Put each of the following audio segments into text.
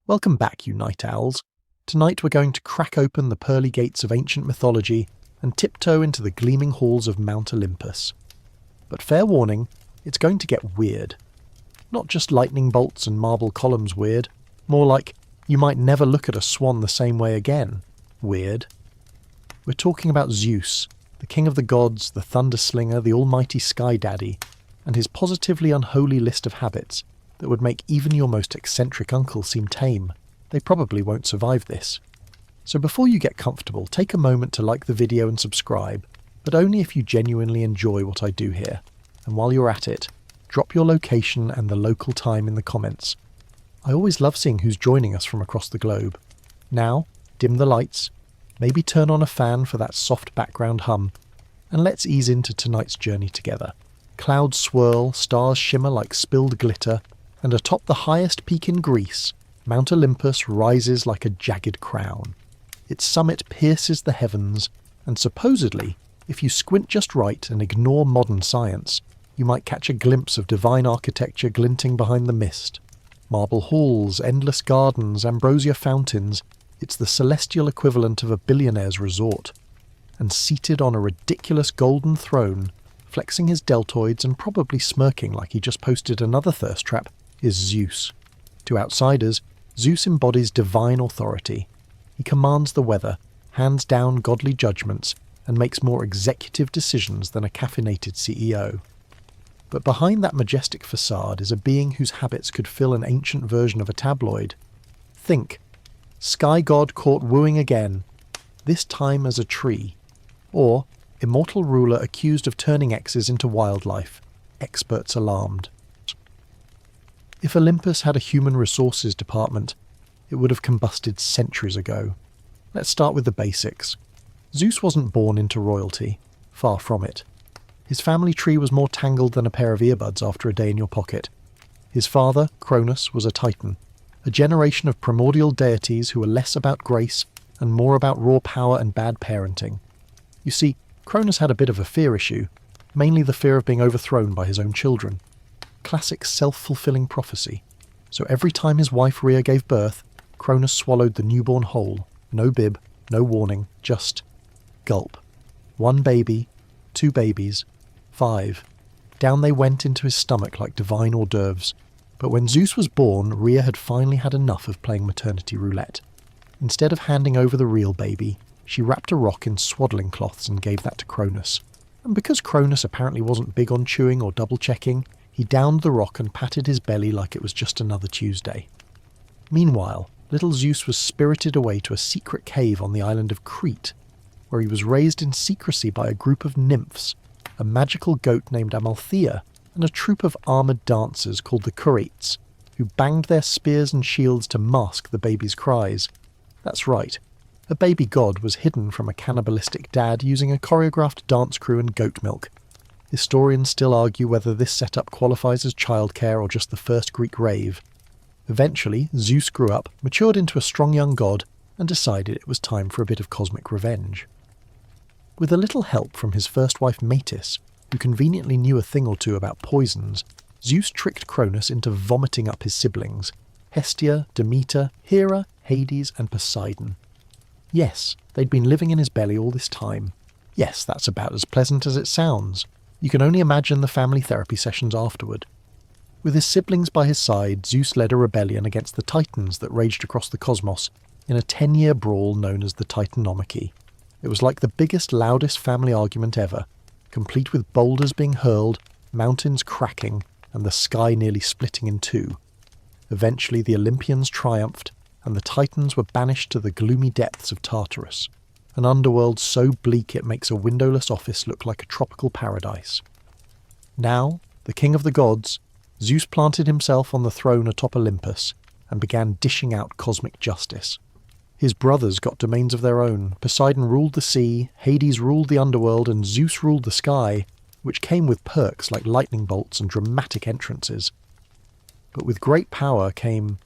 Welcome back, you night owls. Tonight we're going to crack open the pearly gates of ancient mythology and tiptoe into the gleaming halls of Mount Olympus. But fair warning, it's going to get weird. Not just lightning bolts and marble columns weird, more like you might never look at a swan the same way again weird. We're talking about Zeus, the king of the gods, the thunder slinger, the almighty sky daddy, and his positively unholy list of habits that would make even your most eccentric uncle seem tame. They probably won't survive this. So before you get comfortable, take a moment to like the video and subscribe, but only if you genuinely enjoy what I do here. And while you're at it, drop your location and the local time in the comments. I always love seeing who's joining us from across the globe. Now, dim the lights, maybe turn on a fan for that soft background hum, and let's ease into tonight's journey together. Clouds swirl, stars shimmer like spilled glitter, and atop the highest peak in Greece, Mount Olympus rises like a jagged crown. Its summit pierces the heavens, and supposedly, if you squint just right and ignore modern science, you might catch a glimpse of divine architecture glinting behind the mist. Marble halls, endless gardens, ambrosia fountains, it's the celestial equivalent of a billionaire's resort. And seated on a ridiculous golden throne, flexing his deltoids and probably smirking like he just posted another thirst trap, is Zeus. To outsiders, Zeus embodies divine authority. He commands the weather, hands down godly judgments, and makes more executive decisions than a caffeinated CEO. But behind that majestic facade is a being whose habits could fill an ancient version of a tabloid. Think, sky god caught wooing again, this time as a tree. Or, immortal ruler accused of turning exes into wildlife, experts alarmed. If Olympus had a human resources department, it would have combusted centuries ago. Let's start with the basics. Zeus wasn't born into royalty, far from it. His family tree was more tangled than a pair of earbuds after a day in your pocket. His father, Cronus, was a titan, a generation of primordial deities who were less about grace and more about raw power and bad parenting. You see, Cronus had a bit of a fear issue, mainly the fear of being overthrown by his own children. Classic self-fulfilling prophecy. So every time his wife Rhea gave birth, Cronus swallowed the newborn whole. No bib, no warning, just gulp. 1 baby, 2 babies, 5. Down they went into his stomach like divine hors d'oeuvres. But when Zeus was born, Rhea had finally had enough of playing maternity roulette. Instead of handing over the real baby, she wrapped a rock in swaddling cloths and gave that to Cronus. And because Cronus apparently wasn't big on chewing or double-checking, he downed the rock and patted his belly like it was just another Tuesday. Meanwhile, little Zeus was spirited away to a secret cave on the island of Crete, where he was raised in secrecy by a group of nymphs, a magical goat named Amalthea, and a troupe of armoured dancers called the Curetes, who banged their spears and shields to mask the baby's cries. That's right, a baby god was hidden from a cannibalistic dad using a choreographed dance crew and goat milk. Historians still argue whether this setup qualifies as childcare or just the first Greek rave. Eventually, Zeus grew up, matured into a strong young god, and decided it was time for a bit of cosmic revenge. With a little help from his first wife Metis, who conveniently knew a thing or two about poisons, Zeus tricked Cronus into vomiting up his siblings, Hestia, Demeter, Hera, Hades, and Poseidon. Yes, they'd been living in his belly all this time. Yes, that's about as pleasant as it sounds. You can only imagine the family therapy sessions afterward. With his siblings by his side, Zeus led a rebellion against the Titans that raged across the cosmos in a 10-year brawl known as the Titanomachy. It was like the biggest, loudest family argument ever, complete with boulders being hurled, mountains cracking, and the sky nearly splitting in two. Eventually the Olympians triumphed, and the Titans were banished to the gloomy depths of Tartarus, an underworld so bleak it makes a windowless office look like a tropical paradise. Now, the king of the gods, Zeus planted himself on the throne atop Olympus and began dishing out cosmic justice. His brothers got domains of their own. Poseidon ruled the sea, Hades ruled the underworld, and Zeus ruled the sky, which came with perks like lightning bolts and dramatic entrances. But with great power came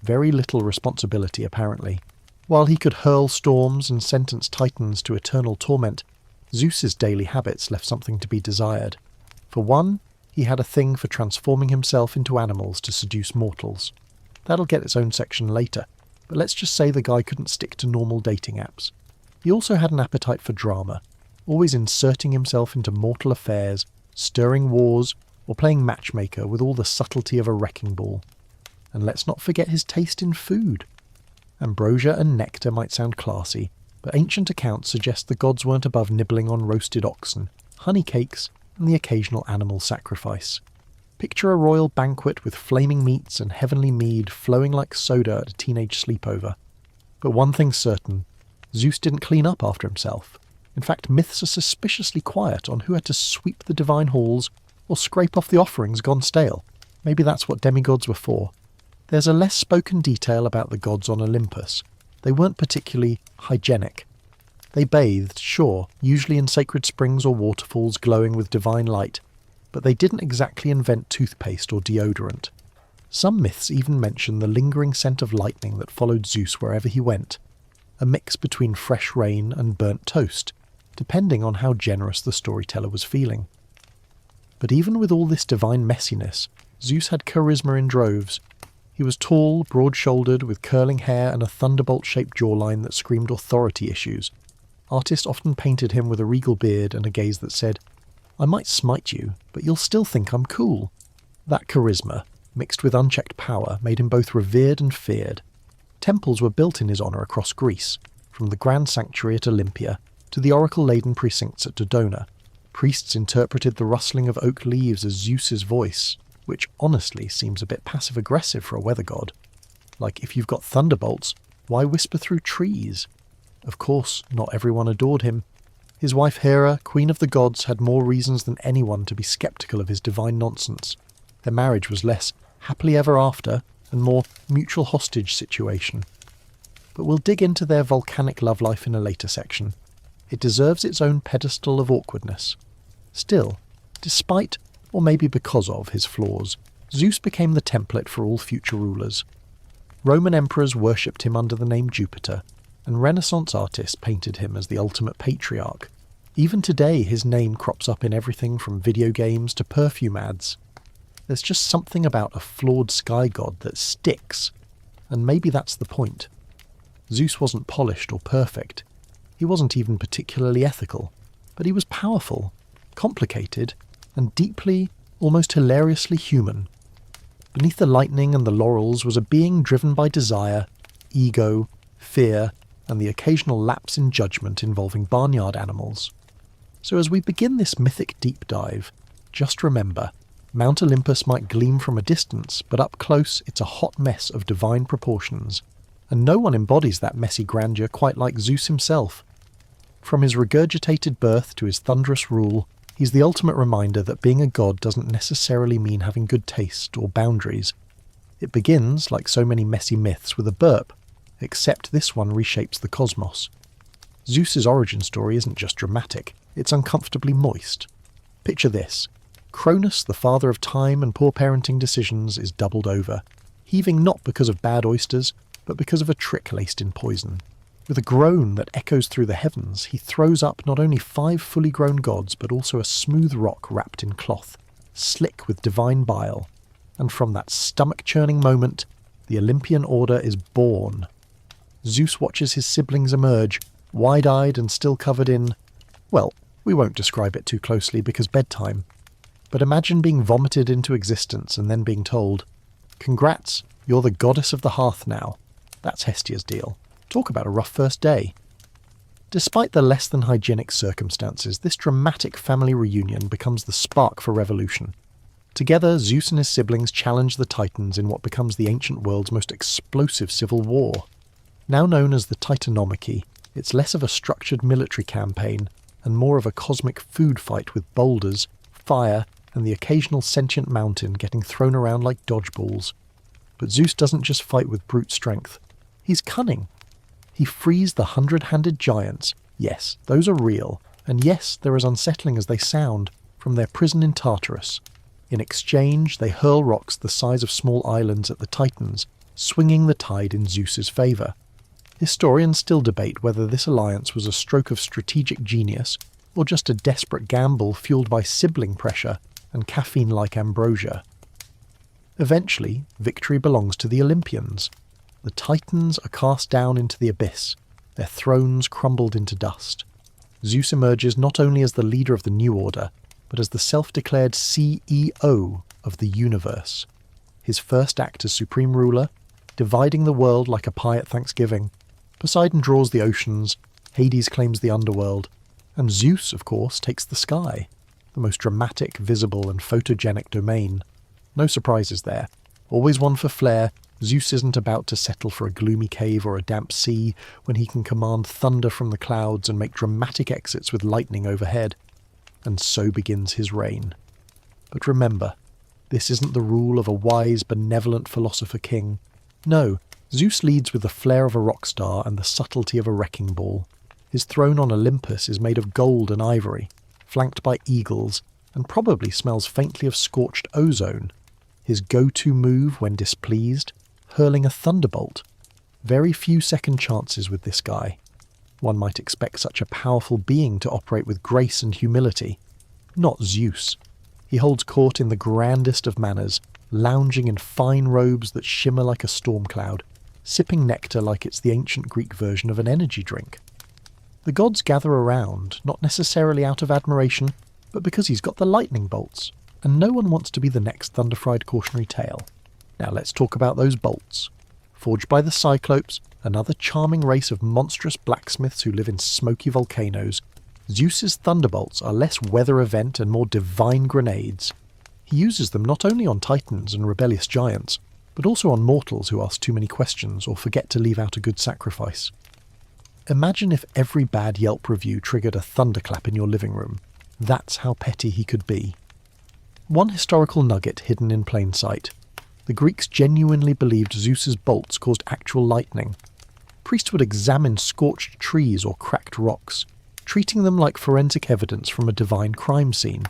very little responsibility, apparently. While he could hurl storms and sentence titans to eternal torment, Zeus's daily habits left something to be desired. For one, he had a thing for transforming himself into animals to seduce mortals. That'll get its own section later, but let's just say the guy couldn't stick to normal dating apps. He also had an appetite for drama, always inserting himself into mortal affairs, stirring wars, or playing matchmaker with all the subtlety of a wrecking ball. And let's not forget his taste in food. Ambrosia and nectar might sound classy, but ancient accounts suggest the gods weren't above nibbling on roasted oxen, honey cakes, and the occasional animal sacrifice. Picture a royal banquet with flaming meats and heavenly mead flowing like soda at a teenage sleepover. But one thing's certain, Zeus didn't clean up after himself. In fact, myths are suspiciously quiet on who had to sweep the divine halls or scrape off the offerings gone stale. Maybe that's what demigods were for. There's a less spoken detail about the gods on Olympus. They weren't particularly hygienic. They bathed, sure, usually in sacred springs or waterfalls glowing with divine light, but they didn't exactly invent toothpaste or deodorant. Some myths even mention the lingering scent of lightning that followed Zeus wherever he went, a mix between fresh rain and burnt toast, depending on how generous the storyteller was feeling. But even with all this divine messiness, Zeus had charisma in droves. He was tall, broad-shouldered, with curling hair and a thunderbolt-shaped jawline that screamed authority issues. Artists often painted him with a regal beard and a gaze that said, "I might smite you, but you'll still think I'm cool." That charisma, mixed with unchecked power, made him both revered and feared. Temples were built in his honour across Greece, from the grand sanctuary at Olympia to the oracle-laden precincts at Dodona. Priests interpreted the rustling of oak leaves as Zeus's voice, which honestly seems a bit passive-aggressive for a weather god. Like, if you've got thunderbolts, why whisper through trees? Of course, not everyone adored him. His wife Hera, queen of the gods, had more reasons than anyone to be sceptical of his divine nonsense. Their marriage was less happily ever after and more mutual hostage situation. But we'll dig into their volcanic love life in a later section. It deserves its own pedestal of awkwardness. Still, despite, or maybe because of, his flaws, Zeus became the template for all future rulers. Roman emperors worshipped him under the name Jupiter, and Renaissance artists painted him as the ultimate patriarch. Even today his name crops up in everything from video games to perfume ads. There's just something about a flawed sky god that sticks, and maybe that's the point. Zeus wasn't polished or perfect. He wasn't even particularly ethical, but he was powerful, complicated, and deeply, almost hilariously human. Beneath the lightning and the laurels was a being driven by desire, ego, fear, and the occasional lapse in judgment involving barnyard animals. So as we begin this mythic deep dive, just remember, Mount Olympus might gleam from a distance, but up close it's a hot mess of divine proportions, and no one embodies that messy grandeur quite like Zeus himself. From his regurgitated birth to his thunderous rule, he's the ultimate reminder that being a god doesn't necessarily mean having good taste or boundaries. It begins, like so many messy myths, with a burp, except this one reshapes the cosmos. Zeus's origin story isn't just dramatic, it's uncomfortably moist. Picture this. Cronus, the father of time and poor parenting decisions, is doubled over, heaving not because of bad oysters, but because of a trick laced in poison. With a groan that echoes through the heavens, he throws up not only 5 fully grown gods, but also a smooth rock wrapped in cloth, slick with divine bile. And from that stomach-churning moment, the Olympian order is born. Zeus watches his siblings emerge, wide-eyed and still covered in... well, we won't describe it too closely because bedtime. But imagine being vomited into existence and then being told, "Congrats, you're the goddess of the hearth now." That's Hestia's deal. Talk about a rough first day. Despite the less than hygienic circumstances, this dramatic family reunion becomes the spark for revolution. Together, Zeus and his siblings challenge the Titans in what becomes the ancient world's most explosive civil war. Now known as the Titanomachy, it's less of a structured military campaign and more of a cosmic food fight with boulders, fire, and the occasional sentient mountain getting thrown around like dodgeballs. But Zeus doesn't just fight with brute strength. He's cunning. He frees the 100-handed giants. Yes, those are real, and yes, they're as unsettling as they sound, from their prison in Tartarus. In exchange, they hurl rocks the size of small islands at the Titans, swinging the tide in Zeus's favour. Historians still debate whether this alliance was a stroke of strategic genius, or just a desperate gamble fueled by sibling pressure and caffeine-like ambrosia. Eventually, victory belongs to the Olympians. The Titans are cast down into the abyss, their thrones crumbled into dust. Zeus emerges not only as the leader of the new order, but as the self-declared CEO of the universe. His first act as supreme ruler, dividing the world like a pie at Thanksgiving. Poseidon draws the oceans, Hades claims the underworld, and Zeus, of course, takes the sky, the most dramatic, visible and photogenic domain. No surprises there. Always one for flair, Zeus isn't about to settle for a gloomy cave or a damp sea when he can command thunder from the clouds and make dramatic exits with lightning overhead. And so begins his reign. But remember, this isn't the rule of a wise, benevolent philosopher king. No, Zeus leads with the flair of a rock star and the subtlety of a wrecking ball. His throne on Olympus is made of gold and ivory, flanked by eagles, and probably smells faintly of scorched ozone. His go-to move when displeased? Hurling a thunderbolt. Very few second chances with this guy. One might expect such a powerful being to operate with grace and humility. Not Zeus. He holds court in the grandest of manners, lounging in fine robes that shimmer like a storm cloud, sipping nectar like it's the ancient Greek version of an energy drink. The gods gather around, not necessarily out of admiration, but because he's got the lightning bolts, and no one wants to be the next thunder-fried cautionary tale. Now let's talk about those bolts. Forged by the Cyclopes, another charming race of monstrous blacksmiths who live in smoky volcanoes, Zeus's thunderbolts are less weather event and more divine grenades. He uses them not only on titans and rebellious giants, but also on mortals who ask too many questions or forget to leave out a good sacrifice. Imagine if every bad Yelp review triggered a thunderclap in your living room. That's how petty he could be. One historical nugget hidden in plain sight. The Greeks genuinely believed Zeus's bolts caused actual lightning. Priests would examine scorched trees or cracked rocks, treating them like forensic evidence from a divine crime scene.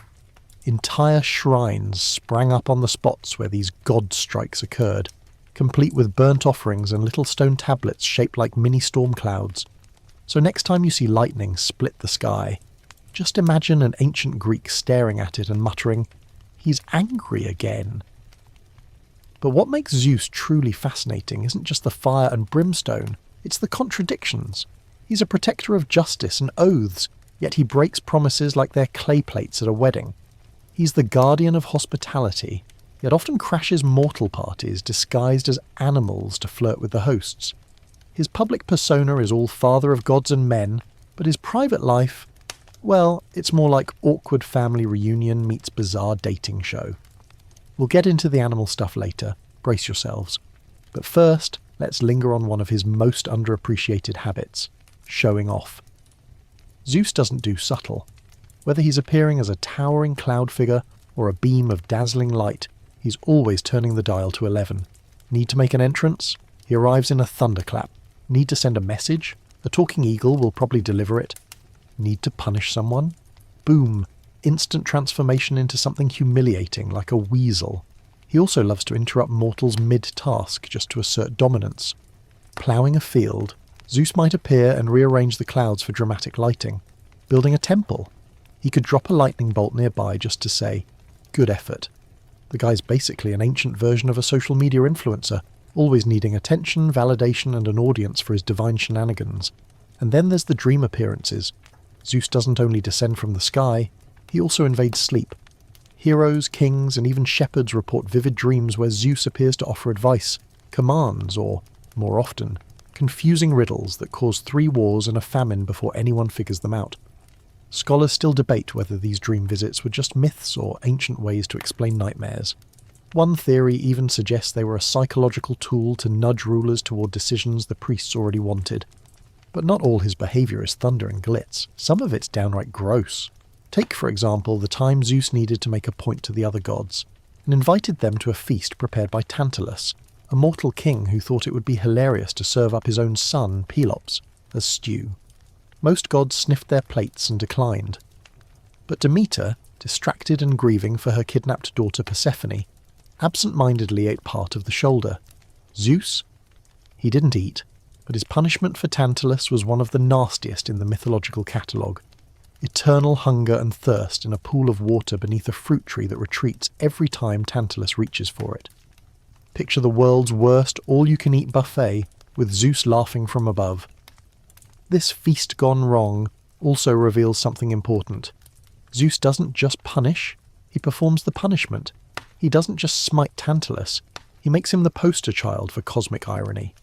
Entire shrines sprang up on the spots where these god strikes occurred, complete with burnt offerings and little stone tablets shaped like mini storm clouds. So next time you see lightning split the sky, just imagine an ancient Greek staring at it and muttering, "He's angry again." But what makes Zeus truly fascinating isn't just the fire and brimstone, it's the contradictions. He's a protector of justice and oaths, yet he breaks promises like they're clay plates at a wedding. He's the guardian of hospitality, yet often crashes mortal parties disguised as animals to flirt with the hosts. His public persona is all father of gods and men, but his private life, well, it's more like awkward family reunion meets bizarre dating show. We'll get into the animal stuff later, brace yourselves. But first, let's linger on one of his most underappreciated habits, showing off. Zeus doesn't do subtle. Whether he's appearing as a towering cloud figure or a beam of dazzling light, he's always turning the dial to 11. Need to make an entrance? He arrives in a thunderclap. Need to send a message? A talking eagle will probably deliver it. Need to punish someone? Boom! Instant transformation into something humiliating like a weasel. He also loves to interrupt mortals mid-task just to assert dominance. Ploughing a field, Zeus might appear and rearrange the clouds for dramatic lighting. Building a temple, he could drop a lightning bolt nearby just to say, "Good effort." The guy's basically an ancient version of a social media influencer, always needing attention, validation and an audience for his divine shenanigans. And then there's the dream appearances. Zeus doesn't only descend from the sky, he also invades sleep. Heroes, kings, and even shepherds report vivid dreams where Zeus appears to offer advice, commands, or, more often, confusing riddles that cause 3 wars and a famine before anyone figures them out. Scholars still debate whether these dream visits were just myths or ancient ways to explain nightmares. One theory even suggests they were a psychological tool to nudge rulers toward decisions the priests already wanted. But not all his behaviour is thunder and glitz. Some of it's downright gross. Take, for example, the time Zeus needed to make a point to the other gods, and invited them to a feast prepared by Tantalus, a mortal king who thought it would be hilarious to serve up his own son, Pelops, as stew. Most gods sniffed their plates and declined. But Demeter, distracted and grieving for her kidnapped daughter Persephone, absent-mindedly ate part of the shoulder. Zeus? He didn't eat, but his punishment for Tantalus was one of the nastiest in the mythological catalogue. Eternal hunger and thirst in a pool of water beneath a fruit tree that retreats every time Tantalus reaches for it. Picture the world's worst all-you-can-eat buffet with Zeus laughing from above. This feast gone wrong also reveals something important. Zeus doesn't just punish, he performs the punishment. He doesn't just smite Tantalus, he makes him the poster child for cosmic irony.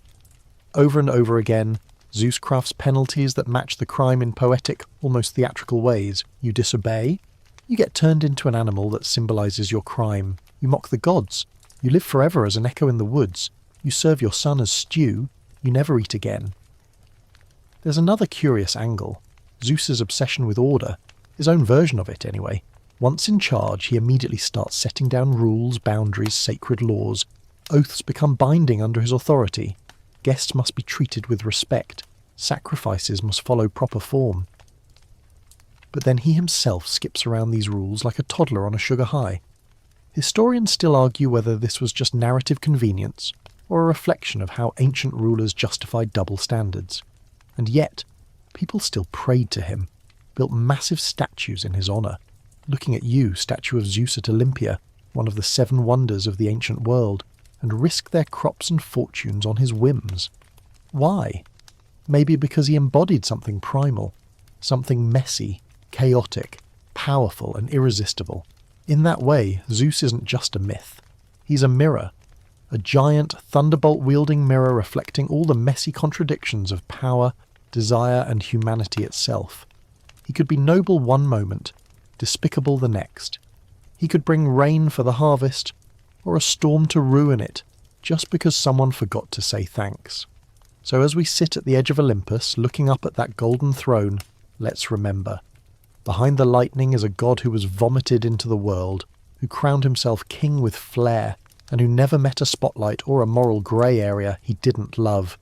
Over and over again, Zeus crafts penalties that match the crime in poetic, almost theatrical ways. You disobey, you get turned into an animal that symbolises your crime. You mock the gods, you live forever as an echo in the woods. You serve your son as stew, you never eat again. There's another curious angle. Zeus's obsession with order, his own version of it anyway. Once in charge, he immediately starts setting down rules, boundaries, sacred laws. Oaths become binding under his authority. Guests must be treated with respect. Sacrifices must follow proper form. But then he himself skips around these rules like a toddler on a sugar high. Historians still argue whether this was just narrative convenience or a reflection of how ancient rulers justified double standards. And yet, people still prayed to him, built massive statues in his honour. Looking at you, statue of Zeus at Olympia, one of the 7 wonders of the ancient world, and risk their crops and fortunes on his whims. Why? Maybe because he embodied something primal, something messy, chaotic, powerful and irresistible. In that way, Zeus isn't just a myth. He's a mirror, a giant, thunderbolt-wielding mirror reflecting all the messy contradictions of power, desire and humanity itself. He could be noble one moment, despicable the next. He could bring rain for the harvest, or a storm to ruin it, just because someone forgot to say thanks. So as we sit at the edge of Olympus, looking up at that golden throne, let's remember. Behind the lightning is a god who was vomited into the world, who crowned himself king with flair, and who never met a spotlight or a moral grey area he didn't love.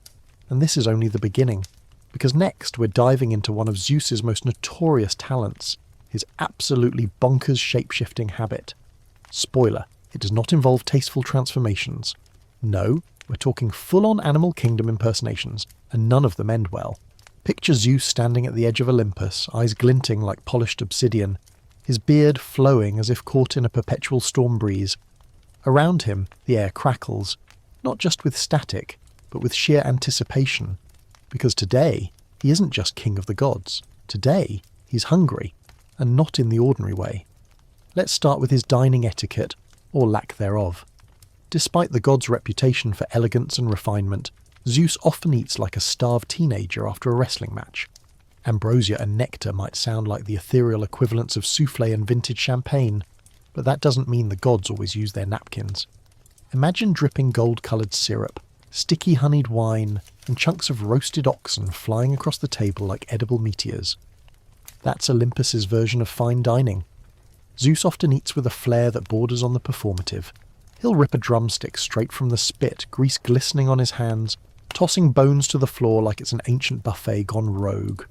And this is only the beginning, because next we're diving into one of Zeus's most notorious talents, his absolutely bonkers shape-shifting habit. Spoiler, it does not involve tasteful transformations. No, we're talking full-on Animal Kingdom impersonations, and none of them end well. Picture Zeus standing at the edge of Olympus, eyes glinting like polished obsidian, his beard flowing as if caught in a perpetual storm breeze. Around him, the air crackles, not just with static, but with sheer anticipation. Because today, he isn't just king of the gods. Today, he's hungry, and not in the ordinary way. Let's start with his dining etiquette, or lack thereof. Despite the god's reputation for elegance and refinement, Zeus often eats like a starved teenager after a wrestling match. Ambrosia and nectar might sound like the ethereal equivalents of soufflé and vintage champagne, but that doesn't mean the gods always use their napkins. Imagine dripping gold-coloured syrup, sticky honeyed wine, and chunks of roasted oxen flying across the table like edible meteors. That's Olympus's version of fine dining. Zeus often eats with a flair that borders on the performative. He'll rip a drumstick straight from the spit, grease glistening on his hands, tossing bones to the floor like it's an ancient buffet gone rogue.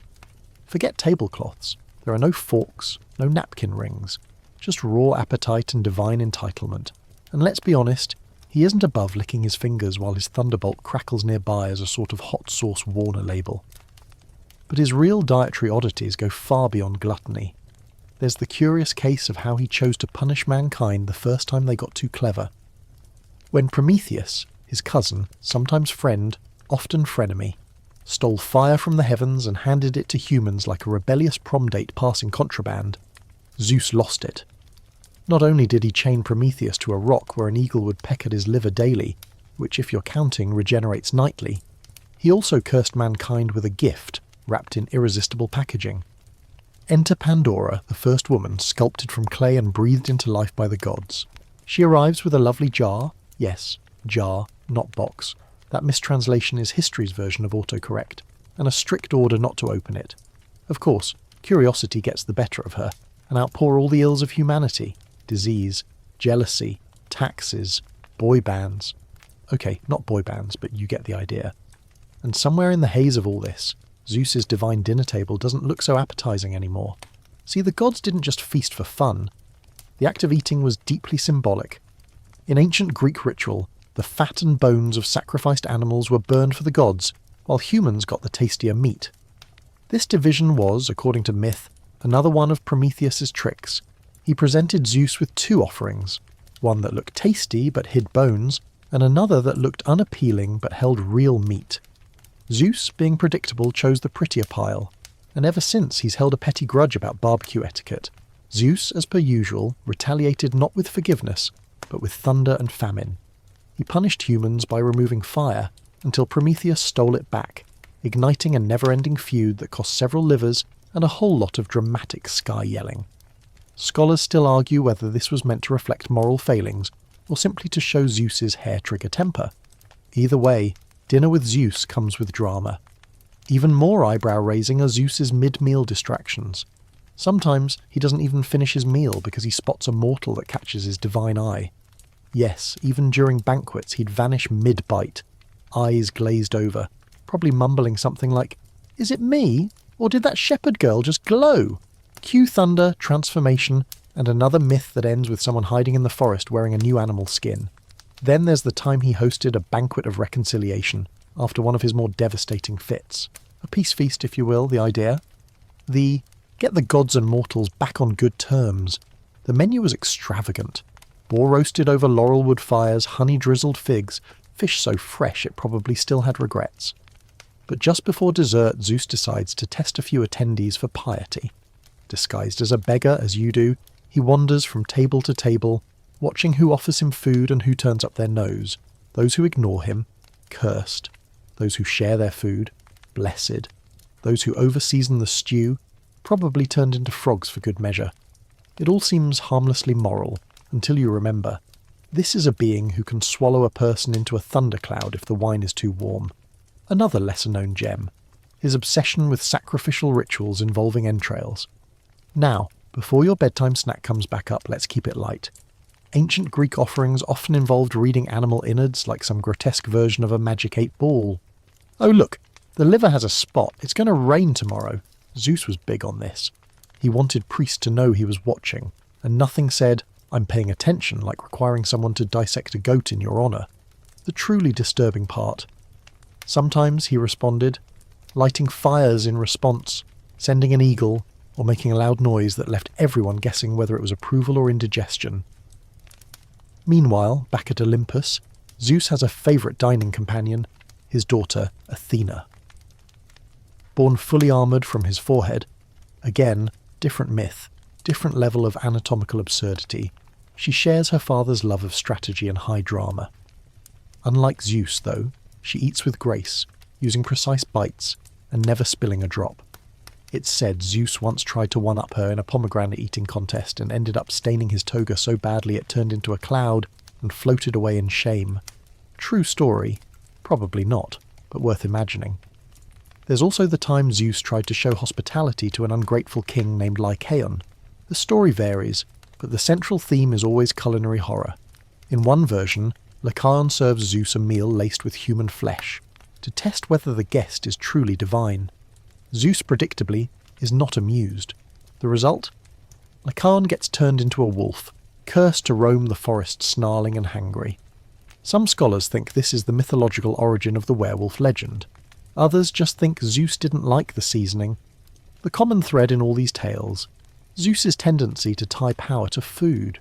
Forget tablecloths. There are no forks, no napkin rings, just raw appetite and divine entitlement. And let's be honest, he isn't above licking his fingers while his thunderbolt crackles nearby as a sort of hot sauce Warner label. But his real dietary oddities go far beyond gluttony. There's the curious case of how he chose to punish mankind the first time they got too clever. When Prometheus, his cousin, sometimes friend, often frenemy, stole fire from the heavens and handed it to humans like a rebellious prom date passing contraband, Zeus lost it. Not only did he chain Prometheus to a rock where an eagle would peck at his liver daily, which if you're counting regenerates nightly, he also cursed mankind with a gift wrapped in irresistible packaging. Enter Pandora, the first woman sculpted from clay and breathed into life by the gods. She arrives with a lovely jar. Yes, jar, not box. That mistranslation is history's version of autocorrect, and a strict order not to open it. Of course, curiosity gets the better of her, and outpour all the ills of humanity. Disease, jealousy, taxes, boy bands. Okay, not boy bands, but you get the idea. And somewhere in the haze of all this, Zeus's divine dinner table doesn't look so appetizing anymore. See, the gods didn't just feast for fun. The act of eating was deeply symbolic. In ancient Greek ritual, the fat and bones of sacrificed animals were burned for the gods, while humans got the tastier meat. This division was, according to myth, another one of Prometheus's tricks. He presented Zeus with 2 offerings, one that looked tasty but hid bones, and another that looked unappealing but held real meat. Zeus, being predictable, chose the prettier pile, and ever since he's held a petty grudge about barbecue etiquette. Zeus, as per usual, retaliated not with forgiveness, but with thunder and famine. He punished humans by removing fire until Prometheus stole it back, igniting a never-ending feud that cost several livers and a whole lot of dramatic sky yelling. Scholars still argue whether this was meant to reflect moral failings or simply to show Zeus's hair-trigger temper. Either way, dinner with Zeus comes with drama. Even more eyebrow-raising are Zeus's mid-meal distractions. Sometimes he doesn't even finish his meal because he spots a mortal that catches his divine eye. Yes, even during banquets he'd vanish mid-bite, eyes glazed over, probably mumbling something like, "Is it me? Or did that shepherd girl just glow?" Cue thunder, transformation, and another myth that ends with someone hiding in the forest wearing a new animal skin. Then there's the time he hosted a banquet of reconciliation after one of his more devastating fits. A peace feast, if you will, the idea. The get the gods and mortals back on good terms. The menu was extravagant. Boar roasted over laurelwood fires, honey-drizzled figs, fish so fresh it probably still had regrets. But just before dessert, Zeus decides to test a few attendees for piety. Disguised as a beggar, as you do, he wanders from table to table, watching who offers him food and who turns up their nose. Those who ignore him, cursed. Those who share their food, blessed. Those who overseason the stew, probably turned into frogs for good measure. It all seems harmlessly moral, until you remember, this is a being who can swallow a person into a thundercloud if the wine is too warm. Another lesser-known gem, his obsession with sacrificial rituals involving entrails. Now, before your bedtime snack comes back up, let's keep it light. Ancient Greek offerings often involved reading animal innards like some grotesque version of a magic 8-ball. Oh look, the liver has a spot, it's going to rain tomorrow. Zeus was big on this. He wanted priests to know he was watching, and nothing said, "I'm paying attention," like requiring someone to dissect a goat in your honour. The truly disturbing part. Sometimes, he responded, lighting fires in response, sending an eagle, or making a loud noise that left everyone guessing whether it was approval or indigestion. Meanwhile, back at Olympus, Zeus has a favourite dining companion, his daughter Athena. Born fully armoured from his forehead, again, different myth, different level of anatomical absurdity, she shares her father's love of strategy and high drama. Unlike Zeus, though, she eats with grace, using precise bites, and never spilling a drop. It's said Zeus once tried to one-up her in a pomegranate eating contest and ended up staining his toga so badly it turned into a cloud and floated away in shame. True story? Probably not, but worth imagining. There's also the time Zeus tried to show hospitality to an ungrateful king named Lycaon. The story varies, but the central theme is always culinary horror. In one version, Lycaon serves Zeus a meal laced with human flesh, to test whether the guest is truly divine. Zeus, predictably, is not amused. The result? Lycaon gets turned into a wolf, cursed to roam the forest snarling and hangry. Some scholars think this is the mythological origin of the werewolf legend. Others just think Zeus didn't like the seasoning. The common thread in all these tales, Zeus's tendency to tie power to food.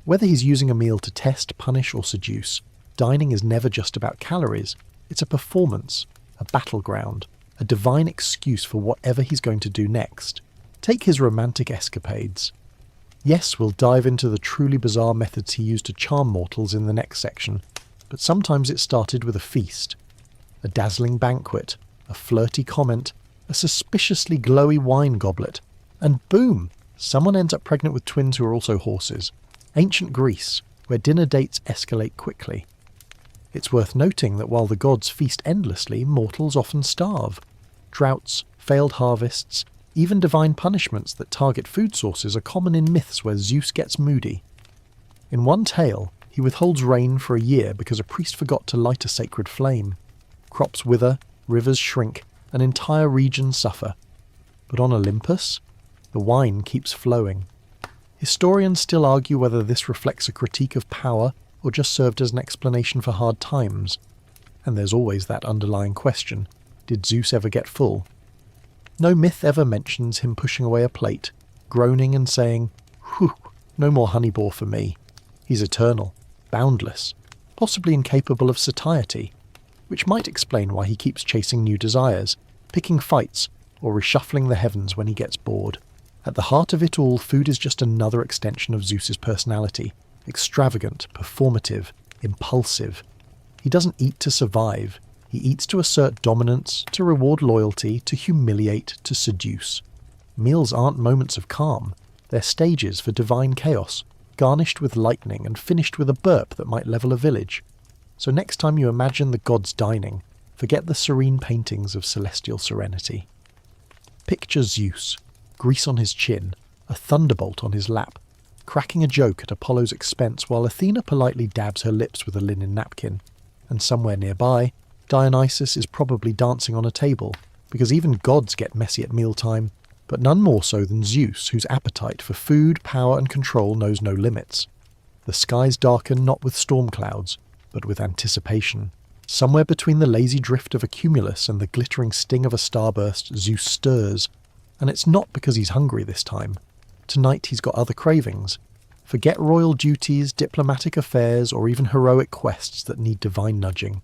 Whether he's using a meal to test, punish or seduce, dining is never just about calories. It's a performance, a battleground, a divine excuse for whatever he's going to do next. Take his romantic escapades. Yes, we'll dive into the truly bizarre methods he used to charm mortals in the next section, but sometimes it started with a feast. A dazzling banquet, a flirty comment, a suspiciously glowy wine goblet, and boom, someone ends up pregnant with twins who are also horses. Ancient Greece, where dinner dates escalate quickly. It's worth noting that while the gods feast endlessly, mortals often starve. Droughts, failed harvests, even divine punishments that target food sources are common in myths where Zeus gets moody. In one tale, he withholds rain for a year because a priest forgot to light a sacred flame. Crops wither, rivers shrink, and entire regions suffer. But on Olympus, the wine keeps flowing. Historians still argue whether this reflects a critique of power or just served as an explanation for hard times. And there's always that underlying question, did Zeus ever get full? No myth ever mentions him pushing away a plate, groaning and saying, "Whew, no more honey boar for me." He's eternal, boundless. possibly incapable of satiety, which might explain why he keeps chasing new desires, picking fights, or reshuffling the heavens when he gets bored. At the heart of it all, food is just another extension of Zeus's personality, extravagant, performative, impulsive. He doesn't eat to survive. He eats to assert dominance, to reward loyalty, to humiliate, to seduce. Meals aren't moments of calm. They're stages for divine chaos, garnished with lightning and finished with a burp that might level a village. So next time you imagine the gods dining, forget the serene paintings of celestial serenity. Picture Zeus, grease on his chin, a thunderbolt on his lap, cracking a joke at Apollo's expense while Athena politely dabs her lips with a linen napkin. And somewhere nearby, Dionysus is probably dancing on a table, because even gods get messy at mealtime, but none more so than Zeus, whose appetite for food, power and control knows no limits. The skies darken not with storm clouds, but with anticipation. Somewhere between the lazy drift of a cumulus and the glittering sting of a starburst, Zeus stirs. And it's not because he's hungry this time. Tonight he's got other cravings. Forget royal duties, diplomatic affairs, or even heroic quests that need divine nudging.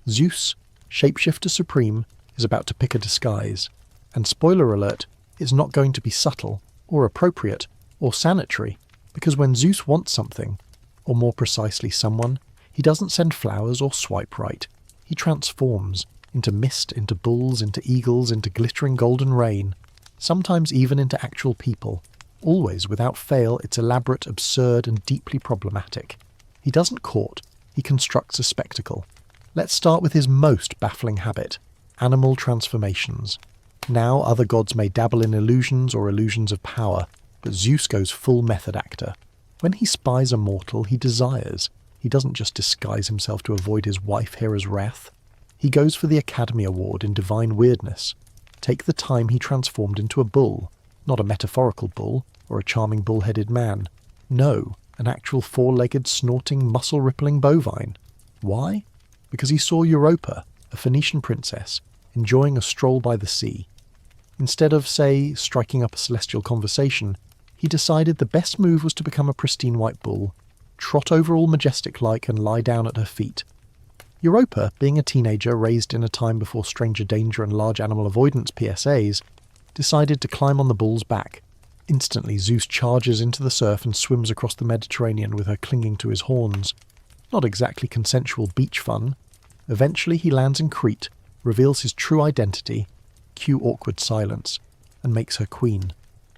Zeus, shapeshifter supreme, is about to pick a disguise. And spoiler alert, it's not going to be subtle, or appropriate, or sanitary, because when Zeus wants something, or more precisely someone, he doesn't send flowers or swipe right. He transforms, into mist, into bulls, into eagles, into glittering golden rain, sometimes even into actual people. Always, without fail, it's elaborate, absurd, and deeply problematic. He doesn't court, he constructs a spectacle. Let's start with his most baffling habit, animal transformations. Now other gods may dabble in illusions or illusions of power, but Zeus goes full method actor. When he spies a mortal, he desires. He doesn't just disguise himself to avoid his wife Hera's wrath. He goes for the Academy Award in divine weirdness. Take the time he transformed into a bull, not a metaphorical bull or a charming bull-headed man. No, an actual four-legged, snorting, muscle-rippling bovine. Why? Because he saw Europa, a Phoenician princess, enjoying a stroll by the sea. Instead of, say, striking up a celestial conversation, he decided the best move was to become a pristine white bull, trot over all majestic-like and lie down at her feet. Europa, being a teenager raised in a time before stranger danger and large animal avoidance PSAs, decided to climb on the bull's back. Instantly Zeus charges into the surf and swims across the Mediterranean with her clinging to his horns. Not exactly consensual beach fun. Eventually he lands in Crete, reveals his true identity, cue awkward silence, and makes her queen.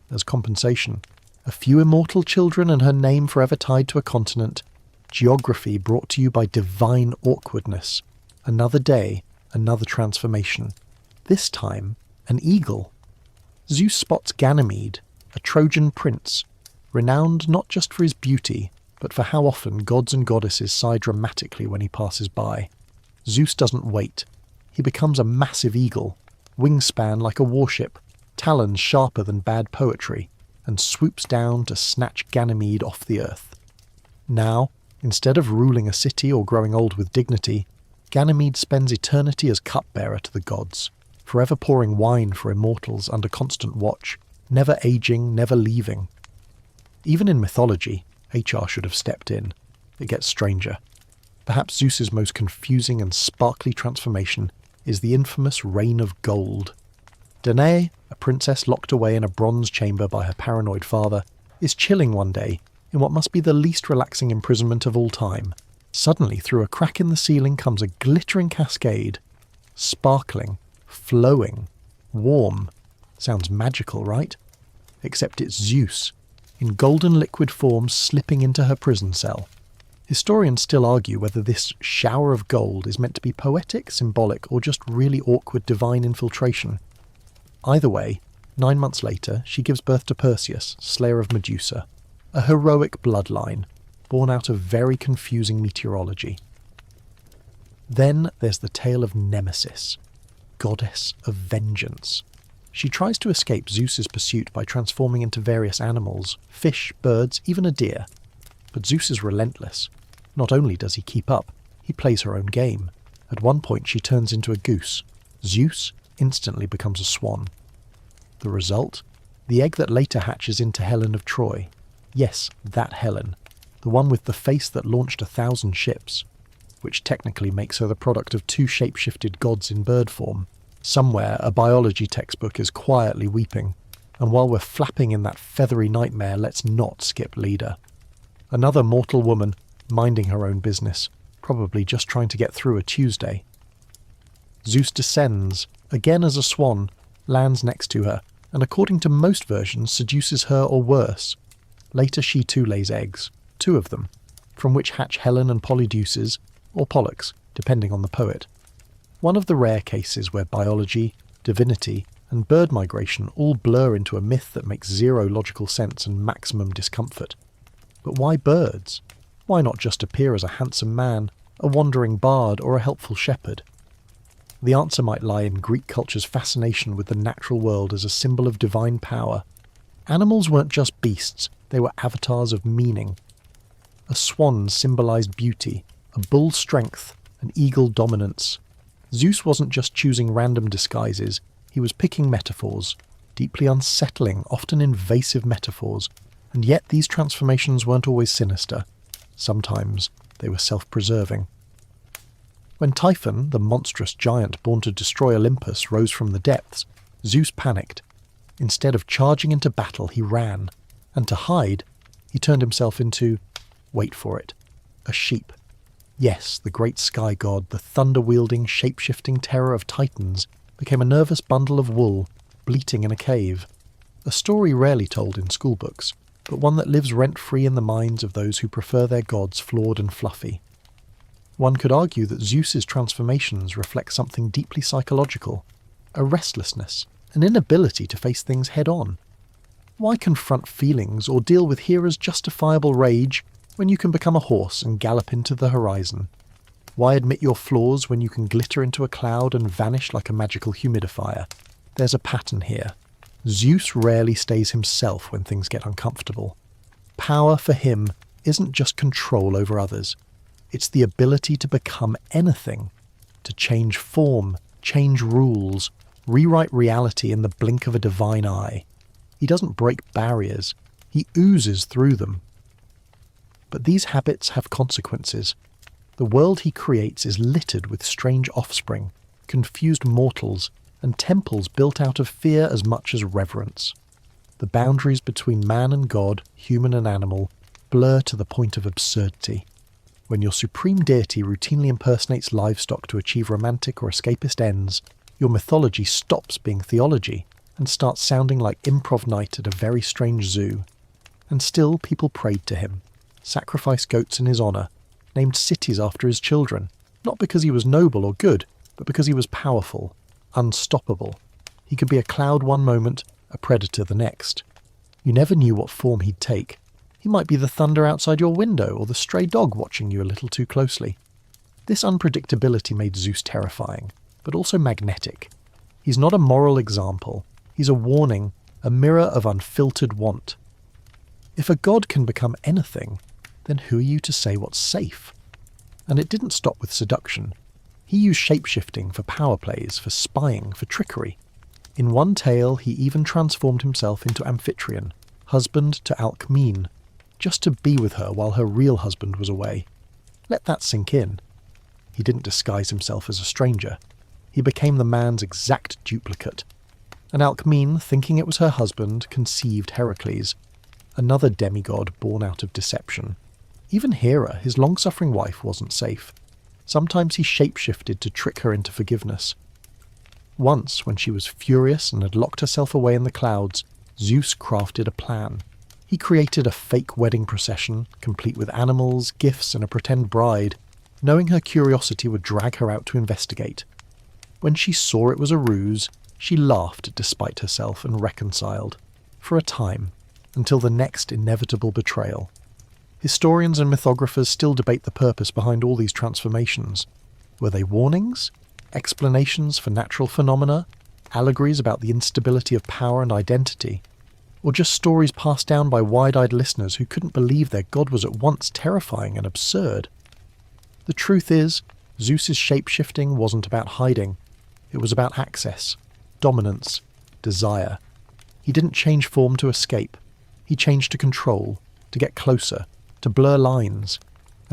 As compensation, a few immortal children and her name forever tied to a continent. Geography brought to you by divine awkwardness. Another day, another transformation. This time, an eagle. Zeus spots Ganymede, a Trojan prince, renowned not just for his beauty, but for how often gods and goddesses sigh dramatically when he passes by. Zeus doesn't wait. He becomes a massive eagle, wingspan like a warship, talons sharper than bad poetry, and swoops down to snatch Ganymede off the earth. Now, instead of ruling a city or growing old with dignity, Ganymede spends eternity as cupbearer to the gods, forever pouring wine for immortals under constant watch, never aging, never leaving. Even in mythology, HR should have stepped in. It gets stranger. Perhaps Zeus's most confusing and sparkly transformation is the infamous Reign of Gold. Danae, a princess locked away in a bronze chamber by her paranoid father, is chilling one day in what must be the least relaxing imprisonment of all time. Suddenly, through a crack in the ceiling comes a glittering cascade. Sparkling, flowing, warm. Sounds magical, right? Except it's Zeus, in golden liquid form slipping into her prison cell. Historians still argue whether this shower of gold is meant to be poetic, symbolic, or just really awkward divine infiltration. Either way, 9 months later, she gives birth to Perseus, slayer of Medusa, a heroic bloodline, born out of very confusing meteorology. Then there's the tale of Nemesis, goddess of vengeance. She tries to escape Zeus's pursuit by transforming into various animals, fish, birds, even a deer. But Zeus is relentless. Not only does he keep up, he plays her own game. At one point she turns into a goose. Zeus instantly becomes a swan. The result? The egg that later hatches into Helen of Troy. Yes, that Helen. The one with the face that launched 1,000 ships. which technically makes her the product of two shape-shifted gods in bird form. Somewhere, a biology textbook is quietly weeping, and while we're flapping in that feathery nightmare, let's not skip Leda. Another mortal woman, minding her own business, probably just trying to get through a Tuesday. Zeus descends, again as a swan, lands next to her, and according to most versions seduces her or worse. Later she too lays eggs, 2 of them, from which hatch Helen and Polydeuces, or Pollux, depending on the poet. One of the rare cases where biology, divinity, and bird migration all blur into a myth that makes zero logical sense and maximum discomfort. But why birds? Why not just appear as a handsome man, a wandering bard, or a helpful shepherd? The answer might lie in Greek culture's fascination with the natural world as a symbol of divine power. Animals weren't just beasts, they were avatars of meaning. A swan symbolised beauty, a bull's strength, an eagle dominance. Zeus wasn't just choosing random disguises, he was picking metaphors, deeply unsettling, often invasive metaphors, and yet these transformations weren't always sinister. Sometimes they were self-preserving. When Typhon, the monstrous giant born to destroy Olympus, rose from the depths, Zeus panicked. Instead of charging into battle, he ran, and to hide, he turned himself into, wait for it, a sheep. Yes, the great sky god, the thunder-wielding, shape-shifting terror of Titans, became a nervous bundle of wool, bleating in a cave. A story rarely told in schoolbooks, but one that lives rent-free in the minds of those who prefer their gods flawed and fluffy. One could argue that Zeus's transformations reflect something deeply psychological, a restlessness, an inability to face things head-on. Why confront feelings or deal with Hera's justifiable rage when you can become a horse and gallop into the horizon? Why admit your flaws when you can glitter into a cloud and vanish like a magical humidifier? There's a pattern here. Zeus rarely stays himself when things get uncomfortable. Power for him isn't just control over others. It's the ability to become anything, to change form, change rules, rewrite reality in the blink of a divine eye. He doesn't break barriers, he oozes through them. But these habits have consequences. The world he creates is littered with strange offspring, confused mortals, and temples built out of fear as much as reverence. The boundaries between man and god, human and animal, blur to the point of absurdity. When your supreme deity routinely impersonates livestock to achieve romantic or escapist ends, your mythology stops being theology and starts sounding like improv night at a very strange zoo. And still people prayed to him, sacrificed goats in his honour, named cities after his children, not because he was noble or good, but because he was powerful, unstoppable. He could be a cloud one moment, a predator the next. You never knew what form he'd take. He might be the thunder outside your window or the stray dog watching you a little too closely. This unpredictability made Zeus terrifying, but also magnetic. He's not a moral example. He's a warning, a mirror of unfiltered want. If a god can become anything, then who are you to say what's safe? And it didn't stop with seduction. He used shape-shifting for power plays, for spying, for trickery. In one tale, he even transformed himself into Amphitryon, husband to Alcmene, just to be with her while her real husband was away. Let that sink in. He didn't disguise himself as a stranger. He became the man's exact duplicate. And Alcmene, thinking it was her husband, conceived Heracles, another demigod born out of deception. Even Hera, his long-suffering wife, wasn't safe. Sometimes he shape-shifted to trick her into forgiveness. Once, when she was furious and had locked herself away in the clouds, Zeus crafted a plan. He created a fake wedding procession, complete with animals, gifts, and a pretend bride, knowing her curiosity would drag her out to investigate. When she saw it was a ruse, she laughed despite herself and reconciled, for a time, until the next inevitable betrayal. Historians and mythographers still debate the purpose behind all these transformations. Were they warnings? Explanations for natural phenomena? Allegories about the instability of power and identity? Or just stories passed down by wide-eyed listeners who couldn't believe their god was at once terrifying and absurd? The truth is, Zeus's shape-shifting wasn't about hiding. It was about access, dominance, desire. He didn't change form to escape. He changed to control, to get closer, to blur lines.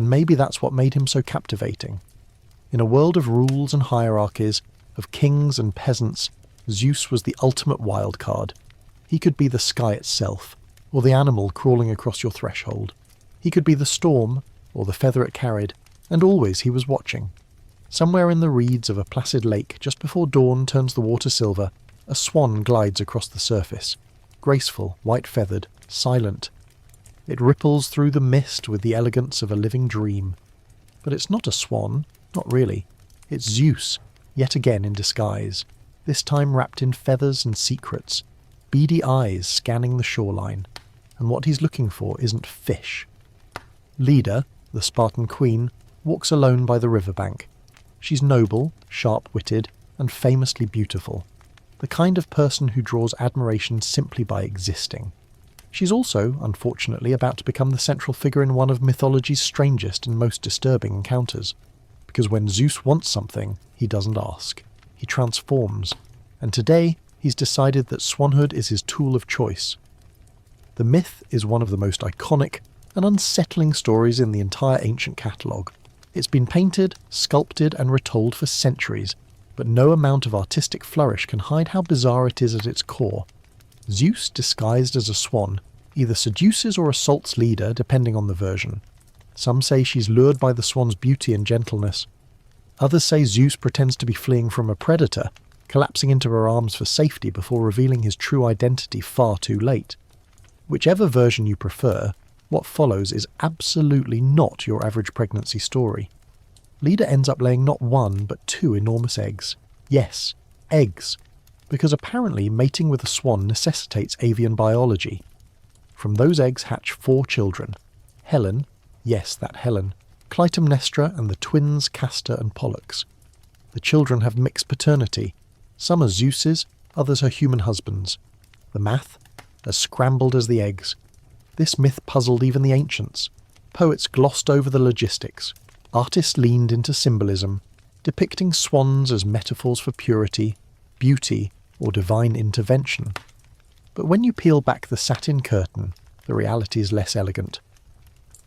and maybe that's what made him so captivating. In a world of rules and hierarchies, of kings and peasants, Zeus was the ultimate wild card. He could be the sky itself, or the animal crawling across your threshold. He could be the storm, or the feather it carried, and always he was watching. Somewhere in the reeds of a placid lake, just before dawn turns the water silver, a swan glides across the surface, graceful, white-feathered, silent. It ripples through the mist with the elegance of a living dream. But it's not a swan, not really. It's Zeus, yet again in disguise, this time wrapped in feathers and secrets, beady eyes scanning the shoreline, and what he's looking for isn't fish. Leda, the Spartan queen, walks alone by the riverbank. She's noble, sharp-witted, and famously beautiful, the kind of person who draws admiration simply by existing. She's also, unfortunately, about to become the central figure in one of mythology's strangest and most disturbing encounters, because when Zeus wants something, he doesn't ask. He transforms, and today he's decided that swanhood is his tool of choice. The myth is one of the most iconic and unsettling stories in the entire ancient catalogue. It's been painted, sculpted and retold for centuries, but no amount of artistic flourish can hide how bizarre it is at its core. Zeus, disguised as a swan, either seduces or assaults Leda, depending on the version. Some say she's lured by the swan's beauty and gentleness. Others say Zeus pretends to be fleeing from a predator, collapsing into her arms for safety before revealing his true identity far too late. Whichever version you prefer, what follows is absolutely not your average pregnancy story. Leda ends up laying not one, but 2 enormous eggs. Yes, eggs. Because apparently mating with a swan necessitates avian biology. From those eggs hatch 4 children. Helen, yes, that Helen, Clytemnestra and the twins Castor and Pollux. The children have mixed paternity. Some are Zeus's, others are human husbands. The math? As scrambled as the eggs. This myth puzzled even the ancients. Poets glossed over the logistics. Artists leaned into symbolism, depicting swans as metaphors for purity, beauty, or divine intervention. But when you peel back the satin curtain, the reality is less elegant.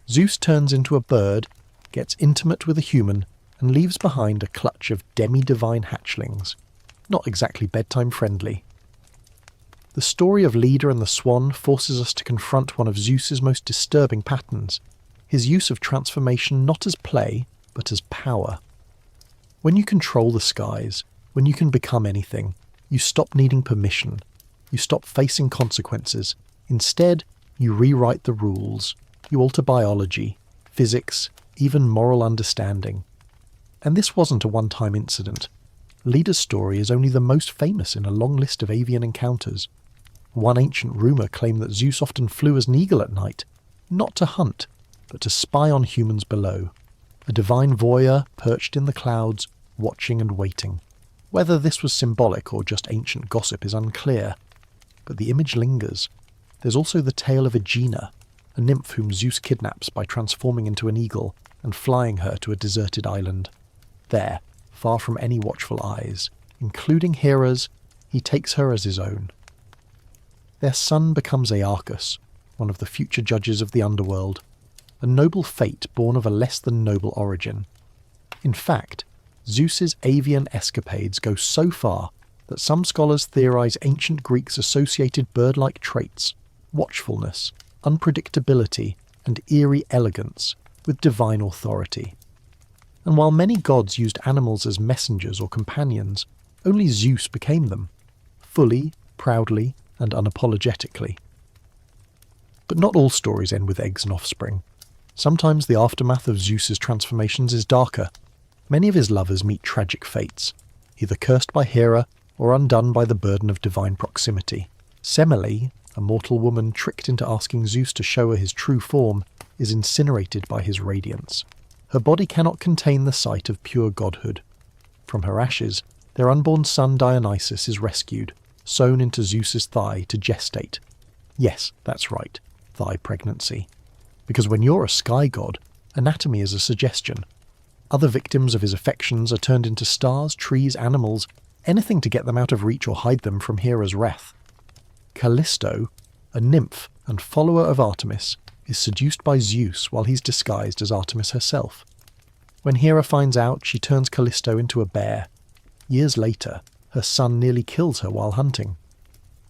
Zeus turns into a bird, gets intimate with a human, and leaves behind a clutch of demi-divine hatchlings. Not exactly bedtime friendly. The story of Leda and the swan forces us to confront one of Zeus's most disturbing patterns, his use of transformation not as play, but as power. When you control the skies, when you can become anything, you stop needing permission, you stop facing consequences. Instead, you rewrite the rules, you alter biology, physics, even moral understanding. And this wasn't a one-time incident. Leda's story is only the most famous in a long list of avian encounters. One ancient rumour claimed that Zeus often flew as an eagle at night, not to hunt, but to spy on humans below. A divine voyeur perched in the clouds, watching and waiting. Whether this was symbolic or just ancient gossip is unclear, but the image lingers. There's also the tale of Aegina, a nymph whom Zeus kidnaps by transforming into an eagle and flying her to a deserted island. There, far from any watchful eyes, including Hera's, he takes her as his own. Their son becomes Aeacus, one of the future judges of the underworld, a noble fate born of a less than noble origin. In fact, Zeus's avian escapades go so far that some scholars theorize ancient Greeks associated bird-like traits, watchfulness, unpredictability, and eerie elegance with divine authority. And while many gods used animals as messengers or companions, only Zeus became them, fully, proudly, and unapologetically. But not all stories end with eggs and offspring. Sometimes the aftermath of Zeus's transformations is darker. Many of his lovers meet tragic fates, either cursed by Hera or undone by the burden of divine proximity. Semele, a mortal woman tricked into asking Zeus to show her his true form, is incinerated by his radiance. Her body cannot contain the sight of pure godhood. From her ashes, their unborn son Dionysus is rescued, sewn into Zeus's thigh to gestate. Yes, that's right, thigh pregnancy. Because when you're a sky god, anatomy is a suggestion. Other victims of his affections are turned into stars, trees, animals, anything to get them out of reach or hide them from Hera's wrath. Callisto, a nymph and follower of Artemis, is seduced by Zeus while he's disguised as Artemis herself. When Hera finds out, she turns Callisto into a bear. Years later, her son nearly kills her while hunting.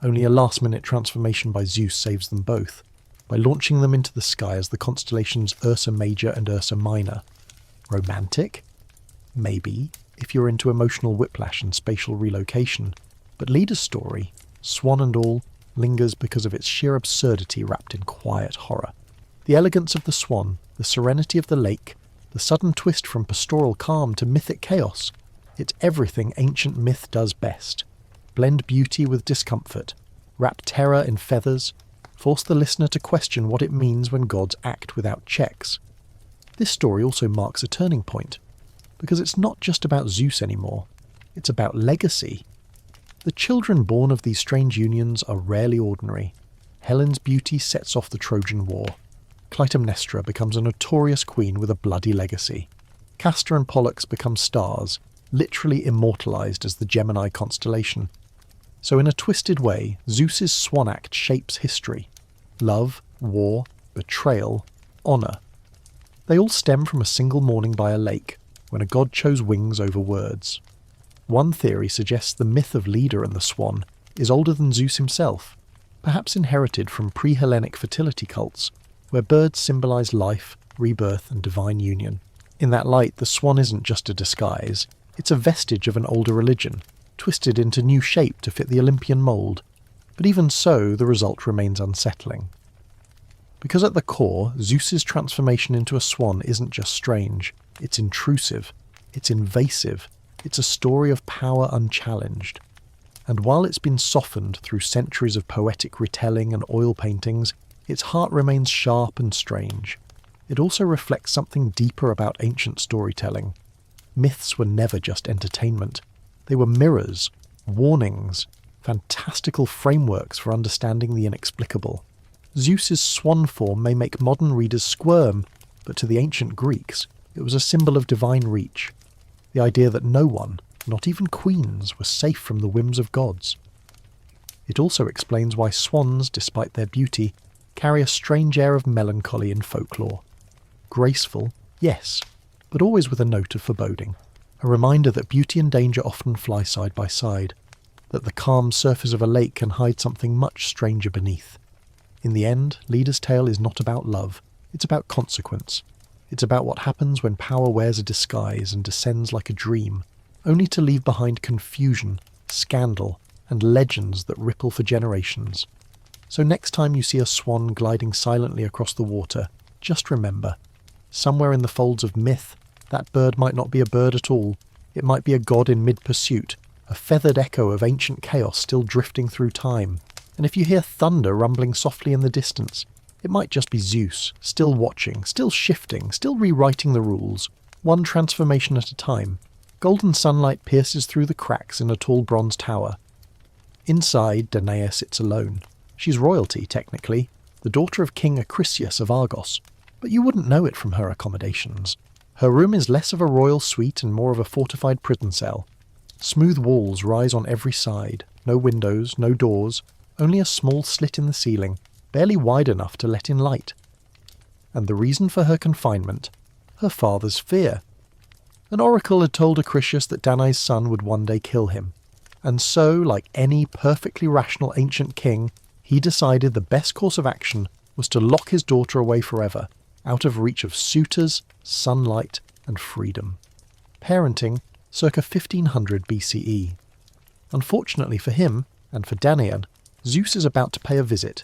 Only a last-minute transformation by Zeus saves them both, by launching them into the sky as the constellations Ursa Major and Ursa Minor. Romantic? Maybe, if you're into emotional whiplash and spatial relocation, but Leda's story, swan and all, lingers because of its sheer absurdity wrapped in quiet horror. The elegance of the swan, the serenity of the lake, the sudden twist from pastoral calm to mythic chaos, it's everything ancient myth does best. Blend beauty with discomfort, wrap terror in feathers, force the listener to question what it means when gods act without checks. This story also marks a turning point, because it's not just about Zeus anymore, it's about legacy. The children born of these strange unions are rarely ordinary. Helen's beauty sets off the Trojan War. Clytemnestra becomes a notorious queen with a bloody legacy. Castor and Pollux become stars, literally immortalized as the Gemini constellation. So in a twisted way, Zeus's swan act shapes history. Love, war, betrayal, honor. They all stem from a single morning by a lake, when a god chose wings over words. One theory suggests the myth of Leda and the swan is older than Zeus himself, perhaps inherited from pre-Hellenic fertility cults, where birds symbolize life, rebirth, and divine union. In that light, the swan isn't just a disguise, it's a vestige of an older religion, twisted into new shape to fit the Olympian mould. But even so, the result remains unsettling. Because at the core, Zeus's transformation into a swan isn't just strange, it's intrusive, it's invasive, it's a story of power unchallenged. And while it's been softened through centuries of poetic retelling and oil paintings, its heart remains sharp and strange. It also reflects something deeper about ancient storytelling. Myths were never just entertainment. They were mirrors, warnings, fantastical frameworks for understanding the inexplicable. Zeus's swan form may make modern readers squirm, but to the ancient Greeks, it was a symbol of divine reach. The idea that no one, not even queens, was safe from the whims of gods. It also explains why swans, despite their beauty, carry a strange air of melancholy in folklore. Graceful, yes, but always with a note of foreboding. A reminder that beauty and danger often fly side by side, that the calm surface of a lake can hide something much stranger beneath. In the end, Leda's tale is not about love, it's about consequence. It's about what happens when power wears a disguise and descends like a dream, only to leave behind confusion, scandal, and legends that ripple for generations. So next time you see a swan gliding silently across the water, just remember, somewhere in the folds of myth, that bird might not be a bird at all. It might be a god in mid-pursuit, a feathered echo of ancient chaos still drifting through time. And if you hear thunder rumbling softly in the distance, it might just be Zeus, still watching, still shifting, still rewriting the rules, one transformation at a time. Golden sunlight pierces through the cracks in a tall bronze tower. Inside, Danae sits alone. She's royalty, technically, the daughter of King Acrisius of Argos, but you wouldn't know it from her accommodations. Her room is less of a royal suite and more of a fortified prison cell. Smooth walls rise on every side, no windows, no doors, only a small slit in the ceiling, barely wide enough to let in light. And the reason for her confinement? Her father's fear. An oracle had told Acrisius that Danae's son would one day kill him, and so, like any perfectly rational ancient king, he decided the best course of action was to lock his daughter away forever, out of reach of suitors, sunlight, and freedom. Parenting circa 1500 BCE. Unfortunately for him, and for Danae, Zeus is about to pay a visit,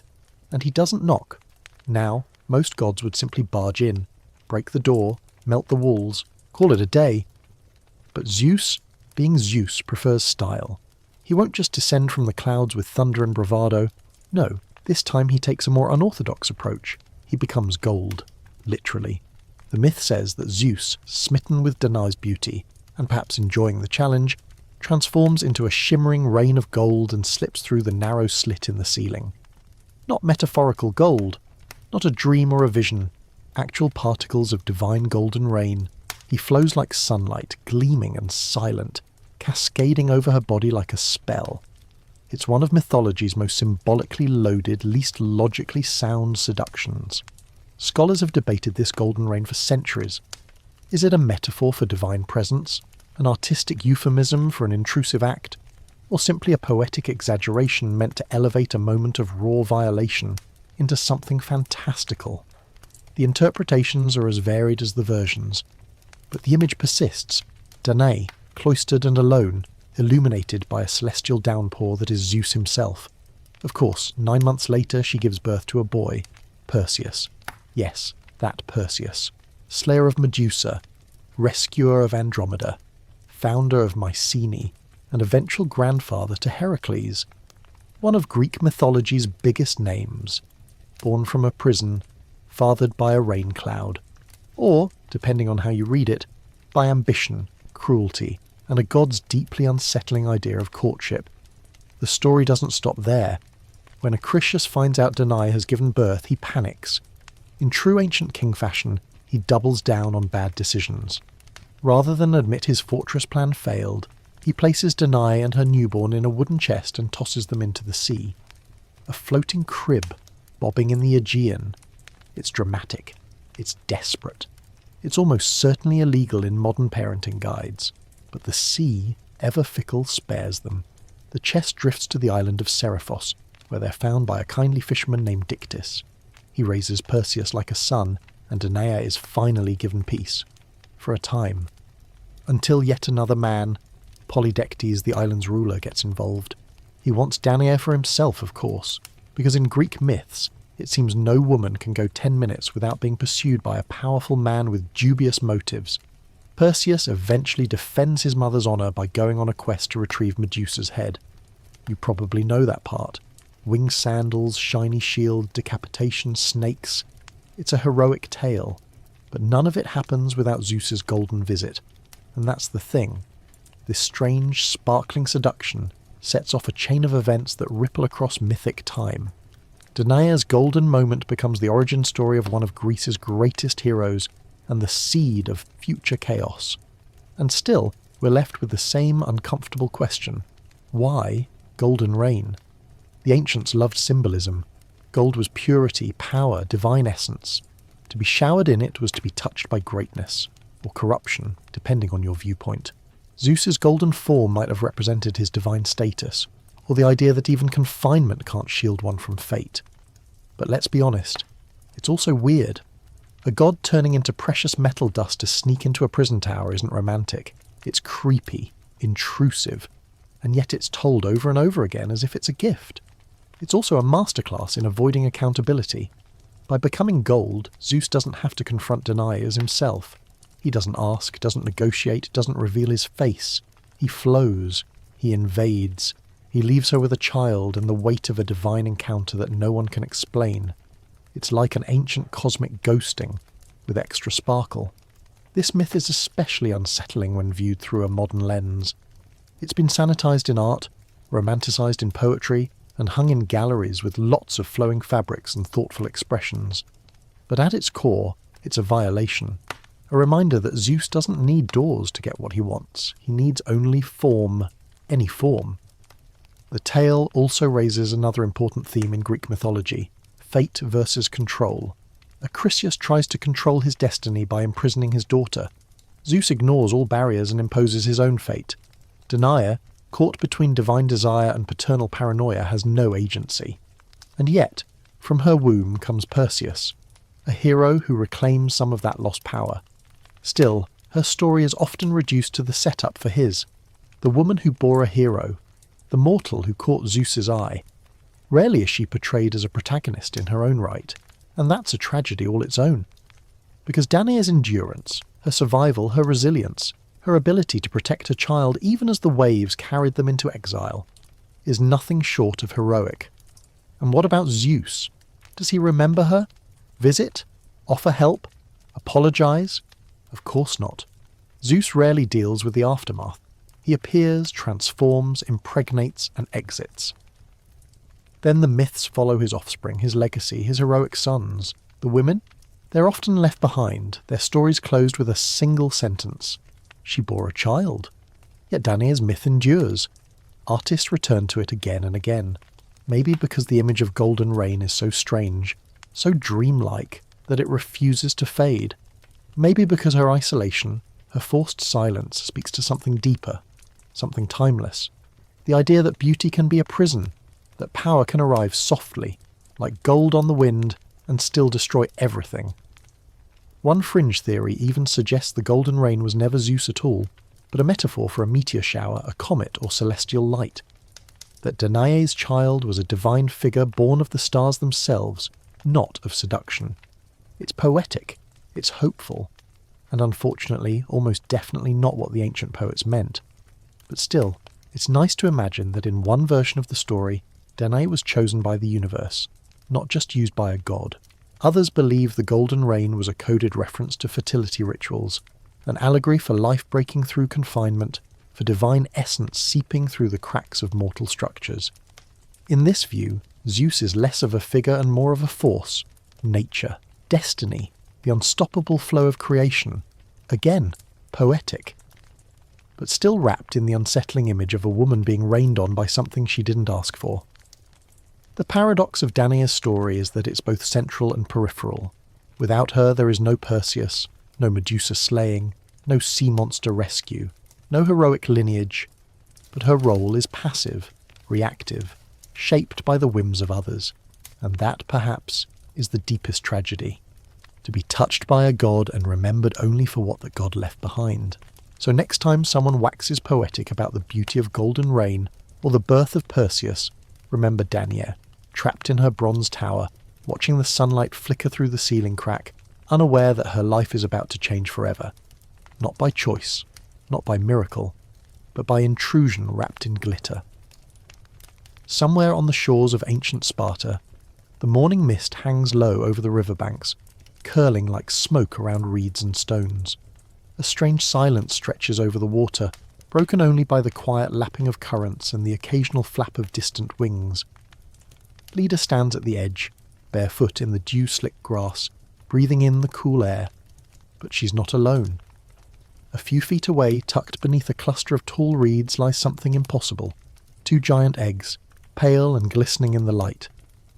and he doesn't knock. Now, most gods would simply barge in, break the door, melt the walls, call it a day. But Zeus, being Zeus, prefers style. He won't just descend from the clouds with thunder and bravado. No, this time he takes a more unorthodox approach. He becomes gold, literally. The myth says that Zeus, smitten with Danae's beauty, and perhaps enjoying the challenge, transforms into a shimmering rain of gold and slips through the narrow slit in the ceiling. Not metaphorical gold, not a dream or a vision, actual particles of divine golden rain. He flows like sunlight, gleaming and silent, cascading over her body like a spell. It's one of mythology's most symbolically loaded, least logically sound seductions. Scholars have debated this golden rain for centuries. Is it a metaphor for divine presence, an artistic euphemism for an intrusive act, or simply a poetic exaggeration meant to elevate a moment of raw violation into something fantastical? The interpretations are as varied as the versions, but the image persists. Danae, cloistered and alone, illuminated by a celestial downpour that is Zeus himself. Of course, 9 months later she gives birth to a boy, Perseus. Yes, that Perseus. Slayer of Medusa, rescuer of Andromeda, founder of Mycenae, and eventual grandfather to Heracles. One of Greek mythology's biggest names, born from a prison, fathered by a rain cloud, or, depending on how you read it, by ambition, cruelty, and a god's deeply unsettling idea of courtship. The story doesn't stop there. When Acrisius finds out Danae has given birth, he panics. In true ancient king fashion, he doubles down on bad decisions. Rather than admit his fortress plan failed, he places Danae and her newborn in a wooden chest and tosses them into the sea. A floating crib, bobbing in the Aegean. It's dramatic. It's desperate. It's almost certainly illegal in modern parenting guides, but the sea, ever fickle, spares them. The chest drifts to the island of Seriphos, where they're found by a kindly fisherman named Dictys. He raises Perseus like a son, and Danae is finally given peace. For a time. Until yet another man, Polydectes, the island's ruler, gets involved. He wants Danae for himself, of course, because in Greek myths, it seems no woman can go 10 minutes without being pursued by a powerful man with dubious motives. Perseus eventually defends his mother's honour by going on a quest to retrieve Medusa's head. You probably know that part. Winged sandals, shiny shield, decapitation, snakes. It's a heroic tale, but none of it happens without Zeus's golden visit. And that's the thing. This strange, sparkling seduction sets off a chain of events that ripple across mythic time. Danae's golden moment becomes the origin story of one of Greece's greatest heroes and the seed of future chaos. And still, we're left with the same uncomfortable question. Why golden rain? The ancients loved symbolism. Gold was purity, power, divine essence. To be showered in it was to be touched by greatness, or corruption, depending on your viewpoint. Zeus's golden form might have represented his divine status, or the idea that even confinement can't shield one from fate. But let's be honest, it's also weird. A god turning into precious metal dust to sneak into a prison tower isn't romantic. It's creepy, intrusive, and yet it's told over and over again as if it's a gift. It's also a masterclass in avoiding accountability. By becoming gold, Zeus doesn't have to confront Danae as himself. He doesn't ask, doesn't negotiate, doesn't reveal his face. He flows. He invades. He leaves her with a child and the weight of a divine encounter that no one can explain. It's like an ancient cosmic ghosting, with extra sparkle. This myth is especially unsettling when viewed through a modern lens. It's been sanitized in art, romanticized in poetry, and hung in galleries with lots of flowing fabrics and thoughtful expressions. But at its core, it's a violation. A reminder that Zeus doesn't need doors to get what he wants. He needs only form, any form. The tale also raises another important theme in Greek mythology, fate versus control. Acrisius tries to control his destiny by imprisoning his daughter. Zeus ignores all barriers and imposes his own fate. Danae, caught between divine desire and paternal paranoia, has no agency. And yet, from her womb comes Perseus, a hero who reclaims some of that lost power. Still, her story is often reduced to the setup for his. The woman who bore a hero, the mortal who caught Zeus's eye. Rarely is she portrayed as a protagonist in her own right, and that's a tragedy all its own. Because Danae's endurance, her survival, her resilience, her ability to protect her child even as the waves carried them into exile, is nothing short of heroic. And what about Zeus? Does he remember her? Visit? Offer help? Apologize? Of course not. Zeus rarely deals with the aftermath. He appears, transforms, impregnates, and exits. Then the myths follow his offspring, his legacy, his heroic sons. The women? They're often left behind, their stories closed with a single sentence. She bore a child. Yet Danae's myth endures. Artists return to it again and again. Maybe because the image of golden rain is so strange, so dreamlike, that it refuses to fade. Maybe because her isolation, her forced silence, speaks to something deeper, something timeless. The idea that beauty can be a prison, that power can arrive softly, like gold on the wind, and still destroy everything. One fringe theory even suggests the golden rain was never Zeus at all, but a metaphor for a meteor shower, a comet, or celestial light. That Danae's child was a divine figure born of the stars themselves, not of seduction. It's poetic, it's hopeful, and unfortunately almost definitely not what the ancient poets meant. But still, it's nice to imagine that in one version of the story, Danae was chosen by the universe, not just used by a god. Others believe the golden rain was a coded reference to fertility rituals, an allegory for life breaking through confinement, for divine essence seeping through the cracks of mortal structures. In this view, Zeus is less of a figure and more of a force, nature, destiny, the unstoppable flow of creation. Again, poetic. But still wrapped in the unsettling image of a woman being rained on by something she didn't ask for. The paradox of Danae's story is that it's both central and peripheral. Without her there is no Perseus, no Medusa slaying, no sea monster rescue, no heroic lineage, but her role is passive, reactive, shaped by the whims of others, and that, perhaps, is the deepest tragedy. To be touched by a god and remembered only for what the god left behind. So next time someone waxes poetic about the beauty of golden rain or the birth of Perseus, remember Danae, trapped in her bronze tower, watching the sunlight flicker through the ceiling crack, unaware that her life is about to change forever. Not by choice, not by miracle, but by intrusion wrapped in glitter. Somewhere on the shores of ancient Sparta, the morning mist hangs low over the riverbanks, curling like smoke around reeds and stones. A strange silence stretches over the water, broken only by the quiet lapping of currents and the occasional flap of distant wings. Leda stands at the edge, barefoot in the dew-slick grass, breathing in the cool air. But she's not alone. A few feet away, tucked beneath a cluster of tall reeds, lies something impossible. 2 giant eggs, pale and glistening in the light.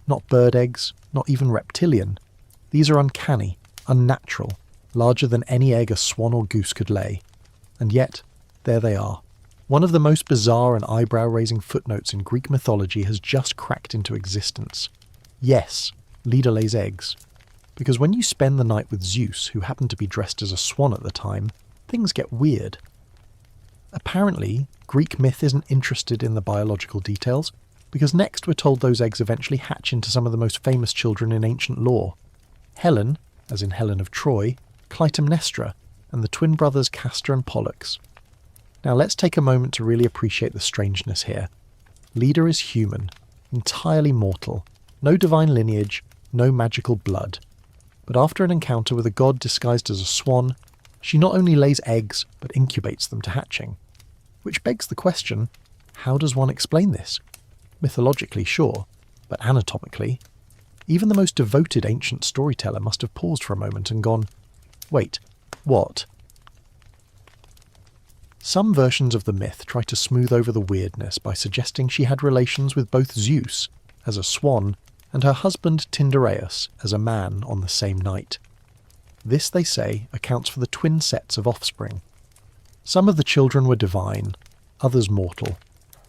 Not bird eggs, not even reptilian. These are uncanny, unnatural, larger than any egg a swan or goose could lay. And yet, there they are. One of the most bizarre and eyebrow-raising footnotes in Greek mythology has just cracked into existence. Yes, Leda lays eggs. Because when you spend the night with Zeus, who happened to be dressed as a swan at the time, things get weird. Apparently, Greek myth isn't interested in the biological details, because next we're told those eggs eventually hatch into some of the most famous children in ancient lore. Helen, as in Helen of Troy, Clytemnestra, and the twin brothers Castor and Pollux. Now let's take a moment to really appreciate the strangeness here. Leda is human, entirely mortal, no divine lineage, no magical blood. But after an encounter with a god disguised as a swan, she not only lays eggs, but incubates them to hatching. Which begs the question, how does one explain this? Mythologically, sure, but anatomically? Even the most devoted ancient storyteller must have paused for a moment and gone, wait, what? Some versions of the myth try to smooth over the weirdness by suggesting she had relations with both Zeus, as a swan, and her husband Tyndareus, as a man, on the same night. This, they say, accounts for the twin sets of offspring. Some of the children were divine, others mortal.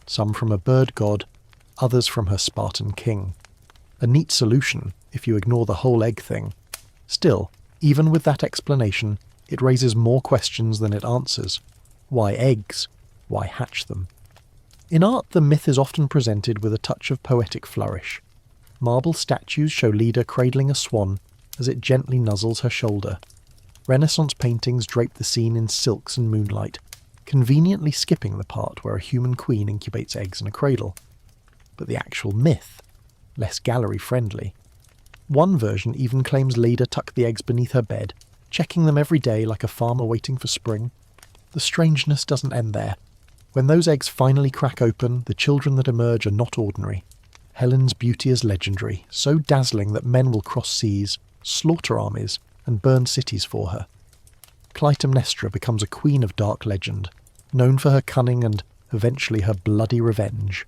Some from a bird god, others from her Spartan king. A neat solution, if you ignore the whole egg thing. Still, even with that explanation, it raises more questions than it answers. Why eggs? Why hatch them? In art, the myth is often presented with a touch of poetic flourish. Marble statues show Leda cradling a swan as it gently nuzzles her shoulder. Renaissance paintings drape the scene in silks and moonlight, conveniently skipping the part where a human queen incubates eggs in a cradle. But the actual myth, less gallery-friendly. One version even claims Leda tucked the eggs beneath her bed, checking them every day like a farmer waiting for spring. The strangeness doesn't end there. When those eggs finally crack open, the children that emerge are not ordinary. Helen's beauty is legendary, so dazzling that men will cross seas, slaughter armies, and burn cities for her. Clytemnestra becomes a queen of dark legend, known for her cunning and, eventually, her bloody revenge.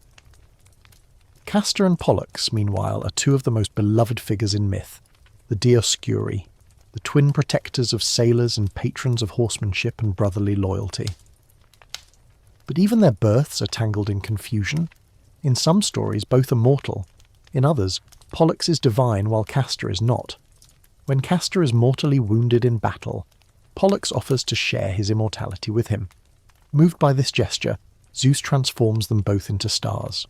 Castor and Pollux, meanwhile, are 2 of the most beloved figures in myth. the Dioscuri, the twin protectors of sailors and patrons of horsemanship and brotherly loyalty. But even their births are tangled in confusion. In some stories, both are mortal. In others, Pollux is divine while Castor is not. When Castor is mortally wounded in battle, Pollux offers to share his immortality with him. Moved by this gesture, Zeus transforms them both into stars.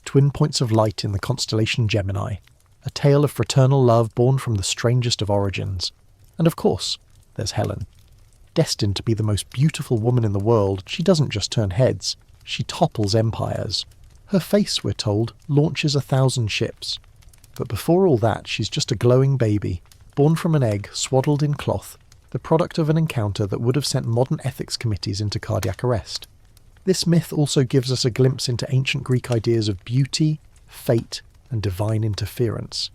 Twin points of light in the constellation Gemini, a tale of fraternal love born from the strangest of origins. And of course, there's Helen. Destined to be the most beautiful woman in the world, she doesn't just turn heads, she topples empires. Her face, we're told, launches 1,000 ships. But before all that, she's just a glowing baby, born from an egg swaddled in cloth, the product of an encounter that would have sent modern ethics committees into cardiac arrest. This myth also gives us a glimpse into ancient Greek ideas of beauty, fate, and divine interference.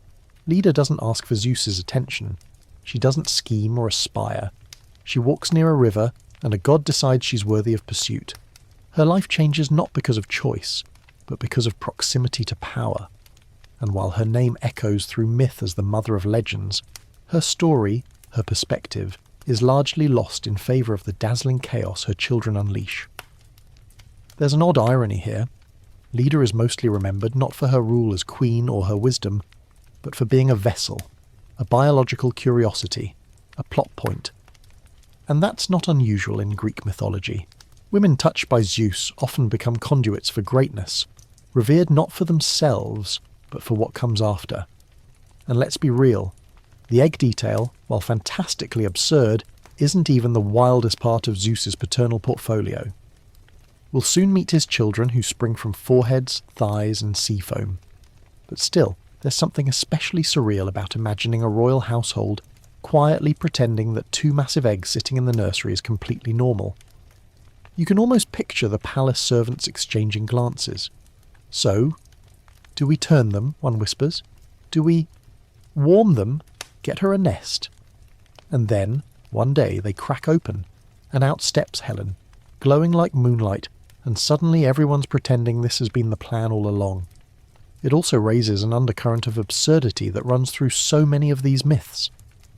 Leda doesn't ask for Zeus's attention. She doesn't scheme or aspire. She walks near a river, and a god decides she's worthy of pursuit. Her life changes not because of choice, but because of proximity to power. And while her name echoes through myth as the mother of legends, her story, her perspective, is largely lost in favour of the dazzling chaos her children unleash. There's an odd irony here. Leda is mostly remembered not for her rule as queen or her wisdom, but for being a vessel, a biological curiosity, a plot point. And that's not unusual in Greek mythology. Women touched by Zeus often become conduits for greatness, revered not for themselves, but for what comes after. And let's be real, the egg detail, while fantastically absurd, isn't even the wildest part of Zeus's paternal portfolio. We'll soon meet his children who spring from foreheads, thighs and sea foam. But still, there's something especially surreal about imagining a royal household quietly pretending that 2 massive eggs sitting in the nursery is completely normal. You can almost picture the palace servants exchanging glances. So, do we turn them, one whispers? Do we warm them, get her a nest? And then, one day, they crack open, and out steps Helen, glowing like moonlight, and suddenly everyone's pretending this has been the plan all along. It also raises an undercurrent of absurdity that runs through so many of these myths.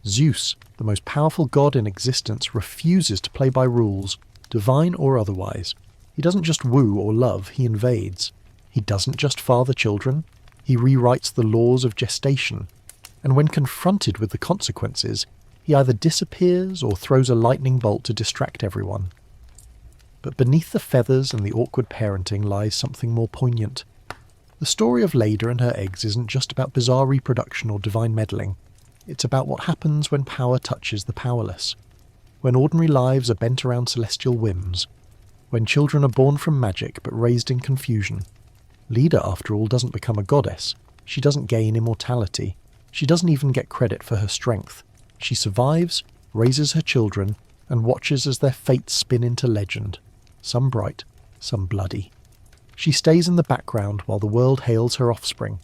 Zeus, the most powerful god in existence, refuses to play by rules, divine or otherwise. He doesn't just woo or love, he invades. He doesn't just father children, he rewrites the laws of gestation. And when confronted with the consequences, he either disappears or throws a lightning bolt to distract everyone. But beneath the feathers and the awkward parenting lies something more poignant. The story of Leda and her eggs isn't just about bizarre reproduction or divine meddling. It's about what happens when power touches the powerless. When ordinary lives are bent around celestial whims. When children are born from magic but raised in confusion. Leda, after all, doesn't become a goddess. She doesn't gain immortality. She doesn't even get credit for her strength. She survives, raises her children, and watches as their fates spin into legend. Some bright, some bloody. She stays in the background while the world hails her offspring.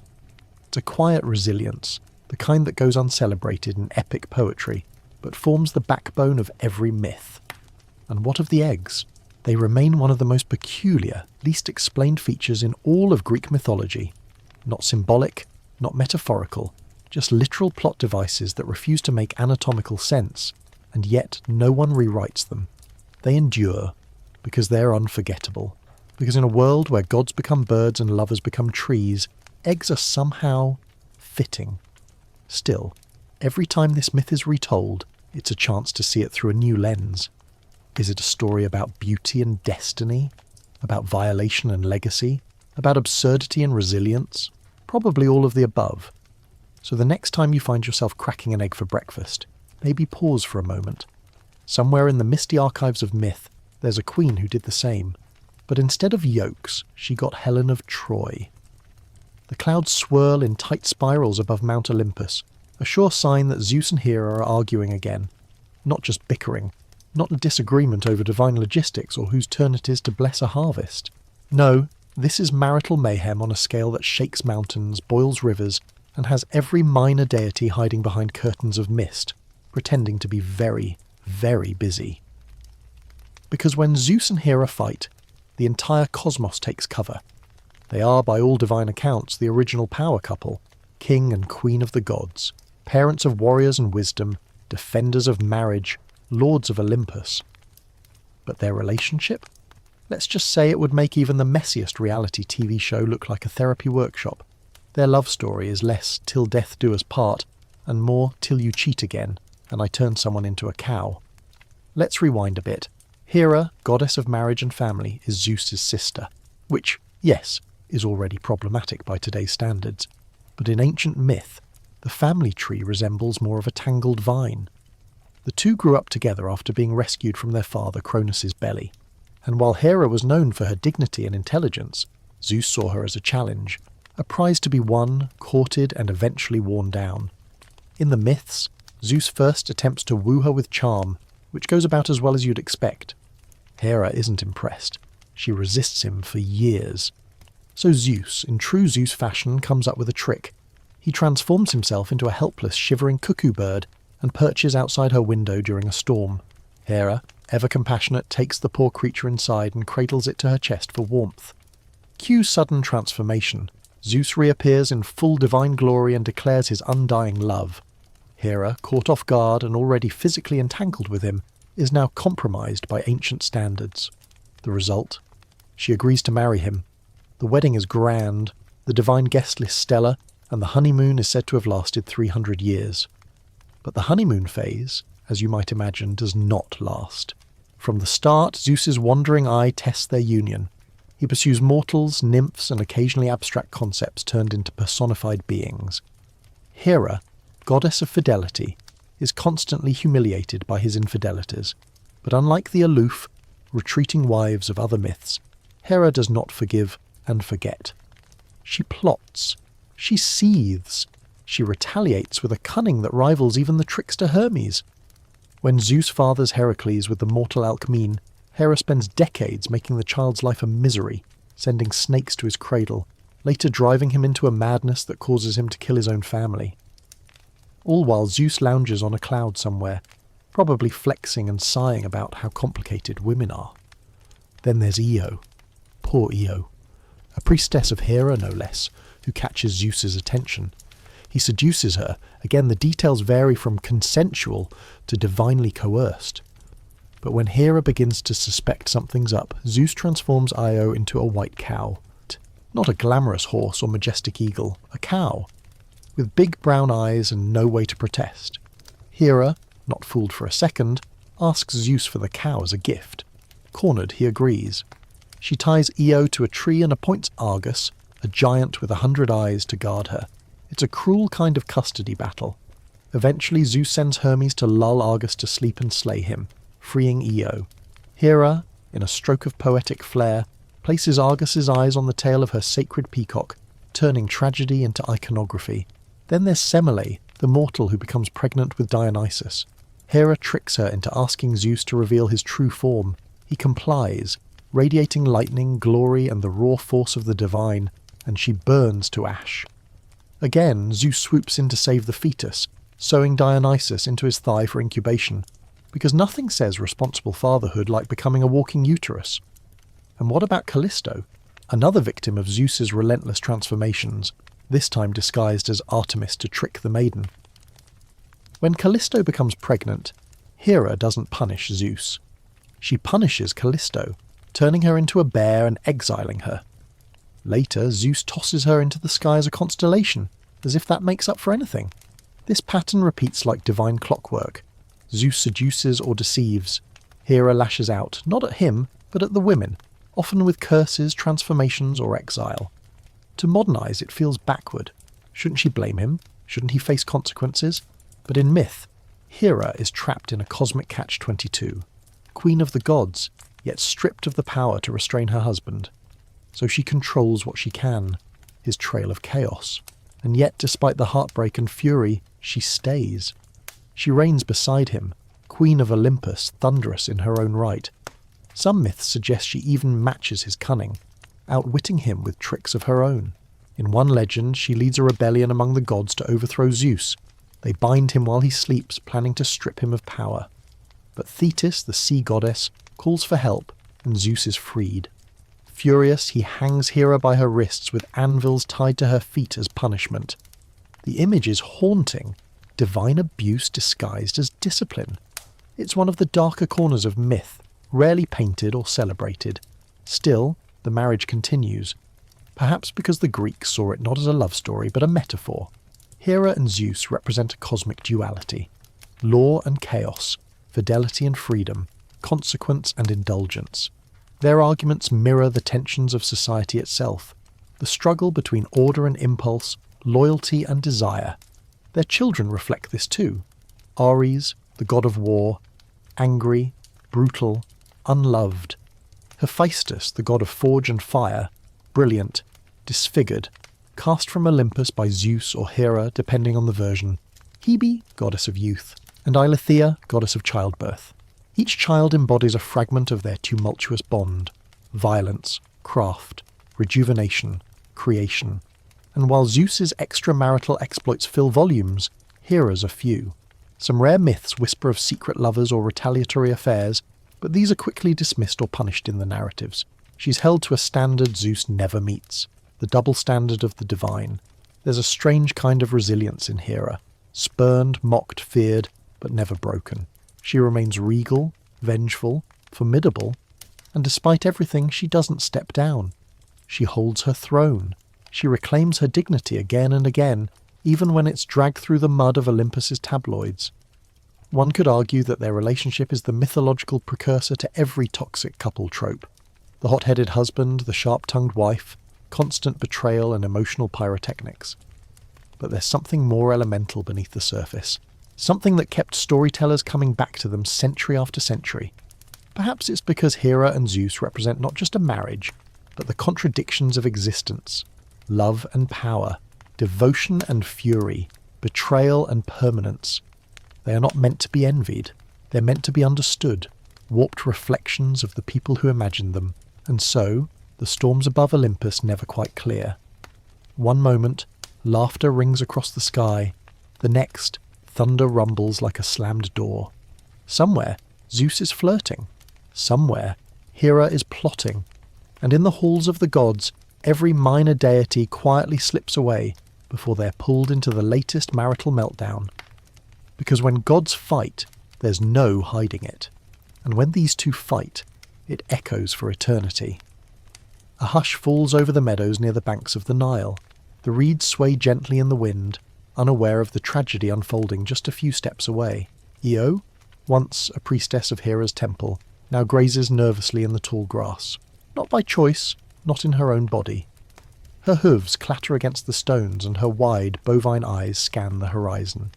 It's a quiet resilience, the kind that goes uncelebrated in epic poetry, but forms the backbone of every myth. And what of the eggs? They remain one of the most peculiar, least explained features in all of Greek mythology. Not symbolic, not metaphorical, just literal plot devices that refuse to make anatomical sense, and yet no one rewrites them. They endure, because they're unforgettable. Because in a world where gods become birds and lovers become trees, eggs are somehow fitting. Still, every time this myth is retold, it's a chance to see it through a new lens. Is it a story about beauty and destiny? About violation and legacy? About absurdity and resilience? Probably all of the above. So the next time you find yourself cracking an egg for breakfast, maybe pause for a moment. Somewhere in the misty archives of myth, there's a queen who did the same. But instead of yolks, she got Helen of Troy. The clouds swirl in tight spirals above Mount Olympus, a sure sign that Zeus and Hera are arguing again. Not just bickering, not a disagreement over divine logistics or whose turn it is to bless a harvest. No, this is marital mayhem on a scale that shakes mountains, boils rivers, and has every minor deity hiding behind curtains of mist, pretending to be very, very busy. Because when Zeus and Hera fight, the entire cosmos takes cover. They are, by all divine accounts, the original power couple, king and queen of the gods, parents of warriors and wisdom, defenders of marriage, lords of Olympus. But their relationship? Let's just say it would make even the messiest reality TV show look like a therapy workshop. Their love story is less till death do us part, and more till you cheat again, and I turn someone into a cow. Let's rewind a bit. Hera, goddess of marriage and family, is Zeus's sister, which, yes, is already problematic by today's standards. But in ancient myth, the family tree resembles more of a tangled vine. The two grew up together after being rescued from their father Cronus's belly. And while Hera was known for her dignity and intelligence, Zeus saw her as a challenge, a prize to be won, courted, and eventually worn down. In the myths, Zeus first attempts to woo her with charm, which goes about as well as you'd expect. Hera isn't impressed. She resists him for years. So Zeus, in true Zeus fashion, comes up with a trick. He transforms himself into a helpless, shivering cuckoo bird and perches outside her window during a storm. Hera, ever compassionate, takes the poor creature inside and cradles it to her chest for warmth. Cue sudden transformation. Zeus reappears in full divine glory and declares his undying love. Hera, caught off guard and already physically entangled with him, is now compromised by ancient standards. The result? She agrees to marry him. The wedding is grand, the divine guest list stellar, and the honeymoon is said to have lasted 300 years. But the honeymoon phase, as you might imagine, does not last. From the start, Zeus's wandering eye tests their union. He pursues mortals, nymphs, and occasionally abstract concepts turned into personified beings. Hera, goddess of fidelity, is constantly humiliated by his infidelities. But unlike the aloof, retreating wives of other myths, Hera does not forgive and forget. She plots. She seethes. She retaliates with a cunning that rivals even the trickster Hermes. When Zeus fathers Heracles with the mortal Alcmene, Hera spends decades making the child's life a misery, sending snakes to his cradle, later driving him into a madness that causes him to kill his own family. All while Zeus lounges on a cloud somewhere, probably flexing and sighing about how complicated women are. Then there's Io. Poor Io. A priestess of Hera, no less, who catches Zeus's attention. He seduces her. Again, the details vary from consensual to divinely coerced. But when Hera begins to suspect something's up, Zeus transforms Io into a white cow. Not a glamorous horse or majestic eagle, a cow, with big brown eyes and no way to protest. Hera, not fooled for a second, asks Zeus for the cow as a gift. Cornered, he agrees. She ties Io to a tree and appoints Argus, a giant with 100 eyes, to guard her. It's a cruel kind of custody battle. Eventually Zeus sends Hermes to lull Argus to sleep and slay him, freeing Io. Hera, in a stroke of poetic flair, places Argus's eyes on the tail of her sacred peacock, turning tragedy into iconography. Then there's Semele, the mortal who becomes pregnant with Dionysus. Hera tricks her into asking Zeus to reveal his true form. He complies, radiating lightning, glory, and the raw force of the divine, and she burns to ash. Again, Zeus swoops in to save the fetus, sewing Dionysus into his thigh for incubation, because nothing says responsible fatherhood like becoming a walking uterus. And what about Callisto, another victim of Zeus's relentless transformations, this time disguised as Artemis to trick the maiden? When Callisto becomes pregnant, Hera doesn't punish Zeus. She punishes Callisto, turning her into a bear and exiling her. Later, Zeus tosses her into the sky as a constellation, as if that makes up for anything. This pattern repeats like divine clockwork. Zeus seduces or deceives. Hera lashes out, not at him, but at the women, often with curses, transformations, or exile. To modernize, it feels backward. Shouldn't she blame him? Shouldn't he face consequences? But in myth, Hera is trapped in a cosmic catch-22. Queen of the gods, yet stripped of the power to restrain her husband. So she controls what she can, his trail of chaos. And yet, despite the heartbreak and fury, she stays. She reigns beside him, queen of Olympus, thunderous in her own right. Some myths suggest she even matches his cunning, outwitting him with tricks of her own. In one legend, she leads a rebellion among the gods to overthrow Zeus. They bind him while he sleeps, planning to strip him of power. But Thetis, the sea goddess, calls for help, and Zeus is freed. Furious, he hangs Hera by her wrists with anvils tied to her feet as punishment. The image is haunting, divine abuse disguised as discipline. It's one of the darker corners of myth, rarely painted or celebrated. Still, the marriage continues, perhaps because the Greeks saw it not as a love story but a metaphor. Hera and Zeus represent a cosmic duality: law and chaos, fidelity and freedom, consequence and indulgence. Their arguments mirror the tensions of society itself, the struggle between order and impulse, loyalty and desire. Their children reflect this too. Ares, the god of war, angry, brutal, unloved. Hephaestus, the god of forge and fire, brilliant, disfigured, cast from Olympus by Zeus or Hera depending on the version. Hebe, goddess of youth, and Eileithyia, goddess of childbirth. Each child embodies a fragment of their tumultuous bond: violence, craft, rejuvenation, creation. And while Zeus's extramarital exploits fill volumes, Hera's are few. Some rare myths whisper of secret lovers or retaliatory affairs, but these are quickly dismissed or punished in the narratives. She's held to a standard Zeus never meets, the double standard of the divine. There's a strange kind of resilience in Hera, spurned, mocked, feared, but never broken. She remains regal, vengeful, formidable, and despite everything, she doesn't step down. She holds her throne. She reclaims her dignity again and again, even when it's dragged through the mud of Olympus's tabloids. One could argue that their relationship is the mythological precursor to every toxic couple trope. The hot-headed husband, the sharp-tongued wife, constant betrayal and emotional pyrotechnics. But there's something more elemental beneath the surface. Something that kept storytellers coming back to them century after century. Perhaps it's because Hera and Zeus represent not just a marriage, but the contradictions of existence. Love and power, devotion and fury, betrayal and permanence. They are not meant to be envied. They're meant to be understood, warped reflections of the people who imagined them. And so, the storms above Olympus never quite clear. One moment, laughter rings across the sky. The next, thunder rumbles like a slammed door. Somewhere, Zeus is flirting. Somewhere, Hera is plotting. And in the halls of the gods, every minor deity quietly slips away before they're pulled into the latest marital meltdown. Because when gods fight, there's no hiding it. And when these two fight, it echoes for eternity. A hush falls over the meadows near the banks of the Nile. The reeds sway gently in the wind, unaware of the tragedy unfolding just a few steps away. Io, once a priestess of Hera's temple, now grazes nervously in the tall grass. Not by choice, not in her own body. Her hooves clatter against the stones and her wide, bovine eyes scan the horizon.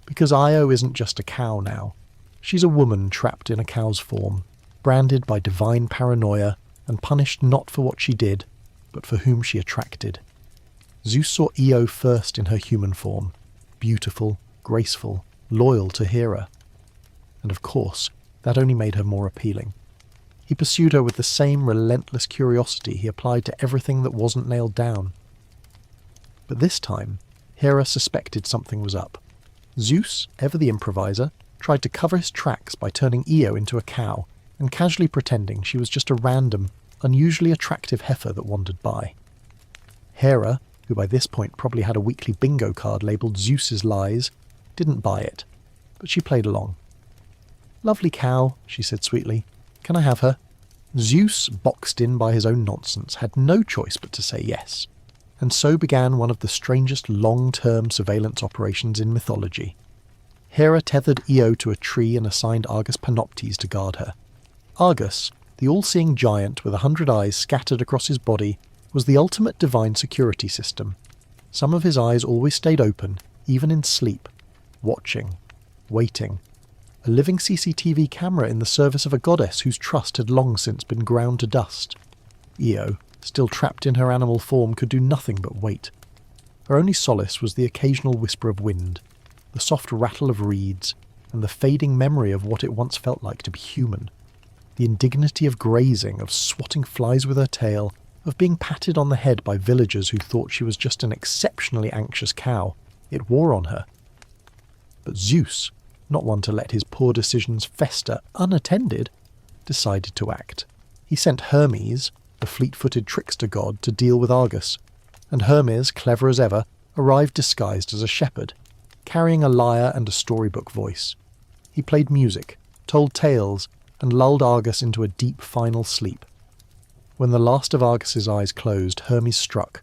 Because Io isn't just a cow now. She's a woman trapped in a cow's form, branded by divine paranoia and punished not for what she did, but for whom she attracted. Zeus saw Io first in her human form, beautiful, graceful, loyal to Hera. And of course, that only made her more appealing. He pursued her with the same relentless curiosity he applied to everything that wasn't nailed down. But this time, Hera suspected something was up. Zeus, ever the improviser, tried to cover his tracks by turning Io into a cow and casually pretending she was just a random, unusually attractive heifer that wandered by. Hera, who by this point probably had a weekly bingo card labelled Zeus's Lies, didn't buy it, but she played along. "Lovely cow," she said sweetly. "Can I have her?" Zeus, boxed in by his own nonsense, had no choice but to say yes. And so began one of the strangest long-term surveillance operations in mythology. Hera tethered Io to a tree and assigned Argus Panoptes to guard her. Argus, the all-seeing giant with 100 eyes scattered across his body, was the ultimate divine security system. Some of his eyes always stayed open, even in sleep, watching, waiting. A living CCTV camera in the service of a goddess whose trust had long since been ground to dust. Io, still trapped in her animal form, could do nothing but wait. Her only solace was the occasional whisper of wind, the soft rattle of reeds, and the fading memory of what it once felt like to be human. The indignity of grazing, of swatting flies with her tail, of being patted on the head by villagers who thought she was just an exceptionally anxious cow. It wore on her. But Zeus, not one to let his poor decisions fester unattended, decided to act. He sent Hermes, the fleet-footed trickster god, to deal with Argus, and Hermes, clever as ever, arrived disguised as a shepherd. carrying a lyre and a storybook voice. He played music, told tales, and lulled Argus into a deep final sleep. When the last of Argus's eyes closed, Hermes struck.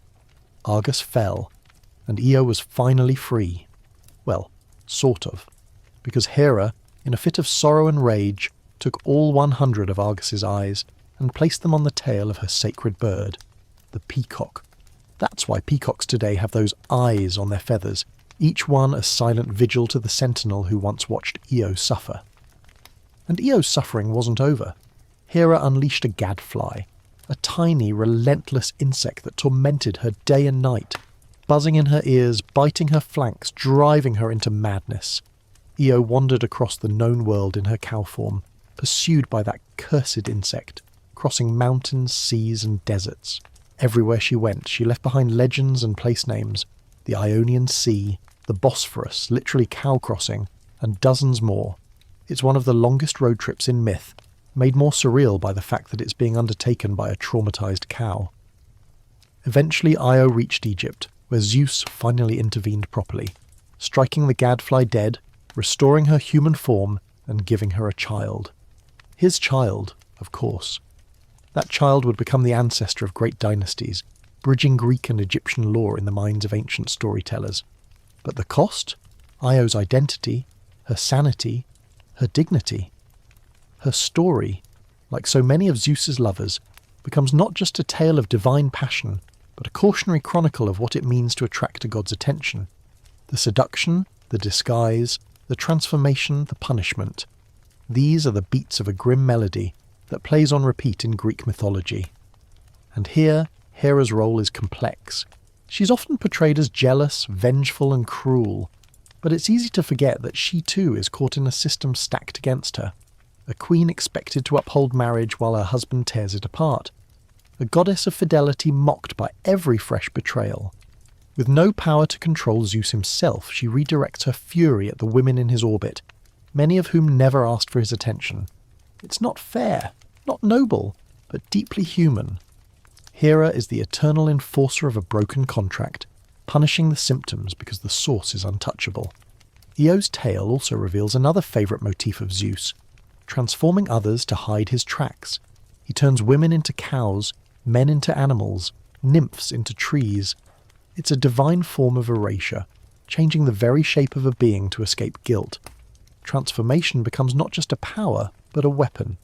Argus fell, and Io was finally free. Well, sort of, because Hera, in a fit of sorrow and rage, took all 100 of Argus's eyes and placed them on the tail of her sacred bird, the peacock. That's why peacocks today have those eyes on their feathers, each one a silent vigil to the sentinel who once watched Io suffer. And Io's suffering wasn't over. Hera unleashed a gadfly, a tiny, relentless insect that tormented her day and night, buzzing in her ears, biting her flanks, driving her into madness. Io wandered across the known world in her cow form, pursued by that cursed insect, crossing mountains, seas, and deserts. Everywhere she went, she left behind legends and place names: the Ionian Sea, the Bosphorus, literally cow crossing, and dozens more. It's one of the longest road trips in myth, made more surreal by the fact that it's being undertaken by a traumatized cow. Eventually Io reached Egypt, where Zeus finally intervened properly, striking the gadfly dead, restoring her human form, and giving her a child. His child, of course. That child would become the ancestor of great dynasties, bridging Greek and Egyptian lore in the minds of ancient storytellers. But the cost? Io's identity, her sanity, her dignity. Her story, like so many of Zeus's lovers, becomes not just a tale of divine passion, but a cautionary chronicle of what it means to attract a god's attention. The seduction, the disguise, the transformation, the punishment. These are the beats of a grim melody that plays on repeat in Greek mythology. And here, Hera's role is complex. She's often portrayed as jealous, vengeful, and cruel, but it's easy to forget that she too is caught in a system stacked against her. A queen expected to uphold marriage while her husband tears it apart. A goddess of fidelity mocked by every fresh betrayal. With no power to control Zeus himself, she redirects her fury at the women in his orbit, many of whom never asked for his attention. It's not fair, not noble, but deeply human. Hera is the eternal enforcer of a broken contract, punishing the symptoms because the source is untouchable. Io's tale also reveals another favourite motif of Zeus, transforming others to hide his tracks. He turns women into cows, men into animals, nymphs into trees. It's a divine form of erasure, changing the very shape of a being to escape guilt. Transformation becomes not just a power, but a weapon.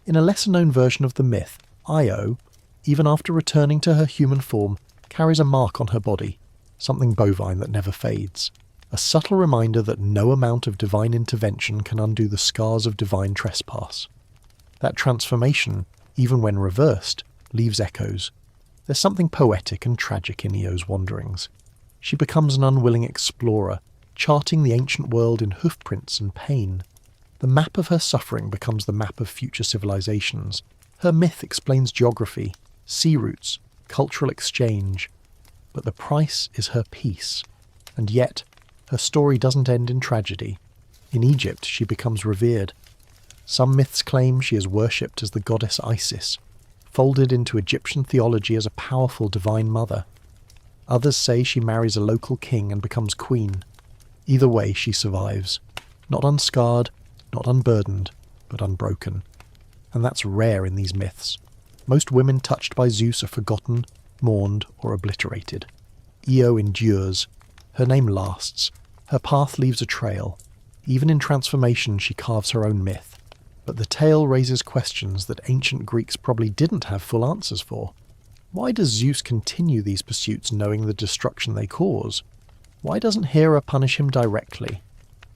In a lesser-known version of the myth, Io, even after returning to her human form, carries a mark on her body, something bovine that never fades. A subtle reminder that no amount of divine intervention can undo the scars of divine trespass. That transformation, even when reversed, leaves echoes. There's something poetic and tragic in Io's wanderings. She becomes an unwilling explorer, charting the ancient world in hoofprints and pain. The map of her suffering becomes the map of future civilizations. Her myth explains geography, sea routes, cultural exchange. But the price is her peace. And yet, her story doesn't end in tragedy. In Egypt, she becomes revered. Some myths claim she is worshipped as the goddess Isis, folded into Egyptian theology as a powerful divine mother. Others say she marries a local king and becomes queen. Either way, she survives. Not unscarred, not unburdened, but unbroken. And that's rare in these myths. Most women touched by Zeus are forgotten, mourned, or obliterated. Io endures. Her name lasts. Her path leaves a trail. Even in transformation, she carves her own myth. But the tale raises questions that ancient Greeks probably didn't have full answers for. Why does Zeus continue these pursuits knowing the destruction they cause? Why doesn't Hera punish him directly?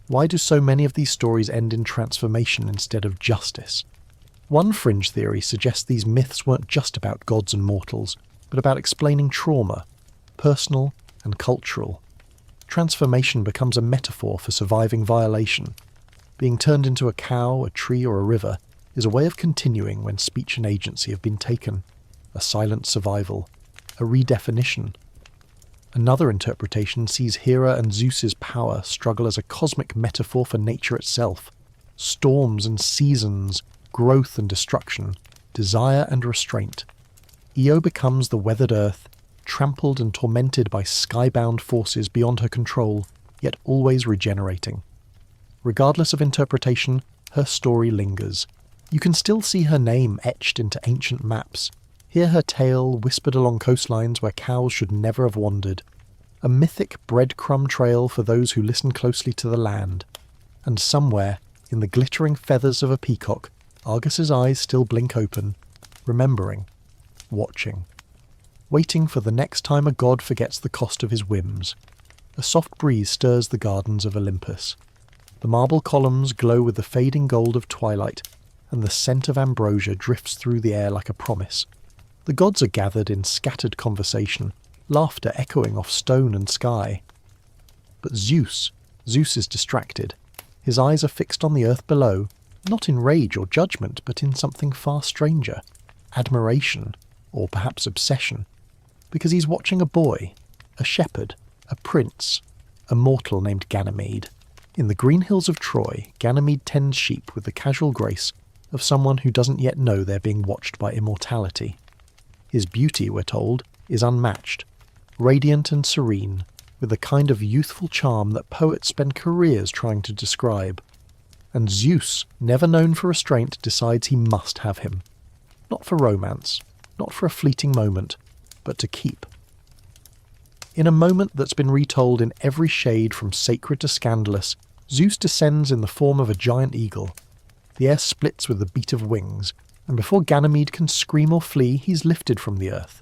Why do so many of these stories end in transformation instead of justice? One fringe theory suggests these myths weren't just about gods and mortals, but about explaining trauma, personal and cultural. Transformation becomes a metaphor for surviving violation. Being turned into a cow, a tree, or a river is a way of continuing when speech and agency have been taken. A silent survival, a redefinition. Another interpretation sees Hera and Zeus's power struggle as a cosmic metaphor for nature itself. Storms and seasons, growth and destruction, desire and restraint. Io becomes the weathered earth, trampled and tormented by skybound forces beyond her control, yet always regenerating. Regardless of interpretation, her story lingers. You can still see her name etched into ancient maps, hear her tale whispered along coastlines where cows should never have wandered. A mythic breadcrumb trail for those who listen closely to the land. And somewhere, in the glittering feathers of a peacock, Argus's eyes still blink open, remembering, watching. Waiting for the next time a god forgets the cost of his whims. A soft breeze stirs the gardens of Olympus. The marble columns glow with the fading gold of twilight, and the scent of ambrosia drifts through the air like a promise. The gods are gathered in scattered conversation, laughter echoing off stone and sky. But Zeus is distracted. His eyes are fixed on the earth below, not in rage or judgment, but in something far stranger. Admiration, or perhaps obsession. Because he's watching a boy, a shepherd, a prince, a mortal named Ganymede. In the green hills of Troy, Ganymede tends sheep with the casual grace of someone who doesn't yet know they're being watched by immortality. His beauty, we're told, is unmatched, radiant and serene, with the kind of youthful charm that poets spend careers trying to describe. And Zeus, never known for restraint, decides he must have him. Not for romance, not for a fleeting moment, but to keep. In a moment that's been retold in every shade from sacred to scandalous, Zeus descends in the form of a giant eagle. The air splits with the beat of wings, and before Ganymede can scream or flee, he's lifted from the earth.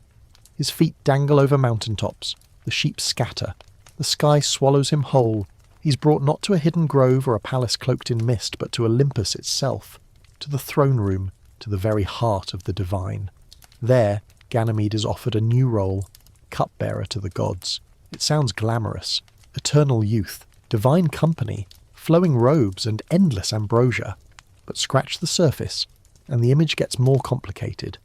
His feet dangle over mountaintops, the sheep scatter, the sky swallows him whole. He's brought not to a hidden grove or a palace cloaked in mist, but to Olympus itself, to the throne room, to the very heart of the divine. There, Ganymede is offered a new role, cupbearer to the gods. It sounds glamorous. Eternal youth, divine company, flowing robes and endless ambrosia. But scratch the surface, and the image gets more complicated.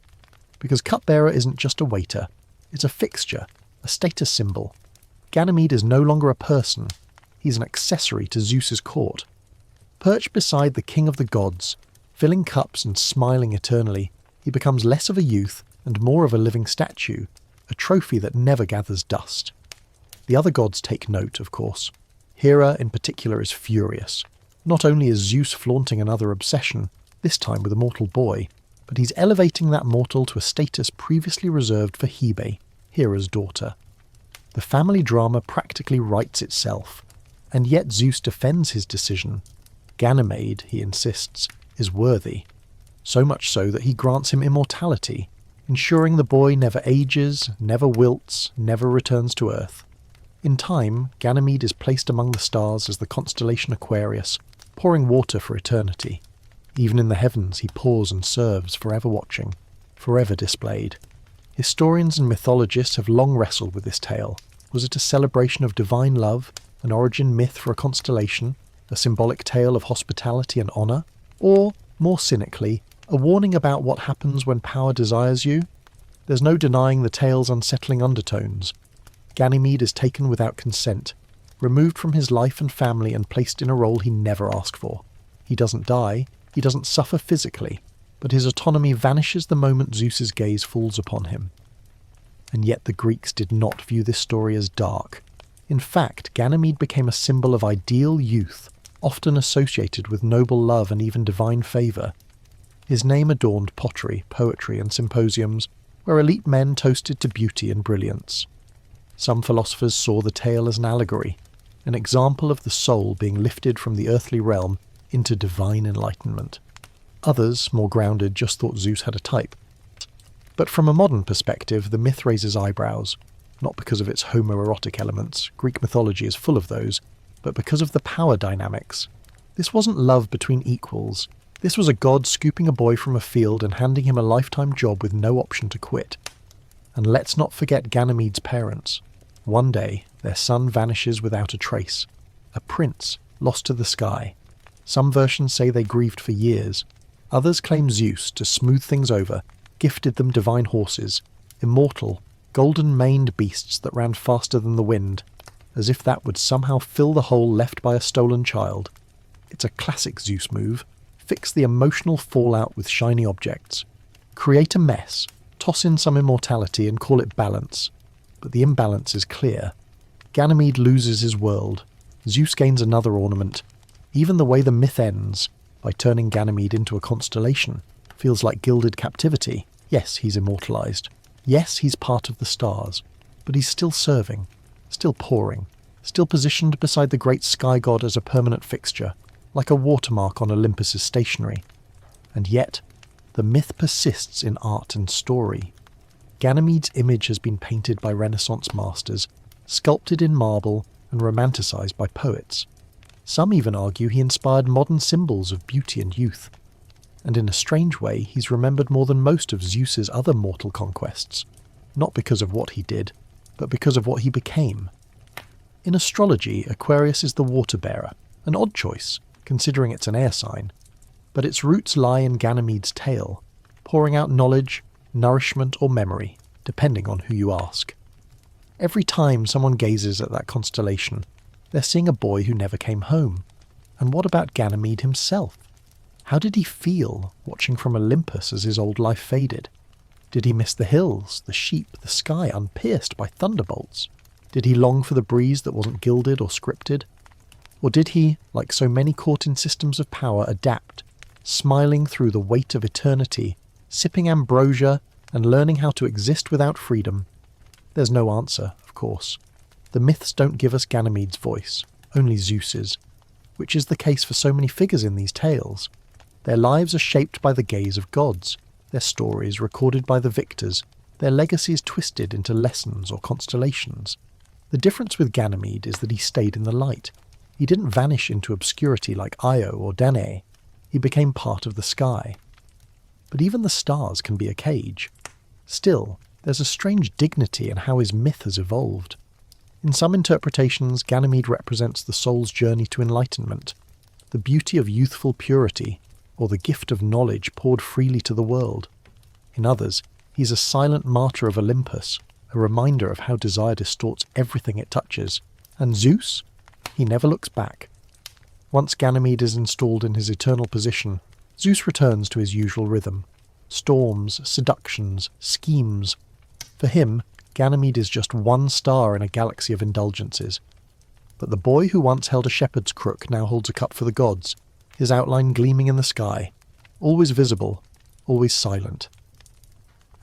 Because cupbearer isn't just a waiter, it's a fixture, a status symbol. Ganymede is no longer a person, he's an accessory to Zeus's court. Perched beside the king of the gods, filling cups and smiling eternally, he becomes less of a youth and more of a living statue, a trophy that never gathers dust. The other gods take note, of course. Hera in particular is furious. Not only is Zeus flaunting another obsession, this time with a mortal boy, but he's elevating that mortal to a status previously reserved for Hebe, Hera's daughter. The family drama practically writes itself, and yet Zeus defends his decision. Ganymede, he insists, is worthy, so much so that he grants him immortality, ensuring the boy never ages, never wilts, never returns to Earth. In time, Ganymede is placed among the stars as the constellation Aquarius, pouring water for eternity. Even in the heavens he pours and serves, forever watching, forever displayed. Historians and mythologists have long wrestled with this tale. Was it a celebration of divine love, an origin myth for a constellation, a symbolic tale of hospitality and honour? Or, more cynically, a warning about what happens when power desires you? There's no denying the tale's unsettling undertones. Ganymede is taken without consent, removed from his life and family and placed in a role he never asked for. He doesn't die, he doesn't suffer physically, but his autonomy vanishes the moment Zeus's gaze falls upon him. And yet the Greeks did not view this story as dark. In fact, Ganymede became a symbol of ideal youth, often associated with noble love and even divine favour. His name adorned pottery, poetry and symposiums, where elite men toasted to beauty and brilliance. Some philosophers saw the tale as an allegory, an example of the soul being lifted from the earthly realm into divine enlightenment. Others, more grounded, just thought Zeus had a type. But from a modern perspective, the myth raises eyebrows, not because of its homoerotic elements, Greek mythology is full of those, but because of the power dynamics. This wasn't love between equals. This was a god scooping a boy from a field and handing him a lifetime job with no option to quit. And let's not forget Ganymede's parents. One day, their son vanishes without a trace. A prince, lost to the sky. Some versions say they grieved for years. Others claim Zeus, to smooth things over, gifted them divine horses, immortal, golden-maned beasts that ran faster than the wind, as if that would somehow fill the hole left by a stolen child. It's a classic Zeus move. Fix the emotional fallout with shiny objects. Create a mess, toss in some immortality and call it balance. But the imbalance is clear. Ganymede loses his world. Zeus gains another ornament. Even the way the myth ends, by turning Ganymede into a constellation, feels like gilded captivity. Yes, he's immortalized. Yes, he's part of the stars. But he's still serving, still pouring, still positioned beside the great sky god as a permanent fixture, like a watermark on Olympus's stationery. And yet, the myth persists in art and story. Ganymede's image has been painted by Renaissance masters, sculpted in marble and romanticized by poets. Some even argue he inspired modern symbols of beauty and youth. And in a strange way, he's remembered more than most of Zeus's other mortal conquests, not because of what he did, but because of what he became. In astrology, Aquarius is the water-bearer, an odd choice, considering it's an air sign, but its roots lie in Ganymede's tail, pouring out knowledge, nourishment or memory, depending on who you ask. Every time someone gazes at that constellation, they're seeing a boy who never came home. And what about Ganymede himself? How did he feel watching from Olympus as his old life faded? Did he miss the hills, the sheep, the sky unpierced by thunderbolts? Did he long for the breeze that wasn't gilded or scripted? Or did he, like so many caught in systems of power, adapt, smiling through the weight of eternity, sipping ambrosia and learning how to exist without freedom? There's no answer, of course. The myths don't give us Ganymede's voice, only Zeus's, which is the case for so many figures in these tales. Their lives are shaped by the gaze of gods, their stories recorded by the victors, their legacies twisted into lessons or constellations. The difference with Ganymede is that he stayed in the light. He didn't vanish into obscurity like Io or Danae. He became part of the sky. But even the stars can be a cage. Still, there's a strange dignity in how his myth has evolved. In some interpretations, Ganymede represents the soul's journey to enlightenment, the beauty of youthful purity, or the gift of knowledge poured freely to the world. In others, he's a silent martyr of Olympus, a reminder of how desire distorts everything it touches. And Zeus? He never looks back. Once Ganymede is installed in his eternal position, Zeus returns to his usual rhythm. Storms, seductions, schemes. For him, Ganymede is just one star in a galaxy of indulgences. But the boy who once held a shepherd's crook now holds a cup for the gods, his outline gleaming in the sky, always visible, always silent.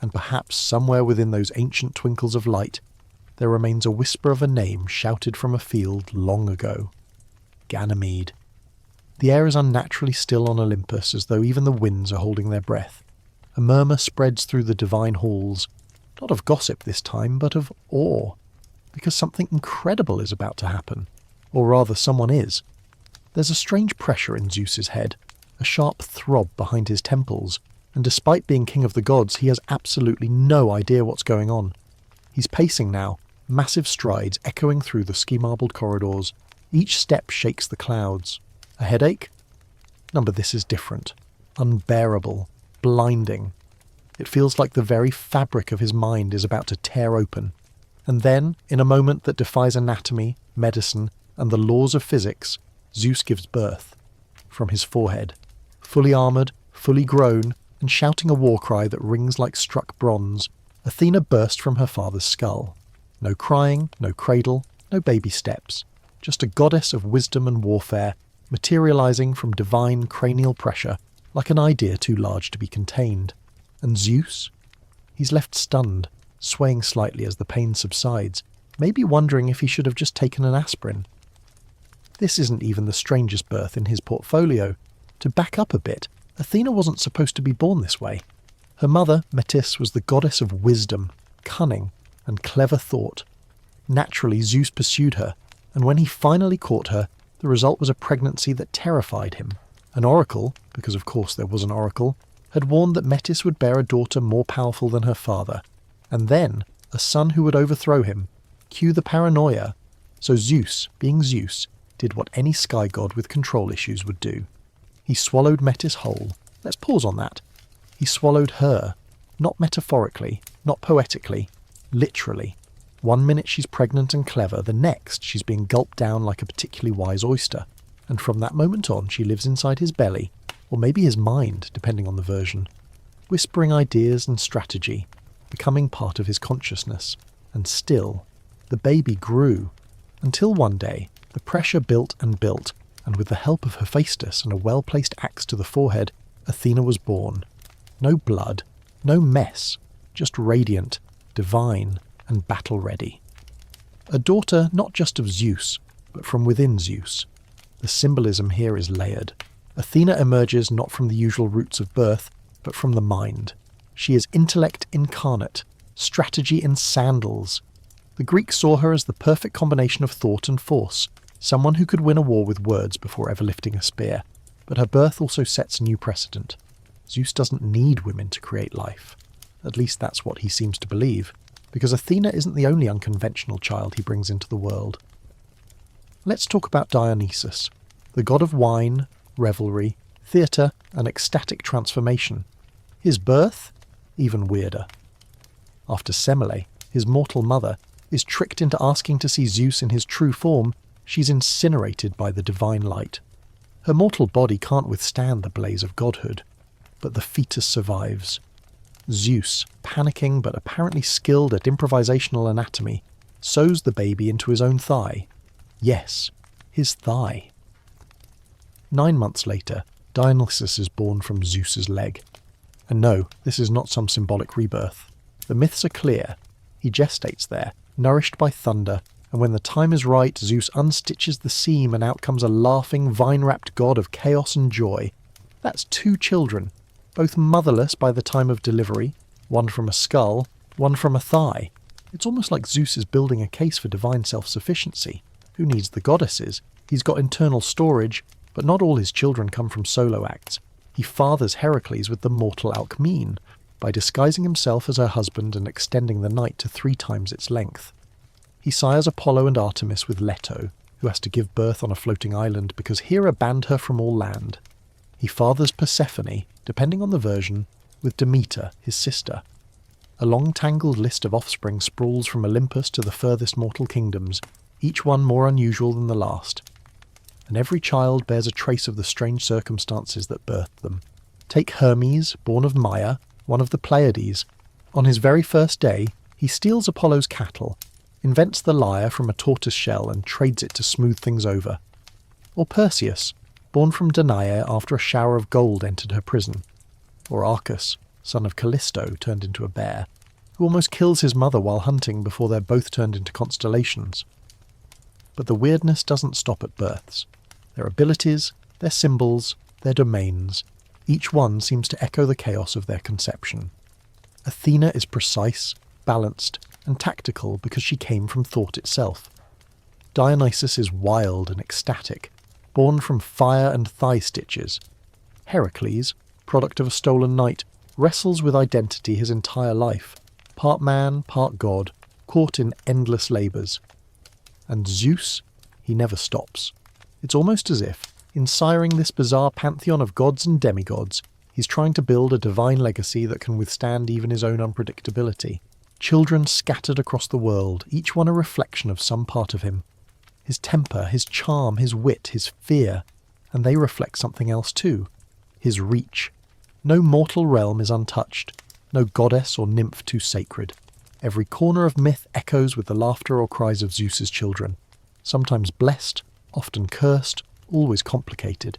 And perhaps somewhere within those ancient twinkles of light, there remains a whisper of a name shouted from a field long ago. Ganymede. The air is unnaturally still on Olympus, as though even the winds are holding their breath. A murmur spreads through the divine halls, not of gossip this time, but of awe, because something incredible is about to happen. Or rather, someone is. There's a strange pressure in Zeus's head, a sharp throb behind his temples, and despite being king of the gods, he has absolutely no idea what's going on. He's pacing now, massive strides echoing through the ski-marbled corridors. Each step shakes the clouds. A headache? No, but this is different. Unbearable. Blinding. It feels like the very fabric of his mind is about to tear open. And then, in a moment that defies anatomy, medicine, and the laws of physics, Zeus gives birth. From his forehead. Fully armoured, fully grown, and shouting a war cry that rings like struck bronze, Athena burst from her father's skull. No crying, no cradle, no baby steps. Just a goddess of wisdom and warfare, materializing from divine cranial pressure like an idea too large to be contained. And Zeus? He's left stunned, swaying slightly as the pain subsides, maybe wondering if he should have just taken an aspirin. This isn't even the strangest birth in his portfolio. To back up a bit, Athena wasn't supposed to be born this way. Her mother, Metis, was the goddess of wisdom, cunning, and clever thought. Naturally, Zeus pursued her, and when he finally caught her, the result was a pregnancy that terrified him. An oracle, because of course there was an oracle, had warned that Metis would bear a daughter more powerful than her father, and then a son who would overthrow him. Cue the paranoia. So Zeus, being Zeus, did what any sky god with control issues would do. He swallowed Metis whole. Let's pause on that. He swallowed her, not metaphorically, not poetically, literally. One minute she's pregnant and clever, the next she's being gulped down like a particularly wise oyster. And from that moment on she lives inside his belly, or maybe his mind, depending on the version, whispering ideas and strategy, becoming part of his consciousness. And still, the baby grew, until one day, The pressure built and built, and with the help of Hephaestus and a well-placed axe to the forehead, Athena was born. No blood, no mess, just radiant, divine, and battle-ready. A daughter not just of Zeus, but from within Zeus. The symbolism here is layered. Athena emerges not from the usual roots of birth, but from the mind. She is intellect incarnate, strategy in sandals. The Greeks saw her as the perfect combination of thought and force, someone who could win a war with words before ever lifting a spear. But her birth also sets a new precedent. Zeus doesn't need women to create life. At least that's what he seems to believe, because Athena isn't the only unconventional child he brings into the world. Let's talk about Dionysus, the god of wine, revelry, theatre, and ecstatic transformation. His birth? Even weirder. After Semele, his mortal mother, is tricked into asking to see Zeus in his true form, she's incinerated by the divine light. Her mortal body can't withstand the blaze of godhood, but the fetus survives. Zeus, panicking but apparently skilled at improvisational anatomy, sews the baby into his own thigh. Yes, his thigh. 9 months later, Dionysus is born from Zeus's leg. And no, this is not some symbolic rebirth. The myths are clear. He gestates there, nourished by thunder, and when the time is right, Zeus unstitches the seam and out comes a laughing, vine-wrapped god of chaos and joy. That's 2 children, both motherless by the time of delivery, one from a skull, one from a thigh. It's almost like Zeus is building a case for divine self-sufficiency. Who needs the goddesses? He's got internal storage, but not all his children come from solo acts. He fathers Heracles with the mortal Alcmene, by disguising himself as her husband and extending the night to 3 times its length. He sires Apollo and Artemis with Leto, who has to give birth on a floating island because Hera banned her from all land. He fathers Persephone, depending on the version, with Demeter, his sister. A long tangled list of offspring sprawls from Olympus to the furthest mortal kingdoms, each one more unusual than the last. And every child bears a trace of the strange circumstances that birthed them. Take Hermes, born of Maia, one of the Pleiades. On his very first day, he steals Apollo's cattle, invents the lyre from a tortoise shell and trades it to smooth things over. Or Perseus, born from Danae after a shower of gold entered her prison. Or Arcas, son of Callisto turned into a bear, who almost kills his mother while hunting before they're both turned into constellations. But the weirdness doesn't stop at births. Their abilities, their symbols, their domains, each one seems to echo the chaos of their conception. Athena is precise, balanced, and tactical because she came from thought itself. Dionysus is wild and ecstatic, born from fire and thigh stitches. Heracles, product of a stolen night, wrestles with identity his entire life, part man, part god, caught in endless labours. And Zeus, he never stops. It's almost as if, in siring this bizarre pantheon of gods and demigods, he's trying to build a divine legacy that can withstand even his own unpredictability. Children scattered across the world, each one a reflection of some part of him. His temper, his charm, his wit, his fear, and they reflect something else too. His reach. No mortal realm is untouched, no goddess or nymph too sacred. Every corner of myth echoes with the laughter or cries of Zeus's children, sometimes blessed, often cursed, always complicated.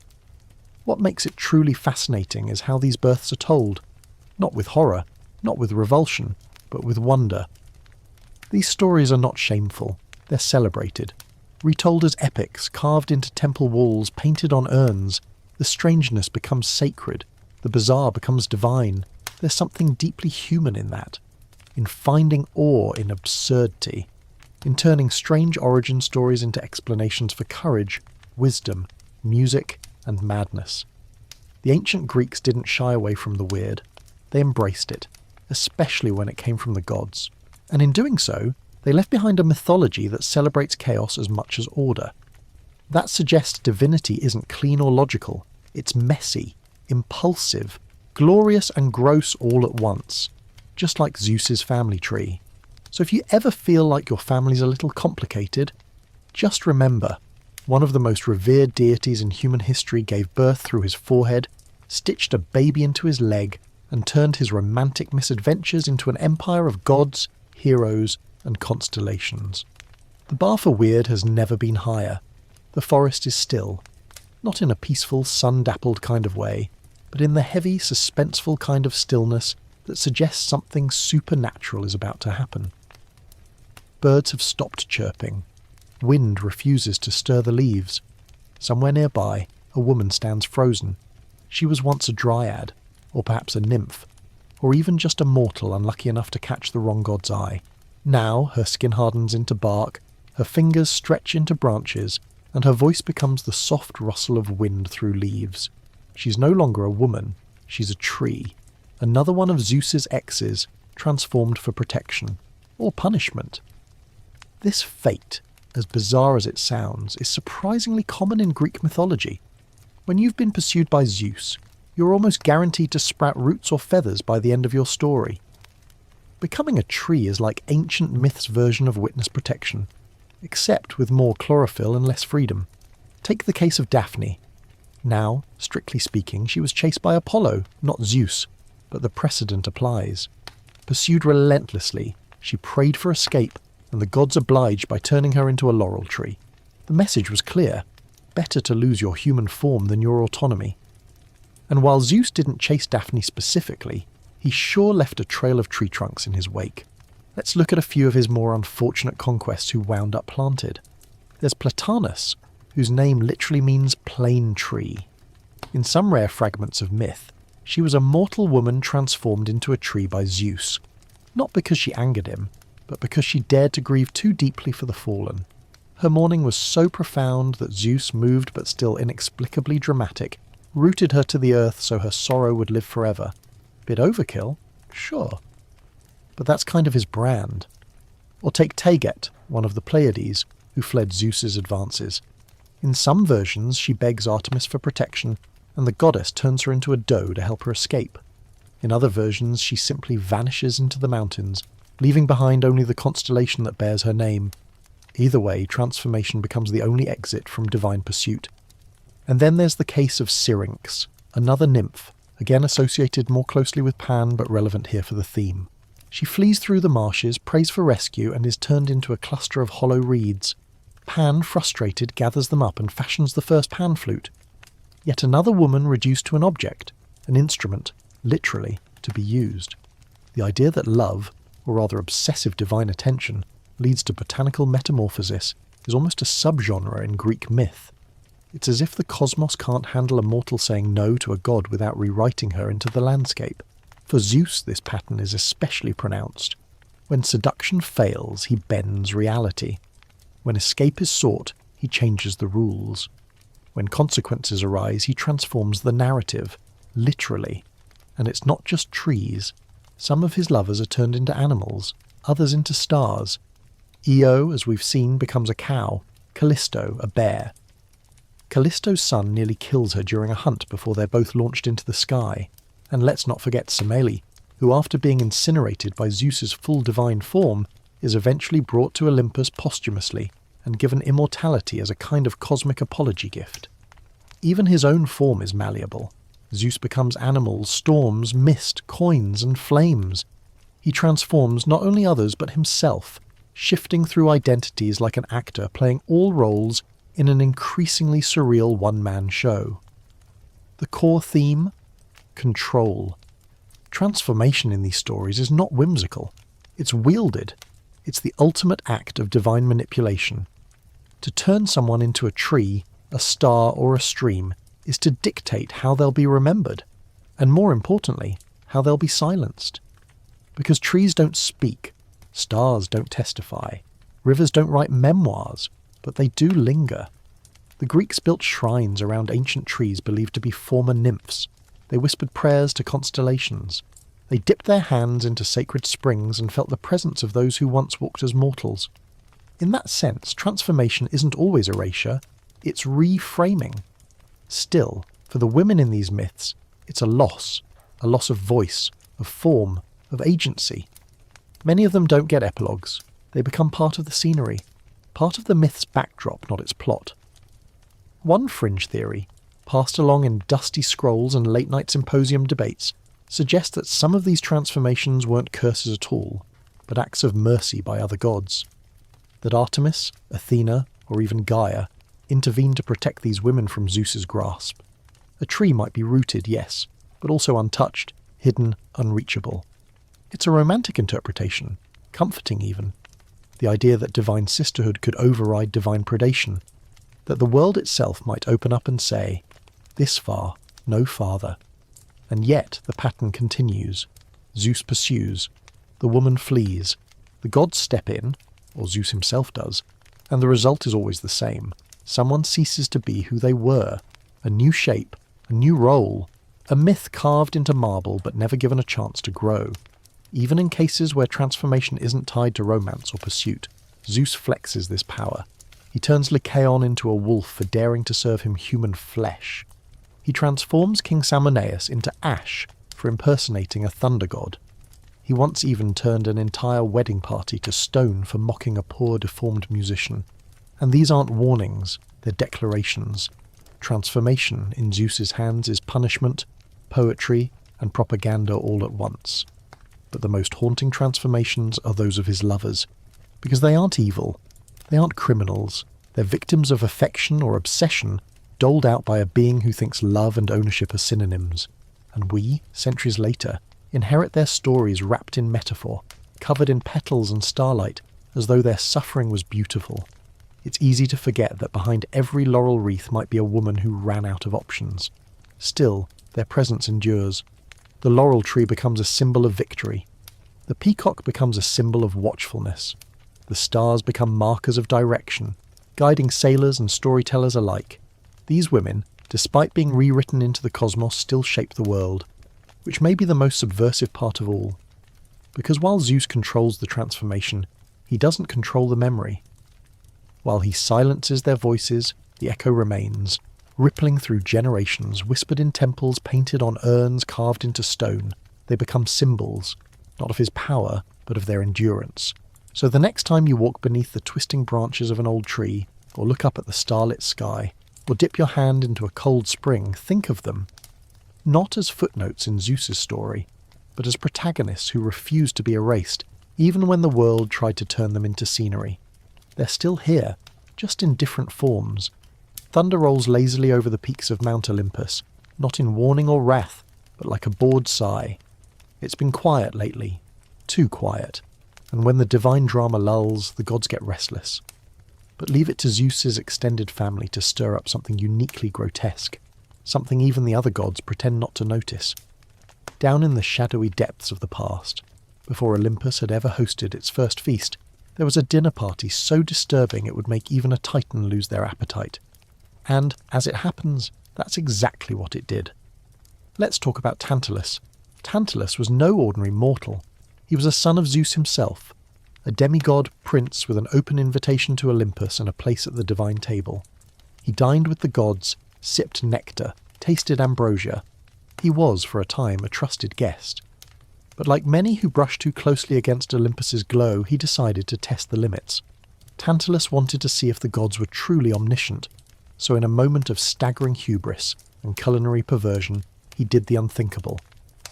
What makes it truly fascinating is how these births are told, not with horror, not with revulsion, but with wonder. These stories are not shameful, they're celebrated. Retold as epics, carved into temple walls, painted on urns, the strangeness becomes sacred, the bizarre becomes divine. There's something deeply human in that, in finding awe in absurdity, in turning strange origin stories into explanations for courage, wisdom, music, and madness. The ancient Greeks didn't shy away from the weird. They embraced it, especially when it came from the gods. And in doing so, they left behind a mythology that celebrates chaos as much as order. That suggests divinity isn't clean or logical. It's messy, impulsive, glorious and gross all at once, just like Zeus's family tree. So if you ever feel like your family's a little complicated, just remember, one of the most revered deities in human history gave birth through his forehead, stitched a baby into his leg, and turned his romantic misadventures into an empire of gods, heroes, and constellations. The bar for weird has never been higher. The forest is still, not in a peaceful, sun-dappled kind of way, but in the heavy, suspenseful kind of stillness that suggests something supernatural is about to happen. Birds have stopped chirping. Wind refuses to stir the leaves. Somewhere nearby, a woman stands frozen. She was once a dryad, or perhaps a nymph, or even just a mortal unlucky enough to catch the wrong god's eye. Now her skin hardens into bark, her fingers stretch into branches, and her voice becomes the soft rustle of wind through leaves. She's no longer a woman, she's a tree. Another one of Zeus's exes, transformed for protection, or punishment. This fate, as bizarre as it sounds, is surprisingly common in Greek mythology. When you've been pursued by Zeus, you're almost guaranteed to sprout roots or feathers by the end of your story. Becoming a tree is like ancient myth's version of witness protection, except with more chlorophyll and less freedom. Take the case of Daphne. Now, strictly speaking, she was chased by Apollo, not Zeus, but the precedent applies. Pursued relentlessly, she prayed for escape, and the gods obliged by turning her into a laurel tree. The message was clear: better to lose your human form than your autonomy. And while Zeus didn't chase Daphne specifically, he sure left a trail of tree trunks in his wake. Let's look at a few of his more unfortunate conquests who wound up planted. There's Platanus, whose name literally means plain tree. In some rare fragments of myth, she was a mortal woman transformed into a tree by Zeus, not because she angered him, but because she dared to grieve too deeply for the fallen. Her mourning was so profound that Zeus, moved but still inexplicably dramatic, rooted her to the earth so her sorrow would live forever. Bit overkill? Sure. But that's kind of his brand. Or take Taygete, one of the Pleiades, who fled Zeus's advances. In some versions, she begs Artemis for protection, and the goddess turns her into a doe to help her escape. In other versions, she simply vanishes into the mountains, leaving behind only the constellation that bears her name. Either way, transformation becomes the only exit from divine pursuit. And then there's the case of Syrinx, another nymph, again associated more closely with Pan but relevant here for the theme. She flees through the marshes, prays for rescue, and is turned into a cluster of hollow reeds. Pan, frustrated, gathers them up and fashions the first pan flute. Yet another woman reduced to an object, an instrument, literally, to be used. The idea that love, or rather obsessive divine attention, leads to botanical metamorphosis is almost a subgenre in Greek myth. It's as if the cosmos can't handle a mortal saying no to a god without rewriting her into the landscape. For Zeus, this pattern is especially pronounced. When seduction fails, he bends reality. When escape is sought, he changes the rules. When consequences arise, he transforms the narrative, literally. And it's not just trees. Some of his lovers are turned into animals, others into stars. Io, as we've seen, becomes a cow, Callisto, a bear. Callisto's son nearly kills her during a hunt before they're both launched into the sky. And let's not forget Semele, who after being incinerated by Zeus's full divine form, is eventually brought to Olympus posthumously and given immortality as a kind of cosmic apology gift. Even his own form is malleable. Zeus becomes animals, storms, mist, coins, and flames. He transforms not only others but himself, shifting through identities like an actor playing all roles in an increasingly surreal one-man show. The core theme? Control. Transformation in these stories is not whimsical. It's wielded. It's the ultimate act of divine manipulation. To turn someone into a tree, a star, or a stream is to dictate how they'll be remembered, and more importantly, how they'll be silenced. Because trees don't speak, stars don't testify, rivers don't write memoirs, but they do linger. The Greeks built shrines around ancient trees believed to be former nymphs. They whispered prayers to constellations. They dipped their hands into sacred springs and felt the presence of those who once walked as mortals. In that sense, transformation isn't always erasure, it's reframing. Still, for the women in these myths, it's a loss of voice, of form, of agency. Many of them don't get epilogues. They become part of the scenery, part of the myth's backdrop, not its plot. One fringe theory, passed along in dusty scrolls and late-night symposium debates, suggests that some of these transformations weren't curses at all, but acts of mercy by other gods. That Artemis, Athena, or even Gaia intervene to protect these women from Zeus's grasp. A tree might be rooted, yes, but also untouched, hidden, unreachable. It's a romantic interpretation, comforting even. The idea that divine sisterhood could override divine predation, that the world itself might open up and say, this far, no farther. And yet the pattern continues. Zeus pursues. The woman flees. The gods step in, or Zeus himself does, and the result is always the same. Someone ceases to be who they were. A new shape, a new role, a myth carved into marble but never given a chance to grow. Even in cases where transformation isn't tied to romance or pursuit, Zeus flexes this power. He turns Lycaon into a wolf for daring to serve him human flesh. He transforms King Salmoneus into ash for impersonating a thunder god. He once even turned an entire wedding party to stone for mocking a poor deformed musician. And these aren't warnings, they're declarations. Transformation in Zeus's hands is punishment, poetry, and propaganda all at once. But the most haunting transformations are those of his lovers, because they aren't evil, they aren't criminals, they're victims of affection or obsession doled out by a being who thinks love and ownership are synonyms. And we, centuries later, inherit their stories wrapped in metaphor, covered in petals and starlight, as though their suffering was beautiful. It's easy to forget that behind every laurel wreath might be a woman who ran out of options. Still, their presence endures. The laurel tree becomes a symbol of victory. The peacock becomes a symbol of watchfulness. The stars become markers of direction, guiding sailors and storytellers alike. These women, despite being rewritten into the cosmos, still shape the world, which may be the most subversive part of all. Because while Zeus controls the transformation, he doesn't control the memory. While he silences their voices, the echo remains, rippling through generations, whispered in temples painted on urns carved into stone. They become symbols, not of his power, but of their endurance. So the next time you walk beneath the twisting branches of an old tree, or look up at the starlit sky, or dip your hand into a cold spring, think of them. Not as footnotes in Zeus's story, but as protagonists who refused to be erased, even when the world tried to turn them into scenery. They're still here, just in different forms. Thunder rolls lazily over the peaks of Mount Olympus, not in warning or wrath, but like a bored sigh. It's been quiet lately, too quiet, and when the divine drama lulls, the gods get restless. But leave it to Zeus's extended family to stir up something uniquely grotesque, something even the other gods pretend not to notice. Down in the shadowy depths of the past, before Olympus had ever hosted its first feast, there was a dinner party so disturbing it would make even a titan lose their appetite. And, as it happens, that's exactly what it did. Let's talk about Tantalus. Tantalus was no ordinary mortal. He was a son of Zeus himself, a demigod prince with an open invitation to Olympus and a place at the divine table. He dined with the gods, sipped nectar, tasted ambrosia. He was, for a time, a trusted guest. But like many who brushed too closely against Olympus's glow, he decided to test the limits. Tantalus wanted to see if the gods were truly omniscient, so in a moment of staggering hubris and culinary perversion, he did the unthinkable.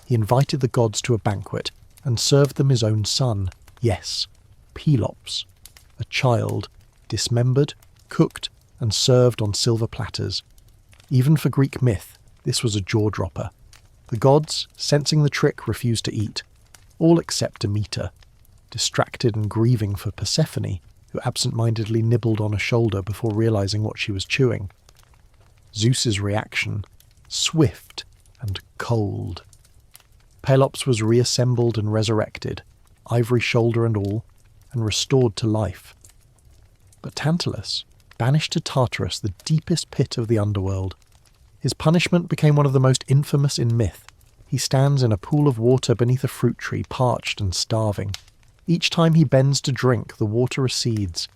He invited the gods to a banquet and served them his own son, yes, Pelops, a child, dismembered, cooked, and served on silver platters. Even for Greek myth, this was a jaw-dropper. The gods, sensing the trick, refused to eat, all except Demeter, distracted and grieving for Persephone, who absent-mindedly nibbled on a shoulder before realizing what she was chewing. Zeus's reaction, swift and cold. Pelops was reassembled and resurrected, ivory shoulder and all, and restored to life. But Tantalus, banished to Tartarus, the deepest pit of the underworld. His punishment became one of the most infamous in myth. He stands in a pool of water beneath a fruit tree, parched and starving. Each time he bends to drink, the water recedes.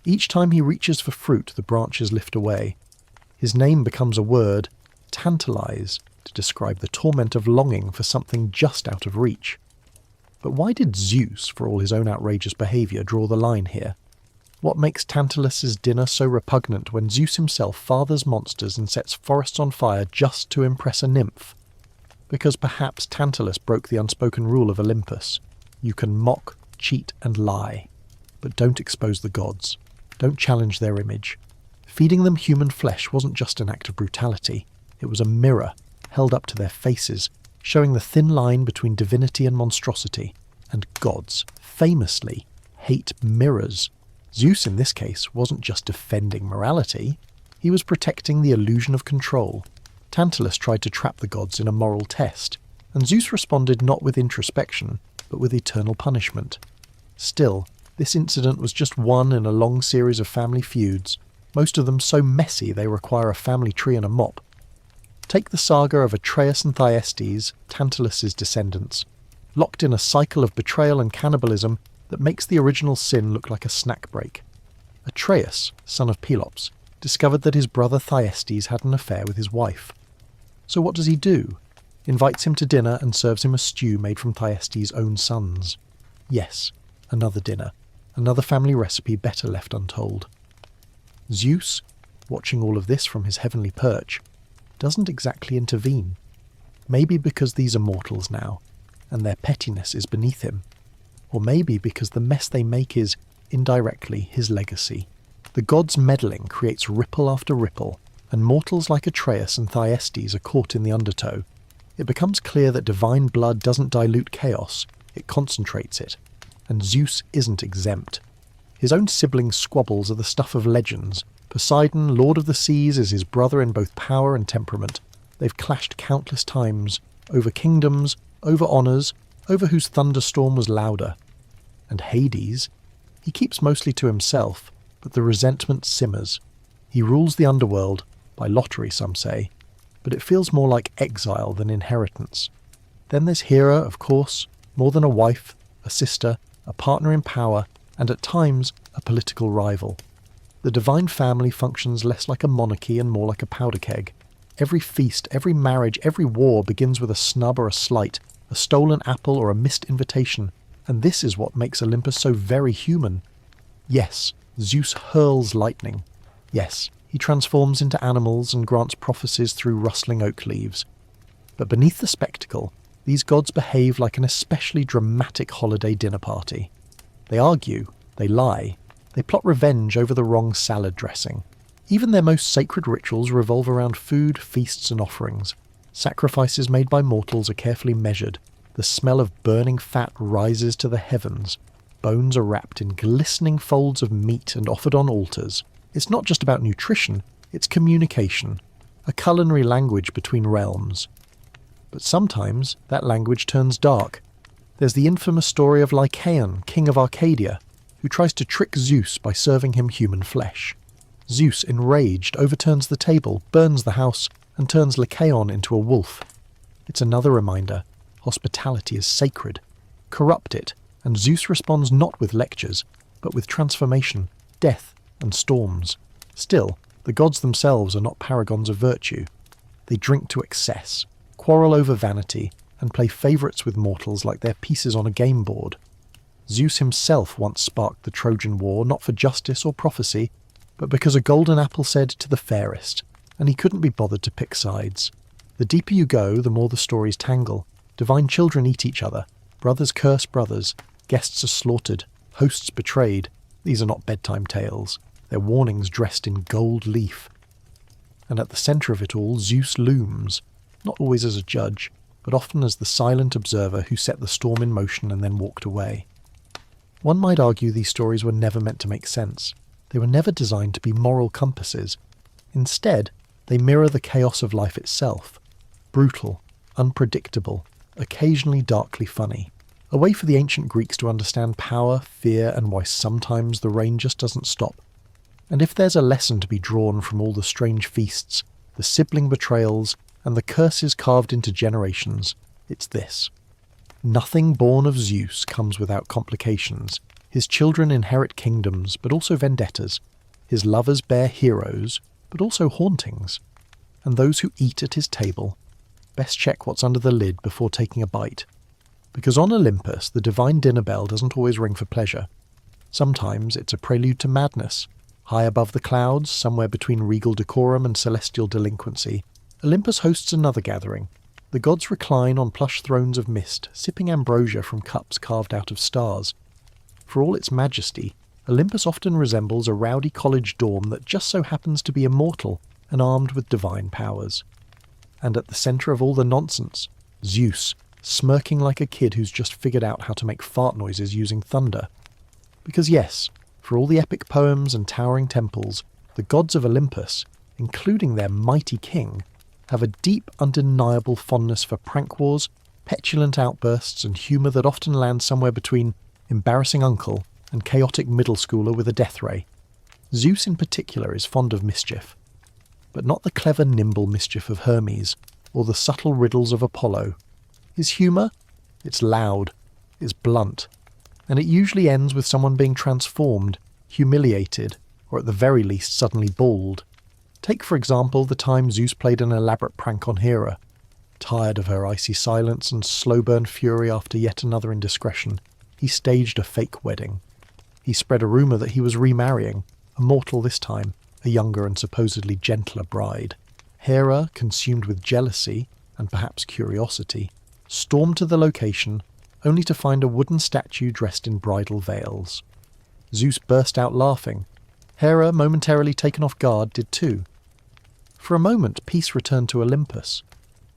Each time he reaches for fruit, the branches lift away. His name becomes a word, tantalize, to describe the torment of longing for something just out of reach. But why did Zeus, for all his own outrageous behaviour, draw the line here? What makes Tantalus's dinner so repugnant when Zeus himself fathers monsters and sets forests on fire just to impress a nymph? Because perhaps Tantalus broke the unspoken rule of Olympus. You can mock, cheat and lie, but don't expose the gods. Don't challenge their image. Feeding them human flesh wasn't just an act of brutality, it was a mirror held up to their faces, showing the thin line between divinity and monstrosity, and gods, famously, hate mirrors. Zeus, in this case, wasn't just defending morality, he was protecting the illusion of control. Tantalus tried to trap the gods in a moral test, and Zeus responded not with introspection, but with eternal punishment. Still, this incident was just one in a long series of family feuds, most of them so messy they require a family tree and a mop. Take the saga of Atreus and Thyestes, Tantalus's descendants, locked in a cycle of betrayal and cannibalism that makes the original sin look like a snack break. Atreus, son of Pelops, discovered that his brother Thyestes had an affair with his wife. So what does he do? Invites him to dinner and serves him a stew made from Thyestes' own sons. Yes, another dinner, another family recipe better left untold. Zeus, watching all of this from his heavenly perch, doesn't exactly intervene. Maybe because these are mortals now, and their pettiness is beneath him. Or maybe because the mess they make is, indirectly, his legacy. The gods' meddling creates ripple after ripple, and mortals like Atreus and Thyestes are caught in the undertow. It becomes clear that divine blood doesn't dilute chaos, it concentrates it. And Zeus isn't exempt. His own siblings' squabbles are the stuff of legends. Poseidon, lord of the seas, is his brother in both power and temperament. They've clashed countless times, over kingdoms, over honours, over whose thunderstorm was louder. And Hades, he keeps mostly to himself, but the resentment simmers. He rules the underworld, by lottery some say, but it feels more like exile than inheritance. Then there's Hera, of course, more than a wife, a sister, a partner in power, and at times a political rival. The divine family functions less like a monarchy and more like a powder keg. Every feast, every marriage, every war begins with a snub or a slight, a stolen apple or a missed invitation, and this is what makes Olympus so very human. Yes, Zeus hurls lightning. Yes, he transforms into animals and grants prophecies through rustling oak leaves. But beneath the spectacle, these gods behave like an especially dramatic holiday dinner party. They argue, they lie, they plot revenge over the wrong salad dressing. Even their most sacred rituals revolve around food, feasts and offerings. Sacrifices made by mortals are carefully measured. The smell of burning fat rises to the heavens. Bones are wrapped in glistening folds of meat and offered on altars. It's not just about nutrition, it's communication, a culinary language between realms. But sometimes that language turns dark. There's the infamous story of Lycaon, king of Arcadia, who tries to trick Zeus by serving him human flesh. Zeus, enraged, overturns the table, burns the house, and turns Lycaon into a wolf. It's another reminder, hospitality is sacred. Corrupt it, and Zeus responds not with lectures, but with transformation, death, and storms. Still, the gods themselves are not paragons of virtue. They drink to excess, quarrel over vanity, and play favourites with mortals like they're pieces on a game board. Zeus himself once sparked the Trojan War not for justice or prophecy, but because a golden apple said to the fairest, and he couldn't be bothered to pick sides. The deeper you go, the more the stories tangle. Divine children eat each other, brothers curse brothers, guests are slaughtered, hosts betrayed. These are not bedtime tales. They're warnings dressed in gold leaf. And at the centre of it all, Zeus looms, not always as a judge, but often as the silent observer who set the storm in motion and then walked away. One might argue these stories were never meant to make sense. They were never designed to be moral compasses. Instead, they mirror the chaos of life itself. Brutal, unpredictable, occasionally darkly funny. A way for the ancient Greeks to understand power, fear, and why sometimes the rain just doesn't stop. And if there's a lesson to be drawn from all the strange feasts, the sibling betrayals, and the curses carved into generations, it's this. Nothing born of Zeus comes without complications. His children inherit kingdoms, but also vendettas. His lovers bear heroes, but also hauntings. And those who eat at his table, best check what's under the lid before taking a bite. Because on Olympus, the divine dinner bell doesn't always ring for pleasure. Sometimes it's a prelude to madness. High above the clouds, somewhere between regal decorum and celestial delinquency, Olympus hosts another gathering. The gods recline on plush thrones of mist, sipping ambrosia from cups carved out of stars. For all its majesty, Olympus often resembles a rowdy college dorm that just so happens to be immortal and armed with divine powers. And at the centre of all the nonsense, Zeus, smirking like a kid who's just figured out how to make fart noises using thunder. Because yes, for all the epic poems and towering temples, the gods of Olympus, including their mighty king, have a deep, undeniable fondness for prank wars, petulant outbursts, and humour that often lands somewhere between embarrassing uncle and chaotic middle schooler with a death ray. Zeus in particular is fond of mischief, but not the clever, nimble mischief of Hermes, or the subtle riddles of Apollo. His humour? It's loud, it's blunt, and it usually ends with someone being transformed, humiliated, or at the very least suddenly bald. Take, for example, the time Zeus played an elaborate prank on Hera. Tired of her icy silence and slow-burn fury after yet another indiscretion, he staged a fake wedding. He spread a rumour that he was remarrying, a mortal this time, a younger and supposedly gentler bride. Hera, consumed with jealousy, and perhaps curiosity, stormed to the location, only to find a wooden statue dressed in bridal veils. Zeus burst out laughing. Hera, momentarily taken off guard, did too. For a moment, peace returned to Olympus,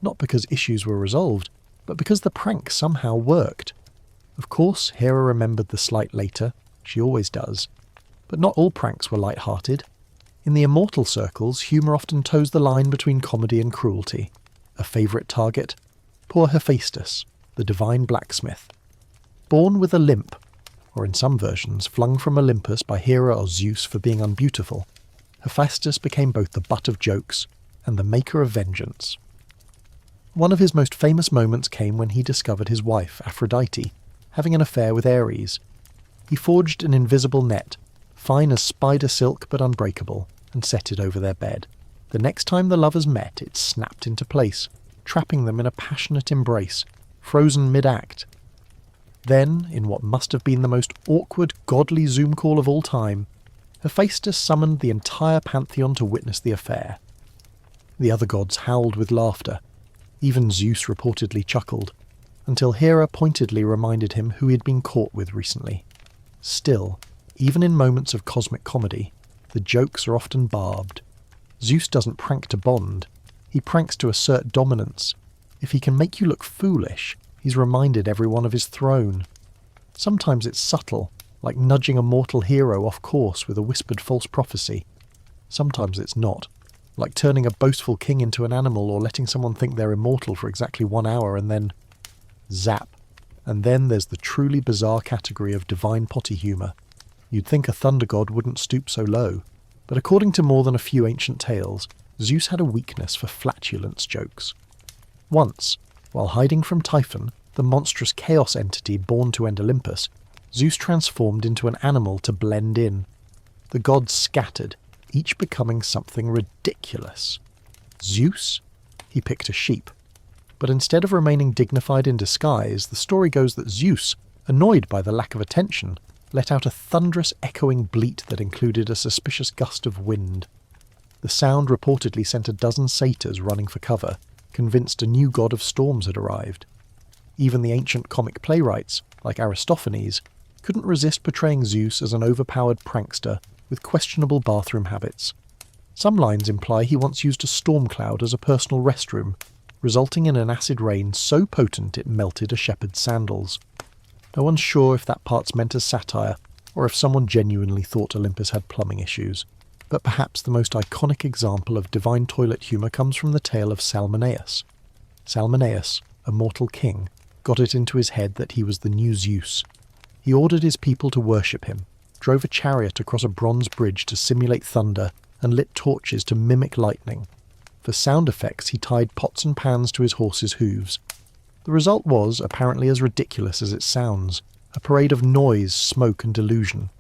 not because issues were resolved, but because the prank somehow worked. Of course, Hera remembered the slight later, she always does, but not all pranks were light-hearted. In the immortal circles, humour often toes the line between comedy and cruelty. A favourite target? Poor Hephaestus, the divine blacksmith. Born with a limp, or in some versions flung from Olympus by Hera or Zeus for being unbeautiful, Hephaestus became both the butt of jokes and the maker of vengeance. One of his most famous moments came when he discovered his wife, Aphrodite, having an affair with Ares. He forged an invisible net, fine as spider silk but unbreakable, and set it over their bed. The next time the lovers met, it snapped into place, trapping them in a passionate embrace, frozen mid-act. Then, in what must have been the most awkward, godly Zoom call of all time, Hephaestus summoned the entire pantheon to witness the affair. The other gods howled with laughter. Even Zeus reportedly chuckled, until Hera pointedly reminded him who he'd been caught with recently. Still, even in moments of cosmic comedy, the jokes are often barbed. Zeus doesn't prank to bond, he pranks to assert dominance. If he can make you look foolish, he's reminded everyone of his throne. Sometimes it's subtle, like nudging a mortal hero off course with a whispered false prophecy. Sometimes it's not, like turning a boastful king into an animal or letting someone think they're immortal for exactly 1 hour and then zap. And then there's the truly bizarre category of divine potty humour. You'd think a thunder god wouldn't stoop so low, but according to more than a few ancient tales, Zeus had a weakness for flatulence jokes. Once, while hiding from Typhon, the monstrous chaos entity born to end Olympus, Zeus transformed into an animal to blend in. The gods scattered, each becoming something ridiculous. Zeus? He picked a sheep. But instead of remaining dignified in disguise, the story goes that Zeus, annoyed by the lack of attention, let out a thunderous echoing bleat that included a suspicious gust of wind. The sound reportedly sent a dozen satyrs running for cover, convinced a new god of storms had arrived. Even the ancient comic playwrights, like Aristophanes, couldn't resist portraying Zeus as an overpowered prankster with questionable bathroom habits. Some lines imply he once used a storm cloud as a personal restroom, resulting in an acid rain so potent it melted a shepherd's sandals. No one's sure if that part's meant as satire, or if someone genuinely thought Olympus had plumbing issues. But perhaps the most iconic example of divine toilet humour comes from the tale of Salmoneus. Salmoneus, a mortal king, got it into his head that he was the new Zeus. He ordered his people to worship him, drove a chariot across a bronze bridge to simulate thunder, and lit torches to mimic lightning. For sound effects, he tied pots and pans to his horse's hooves. The result was, apparently as ridiculous as it sounds, a parade of noise, smoke, and delusion.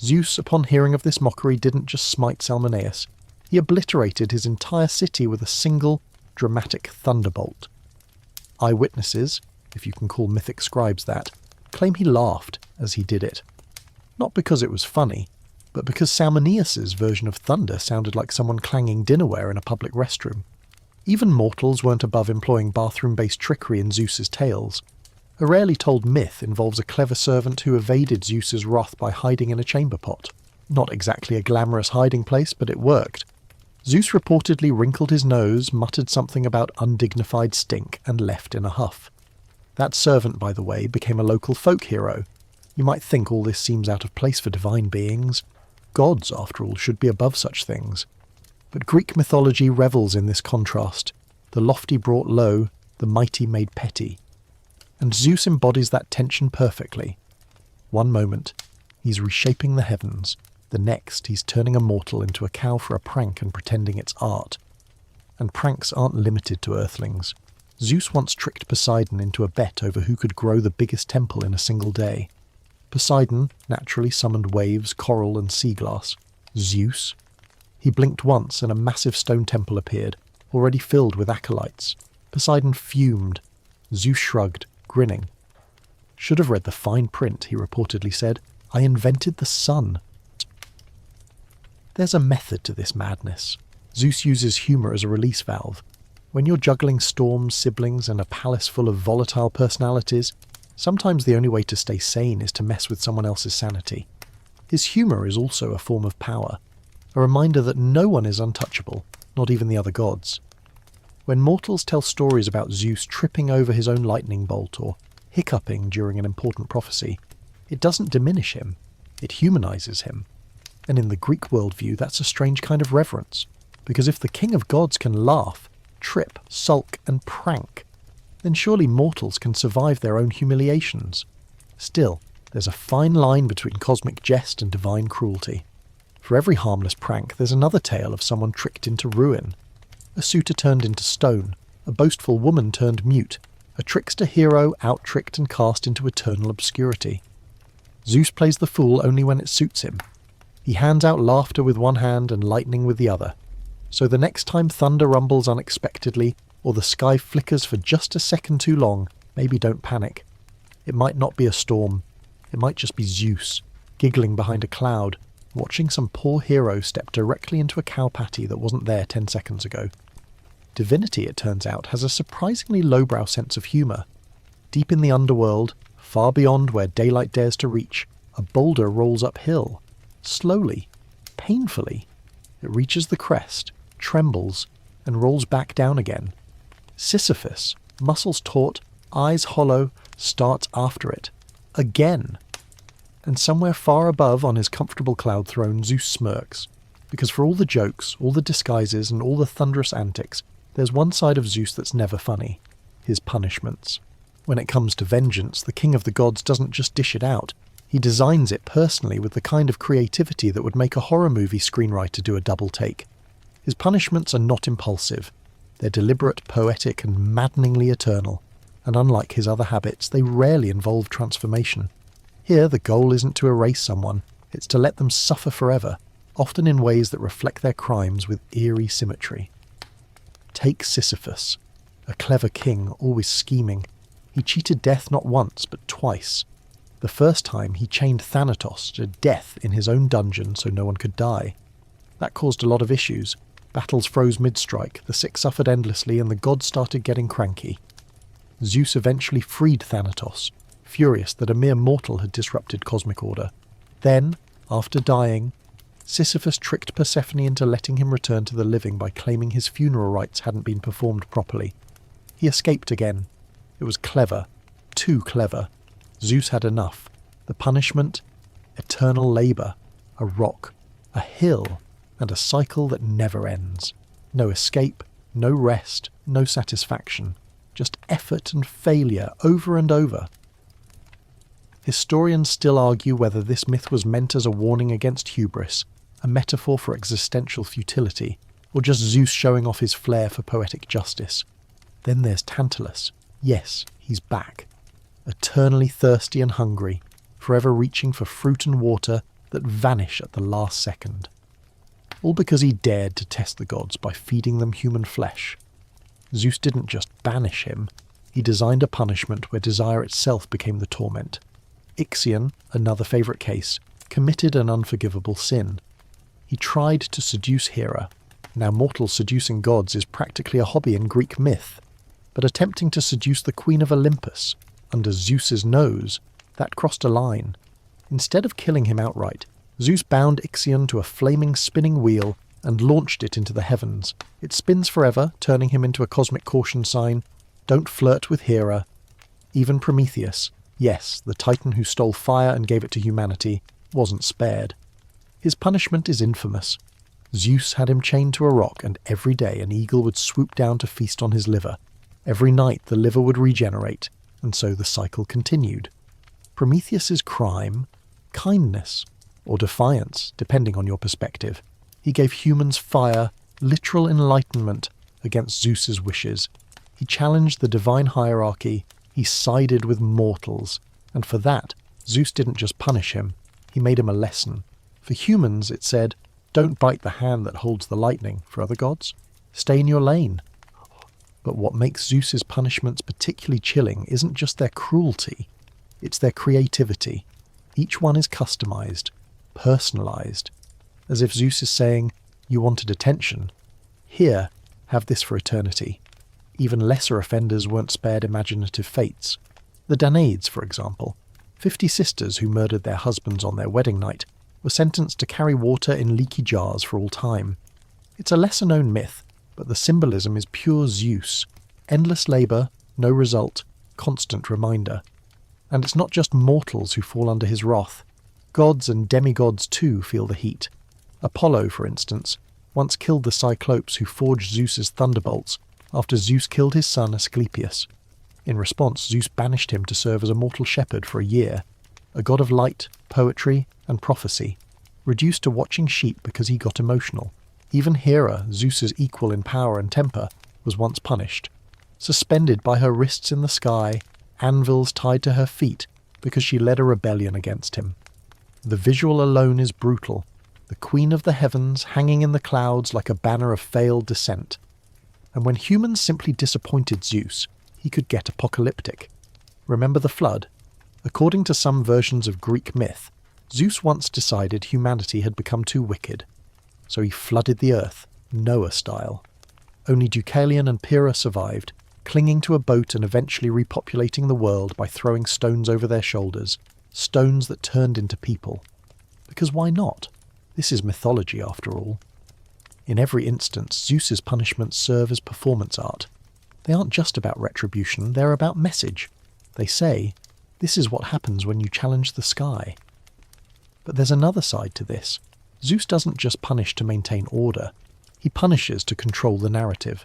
Zeus, upon hearing of this mockery, didn't just smite Salmoneus. He obliterated his entire city with a single, dramatic thunderbolt. Eyewitnesses, if you can call mythic scribes that, claim he laughed as he did it. Not because it was funny, but because Salmoneus's version of thunder sounded like someone clanging dinnerware in a public restroom. Even mortals weren't above employing bathroom-based trickery in Zeus's tales. A rarely told myth involves a clever servant who evaded Zeus's wrath by hiding in a chamber pot. Not exactly a glamorous hiding place, but it worked. Zeus reportedly wrinkled his nose, muttered something about undignified stink, and left in a huff. That servant, by the way, became a local folk hero. You might think all this seems out of place for divine beings. Gods, after all, should be above such things. But Greek mythology revels in this contrast. The lofty brought low, the mighty made petty. And Zeus embodies that tension perfectly. One moment, he's reshaping the heavens. The next, he's turning a mortal into a cow for a prank and pretending it's art. And pranks aren't limited to earthlings. Zeus once tricked Poseidon into a bet over who could grow the biggest temple in a single day. Poseidon naturally summoned waves, coral and sea glass. Zeus? He blinked once and a massive stone temple appeared, already filled with acolytes. Poseidon fumed. Zeus shrugged, grinning. "Should have read the fine print," he reportedly said. "I invented the sun." There's a method to this madness. Zeus uses humour as a release valve. When you're juggling storms, siblings, and a palace full of volatile personalities, sometimes the only way to stay sane is to mess with someone else's sanity. His humour is also a form of power, a reminder that no one is untouchable, not even the other gods. When mortals tell stories about Zeus tripping over his own lightning bolt or hiccuping during an important prophecy, it doesn't diminish him, it humanises him. And in the Greek worldview, that's a strange kind of reverence, because if the king of gods can laugh, trip, sulk, and prank, then surely mortals can survive their own humiliations. Still, there's a fine line between cosmic jest and divine cruelty. For every harmless prank, there's another tale of someone tricked into ruin. A suitor turned into stone, a boastful woman turned mute, a trickster hero out-tricked and cast into eternal obscurity. Zeus plays the fool only when it suits him. He hands out laughter with one hand and lightning with the other. So the next time thunder rumbles unexpectedly, or the sky flickers for just a second too long, maybe don't panic. It might not be a storm. It might just be Zeus, giggling behind a cloud, watching some poor hero step directly into a cow patty that wasn't there 10 seconds ago. Divinity, it turns out, has a surprisingly lowbrow sense of humour. Deep in the underworld, far beyond where daylight dares to reach, a boulder rolls uphill. Slowly, painfully. It reaches the crest, trembles, and rolls back down again. Sisyphus, muscles taut, eyes hollow, starts after it. Again. And somewhere far above on his comfortable cloud throne, Zeus smirks. Because for all the jokes, all the disguises, and all the thunderous antics, there's one side of Zeus that's never funny. His punishments. When it comes to vengeance, the king of the gods doesn't just dish it out. He designs it personally with the kind of creativity that would make a horror movie screenwriter do a double take. His punishments are not impulsive. They're deliberate, poetic, and maddeningly eternal. And unlike his other habits, they rarely involve transformation. Here, the goal isn't to erase someone, it's to let them suffer forever, often in ways that reflect their crimes with eerie symmetry. Take Sisyphus, a clever king, always scheming. He cheated death not once, but twice. The first time, he chained Thanatos to death in his own dungeon so no one could die. That caused a lot of issues. Battles froze mid-strike, the sick suffered endlessly, and the gods started getting cranky. Zeus eventually freed Thanatos, furious that a mere mortal had disrupted cosmic order. Then, after dying, Sisyphus tricked Persephone into letting him return to the living by claiming his funeral rites hadn't been performed properly. He escaped again. It was clever. Too clever. Zeus had enough. The punishment? Eternal labour. A rock. A hill. And a cycle that never ends. No escape, no rest, no satisfaction. Just effort and failure over and over. Historians still argue whether this myth was meant as a warning against hubris, a metaphor for existential futility, or just Zeus showing off his flair for poetic justice. Then there's Tantalus. Yes, he's back. Eternally thirsty and hungry, forever reaching for fruit and water that vanish at the last second. All because he dared to test the gods by feeding them human flesh. Zeus didn't just banish him, he designed a punishment where desire itself became the torment. Ixion, another favourite case, committed an unforgivable sin. He tried to seduce Hera. Now mortals seducing gods is practically a hobby in Greek myth. But attempting to seduce the Queen of Olympus, under Zeus's nose, that crossed a line. Instead of killing him outright, Zeus bound Ixion to a flaming spinning wheel and launched it into the heavens. It spins forever, turning him into a cosmic caution sign. Don't flirt with Hera. Even Prometheus, yes, the titan who stole fire and gave it to humanity, wasn't spared. His punishment is infamous. Zeus had him chained to a rock, and every day an eagle would swoop down to feast on his liver. Every night the liver would regenerate, and so the cycle continued. Prometheus's crime? Kindness, or defiance, depending on your perspective. He gave humans fire, literal enlightenment, against Zeus's wishes. He challenged the divine hierarchy, he sided with mortals, and for that, Zeus didn't just punish him, he made him a lesson. For humans, it said, don't bite the hand that holds the lightning. For other gods, stay in your lane. But what makes Zeus's punishments particularly chilling isn't just their cruelty, it's their creativity. Each one is customized, personalized, as if Zeus is saying, you wanted attention. Here, have this for eternity. Even lesser offenders weren't spared imaginative fates. The Danaids, for example, 50 sisters who murdered their husbands on their wedding night, were sentenced to carry water in leaky jars for all time. It's a lesser-known myth, but the symbolism is pure Zeus. Endless labour, no result, constant reminder. And it's not just mortals who fall under his wrath. Gods and demigods too feel the heat. Apollo, for instance, once killed the Cyclopes who forged Zeus's thunderbolts after Zeus killed his son Asclepius. In response, Zeus banished him to serve as a mortal shepherd for a year, a god of light, poetry, and prophecy, reduced to watching sheep because he got emotional. Even Hera, Zeus's equal in power and temper, was once punished. Suspended by her wrists in the sky, anvils tied to her feet because she led a rebellion against him. The visual alone is brutal, the queen of the heavens hanging in the clouds like a banner of failed descent. And when humans simply disappointed Zeus, he could get apocalyptic. Remember the flood? According to some versions of Greek myth, Zeus once decided humanity had become too wicked, so he flooded the earth, Noah style. Only Deucalion and Pyrrha survived, clinging to a boat and eventually repopulating the world by throwing stones over their shoulders, stones that turned into people. Because why not? This is mythology, after all. In every instance, Zeus's punishments serve as performance art. They aren't just about retribution, they're about message. They say, this is what happens when you challenge the sky. But there's another side to this. Zeus doesn't just punish to maintain order, he punishes to control the narrative.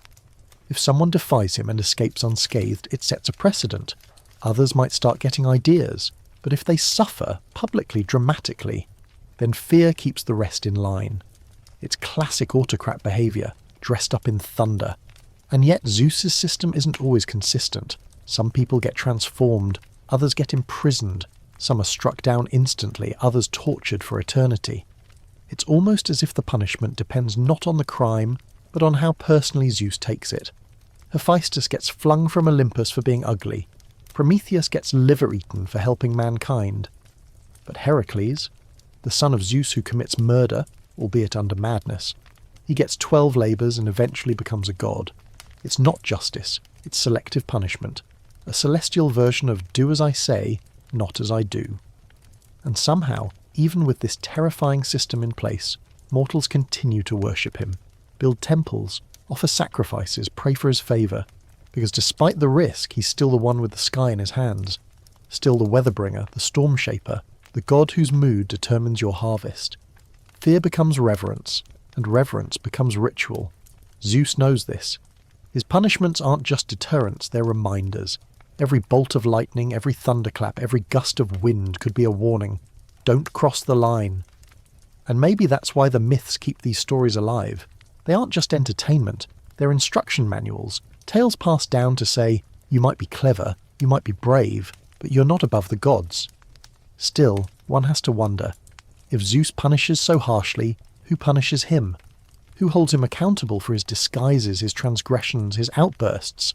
If someone defies him and escapes unscathed, it sets a precedent. Others might start getting ideas, but if they suffer, publicly, dramatically, then fear keeps the rest in line. It's classic autocrat behaviour, dressed up in thunder. And yet Zeus's system isn't always consistent. Some people get transformed, others get imprisoned, some are struck down instantly, others tortured for eternity. It's almost as if the punishment depends not on the crime, but on how personally Zeus takes it. Hephaestus gets flung from Olympus for being ugly. Prometheus gets liver-eaten for helping mankind. But Heracles, the son of Zeus who commits murder, albeit under madness, he gets 12 labours and eventually becomes a god. It's not justice, it's selective punishment, a celestial version of do as I say, not as I do. And somehow, even with this terrifying system in place, mortals continue to worship him, build temples, offer sacrifices, pray for his favour, because despite the risk, he's still the one with the sky in his hands, still the weather-bringer, the storm-shaper, the god whose mood determines your harvest. Fear becomes reverence, and reverence becomes ritual. Zeus knows this. His punishments aren't just deterrents, they're reminders. Every bolt of lightning, every thunderclap, every gust of wind could be a warning. Don't cross the line. And maybe that's why the myths keep these stories alive. They aren't just entertainment, they're instruction manuals, tales passed down to say, you might be clever, you might be brave, but you're not above the gods. Still, one has to wonder, if Zeus punishes so harshly, who punishes him? Who holds him accountable for his disguises, his transgressions, his outbursts?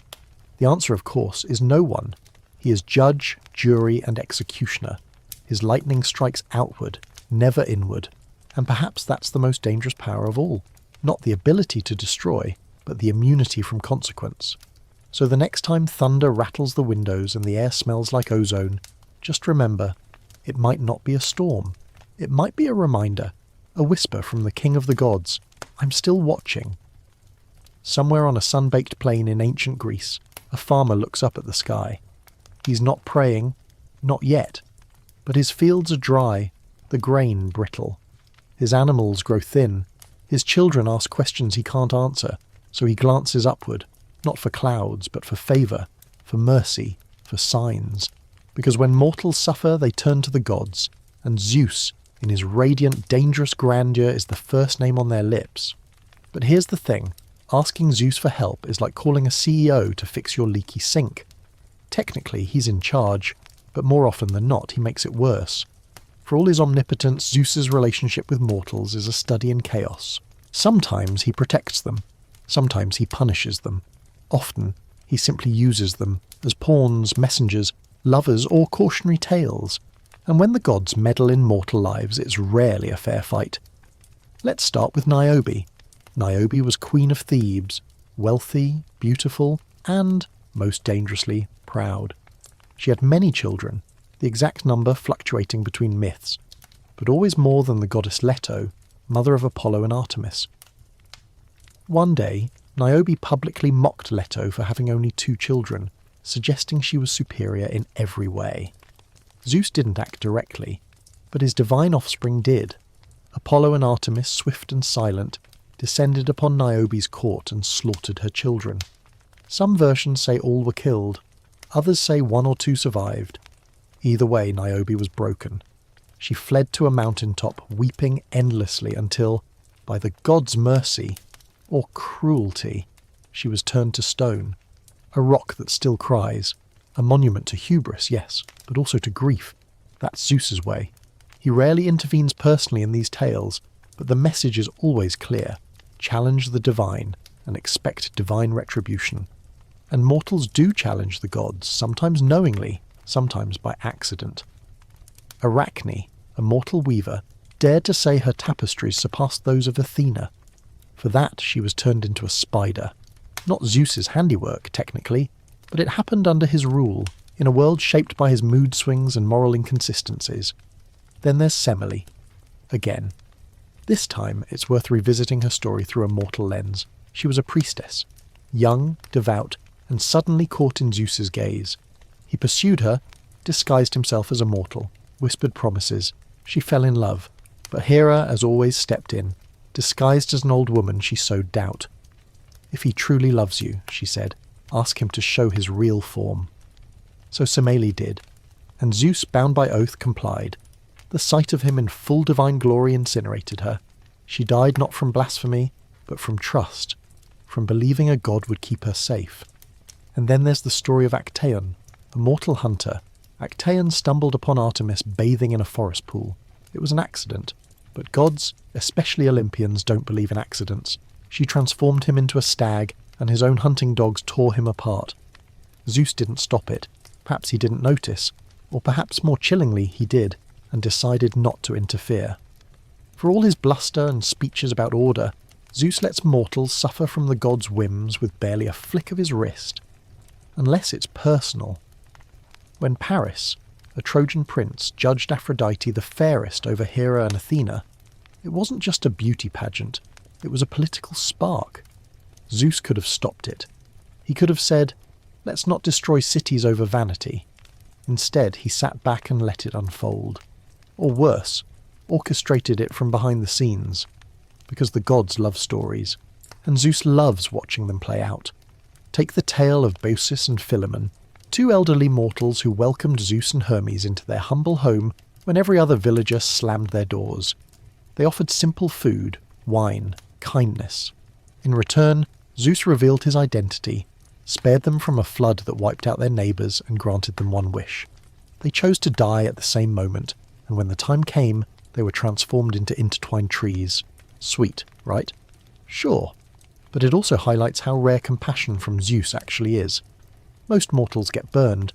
The answer, of course, is no one. He is judge, jury, and executioner. His lightning strikes outward, never inward. And perhaps that's the most dangerous power of all. Not the ability to destroy, but the immunity from consequence. So the next time thunder rattles the windows and the air smells like ozone, just remember, it might not be a storm. It might be a reminder, a whisper from the king of the gods, I'm still watching. Somewhere on a sun-baked plain in ancient Greece, a farmer looks up at the sky. He's not praying, not yet, but his fields are dry, the grain brittle. His animals grow thin, his children ask questions he can't answer, so he glances upward, not for clouds, but for favour, for mercy, for signs. Because when mortals suffer, they turn to the gods, and Zeus, in his radiant, dangerous grandeur, is the first name on their lips. But here's the thing, asking Zeus for help is like calling a CEO to fix your leaky sink. Technically, he's in charge, but more often than not, he makes it worse. For all his omnipotence, Zeus's relationship with mortals is a study in chaos. Sometimes he protects them, sometimes he punishes them. Often, he simply uses them as pawns, messengers, lovers, or cautionary tales. And when the gods meddle in mortal lives, it's rarely a fair fight. Let's start with Niobe. Niobe was queen of Thebes, wealthy, beautiful, and, most dangerously, proud. She had many children, the exact number fluctuating between myths, but always more than the goddess Leto, mother of Apollo and Artemis. One day, Niobe publicly mocked Leto for having only 2 children, suggesting she was superior in every way. Zeus didn't act directly, but his divine offspring did. Apollo and Artemis, swift and silent, descended upon Niobe's court and slaughtered her children. Some versions say all were killed, others say 1 or 2 survived. Either way, Niobe was broken. She fled to a mountaintop, weeping endlessly until, by the gods' mercy, or cruelty, she was turned to stone. A rock that still cries. A monument to hubris, yes, but also to grief. That's Zeus's way. He rarely intervenes personally in these tales, but the message is always clear. Challenge the divine, and expect divine retribution. And mortals do challenge the gods, sometimes knowingly, sometimes by accident. Arachne, a mortal weaver, dared to say her tapestries surpassed those of Athena. For that she was turned into a spider. Not Zeus's handiwork, technically, but it happened under his rule, in a world shaped by his mood swings and moral inconsistencies. Then there's Semele. Again. This time it's worth revisiting her story through a mortal lens. She was a priestess, young, devout, and suddenly caught in Zeus's gaze. He pursued her, disguised himself as a mortal, whispered promises. She fell in love, but Hera, as always, stepped in. Disguised as an old woman, she sowed doubt. If he truly loves you, she said, ask him to show his real form. So Semele did, and Zeus, bound by oath, complied. The sight of him in full divine glory incinerated her. She died not from blasphemy, but from trust, from believing a god would keep her safe. And then there's the story of Actaeon, a mortal hunter. Actaeon stumbled upon Artemis bathing in a forest pool. It was an accident, but gods, especially Olympians, don't believe in accidents. She transformed him into a stag, and his own hunting dogs tore him apart. Zeus didn't stop it. Perhaps he didn't notice, or perhaps more chillingly he did, and decided not to interfere. For all his bluster and speeches about order, Zeus lets mortals suffer from the gods' whims with barely a flick of his wrist. Unless it's personal. When Paris, a Trojan prince, judged Aphrodite the fairest over Hera and Athena, it wasn't just a beauty pageant, it was a political spark. Zeus could have stopped it. He could have said, let's not destroy cities over vanity. Instead, he sat back and let it unfold. Or worse, orchestrated it from behind the scenes. Because the gods love stories, and Zeus loves watching them play out. Take the tale of Baucis and Philemon, 2 elderly mortals who welcomed Zeus and Hermes into their humble home when every other villager slammed their doors. They offered simple food, wine, kindness. In return, Zeus revealed his identity, spared them from a flood that wiped out their neighbours and granted them one wish. They chose to die at the same moment, and when the time came, they were transformed into intertwined trees. Sweet, right? Sure. But it also highlights how rare compassion from Zeus actually is. Most mortals get burned.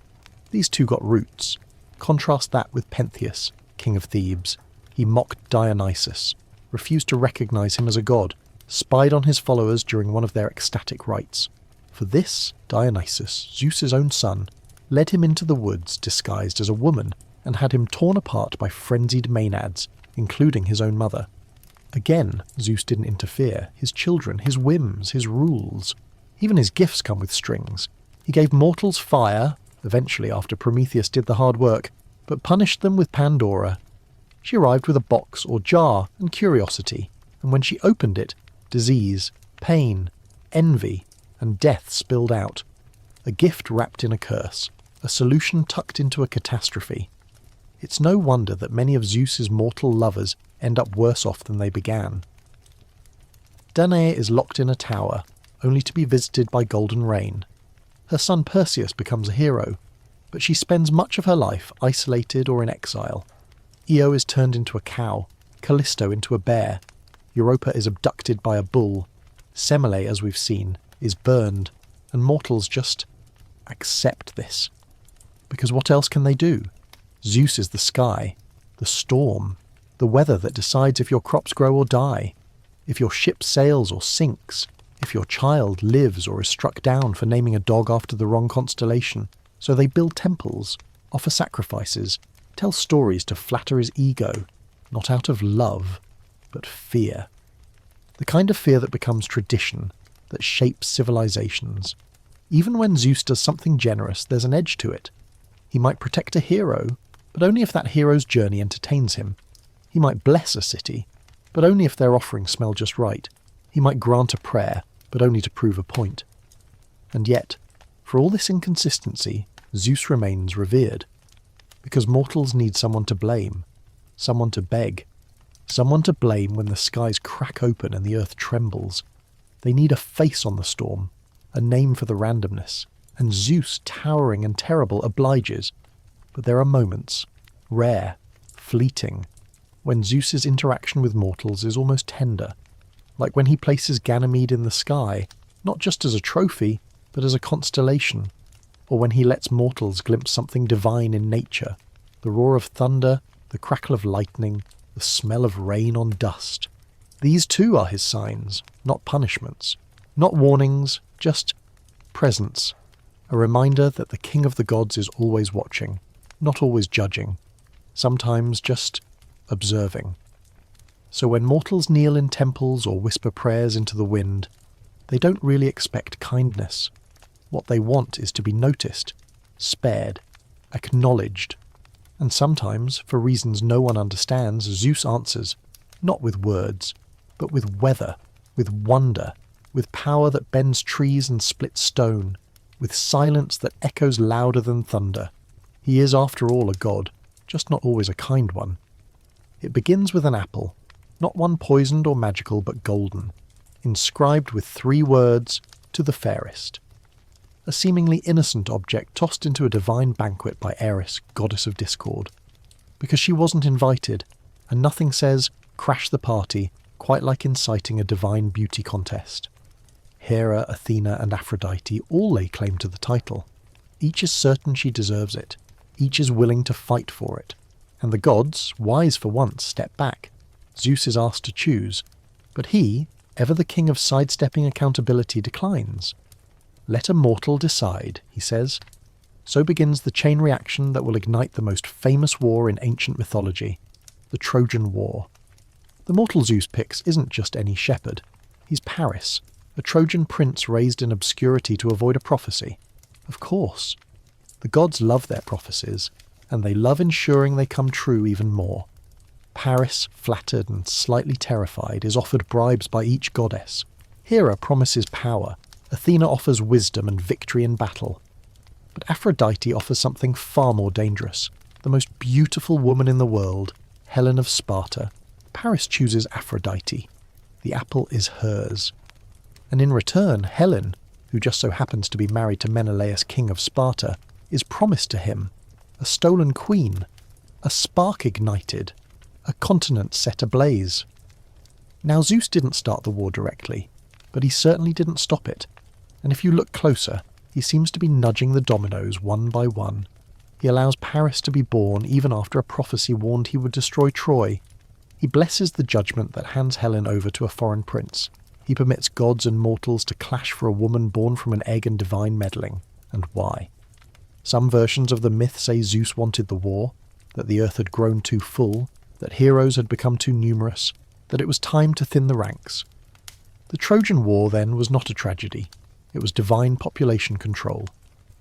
These 2 got roots. Contrast that with Pentheus, king of Thebes. He mocked Dionysus, refused to recognise him as a god, spied on his followers during one of their ecstatic rites. For this, Dionysus, Zeus's own son, led him into the woods disguised as a woman and had him torn apart by frenzied maenads, including his own mother. Again, Zeus didn't interfere. His children, his whims, his rules. Even his gifts come with strings. He gave mortals fire, eventually after Prometheus did the hard work, but punished them with Pandora. She arrived with a box or jar and curiosity, and when she opened it, disease, pain, envy, and death spilled out. A gift wrapped in a curse, a solution tucked into a catastrophe. It's no wonder that many of Zeus's mortal lovers end up worse off than they began. Danae is locked in a tower, only to be visited by golden rain. Her son Perseus becomes a hero, but she spends much of her life isolated or in exile. Io is turned into a cow, Callisto into a bear, Europa is abducted by a bull, Semele, as we've seen, is burned, and mortals just accept this. Because what else can they do? Zeus is the sky, the storm, the weather that decides if your crops grow or die, if your ship sails or sinks, if your child lives or is struck down for naming a dog after the wrong constellation. So they build temples, offer sacrifices, tell stories to flatter his ego, not out of love, but fear. The kind of fear that becomes tradition, that shapes civilizations. Even when Zeus does something generous, there's an edge to it. He might protect a hero, but only if that hero's journey entertains him. He might bless a city, but only if their offerings smell just right. He might grant a prayer, but only to prove a point. And yet, for all this inconsistency, Zeus remains revered. Because mortals need someone to blame, someone to beg, someone to blame when the skies crack open and the earth trembles. They need a face on the storm, a name for the randomness, and Zeus, towering and terrible, obliges. But there are moments, rare, fleeting, when Zeus's interaction with mortals is almost tender, like when he places Ganymede in the sky, not just as a trophy, but as a constellation, or when he lets mortals glimpse something divine in nature, the roar of thunder, the crackle of lightning, the smell of rain on dust. These too are his signs, not punishments, not warnings, just presence, a reminder that the king of the gods is always watching, not always judging, sometimes just observing. So when mortals kneel in temples or whisper prayers into the wind, they don't really expect kindness. What they want is to be noticed, spared, acknowledged. And sometimes, for reasons no one understands, Zeus answers, not with words, but with weather, with wonder, with power that bends trees and splits stone, with silence that echoes louder than thunder. He is, after all, a god, just not always a kind one. It begins with an apple, not one poisoned or magical, but golden, inscribed with 3 words, "To the fairest." A seemingly innocent object tossed into a divine banquet by Eris, goddess of discord. Because she wasn't invited, and nothing says, crash the party, quite like inciting a divine beauty contest. Hera, Athena, and Aphrodite all lay claim to the title. Each is certain she deserves it. Each is willing to fight for it. And the gods, wise for once, step back. Zeus is asked to choose, but he, ever the king of sidestepping accountability, declines. Let a mortal decide, he says. So begins the chain reaction that will ignite the most famous war in ancient mythology, the Trojan War. The mortal Zeus picks isn't just any shepherd. He's Paris, a Trojan prince raised in obscurity to avoid a prophecy. Of course. The gods love their prophecies, and they love ensuring they come true even more. Paris, flattered and slightly terrified, is offered bribes by each goddess. Hera promises power. Athena offers wisdom and victory in battle. But Aphrodite offers something far more dangerous. The most beautiful woman in the world, Helen of Sparta. Paris chooses Aphrodite. The apple is hers. And in return, Helen, who just so happens to be married to Menelaus, king of Sparta, is promised to him. A stolen queen. A spark ignited. A continent set ablaze. Now Zeus didn't start the war directly, but he certainly didn't stop it. And if you look closer, he seems to be nudging the dominoes one by one. He allows Paris to be born even after a prophecy warned he would destroy Troy. He blesses the judgment that hands Helen over to a foreign prince. He permits gods and mortals to clash for a woman born from an egg and divine meddling. And why? Some versions of the myth say Zeus wanted the war, that the earth had grown too full, that heroes had become too numerous, that it was time to thin the ranks. The Trojan War, then, was not a tragedy. It was divine population control.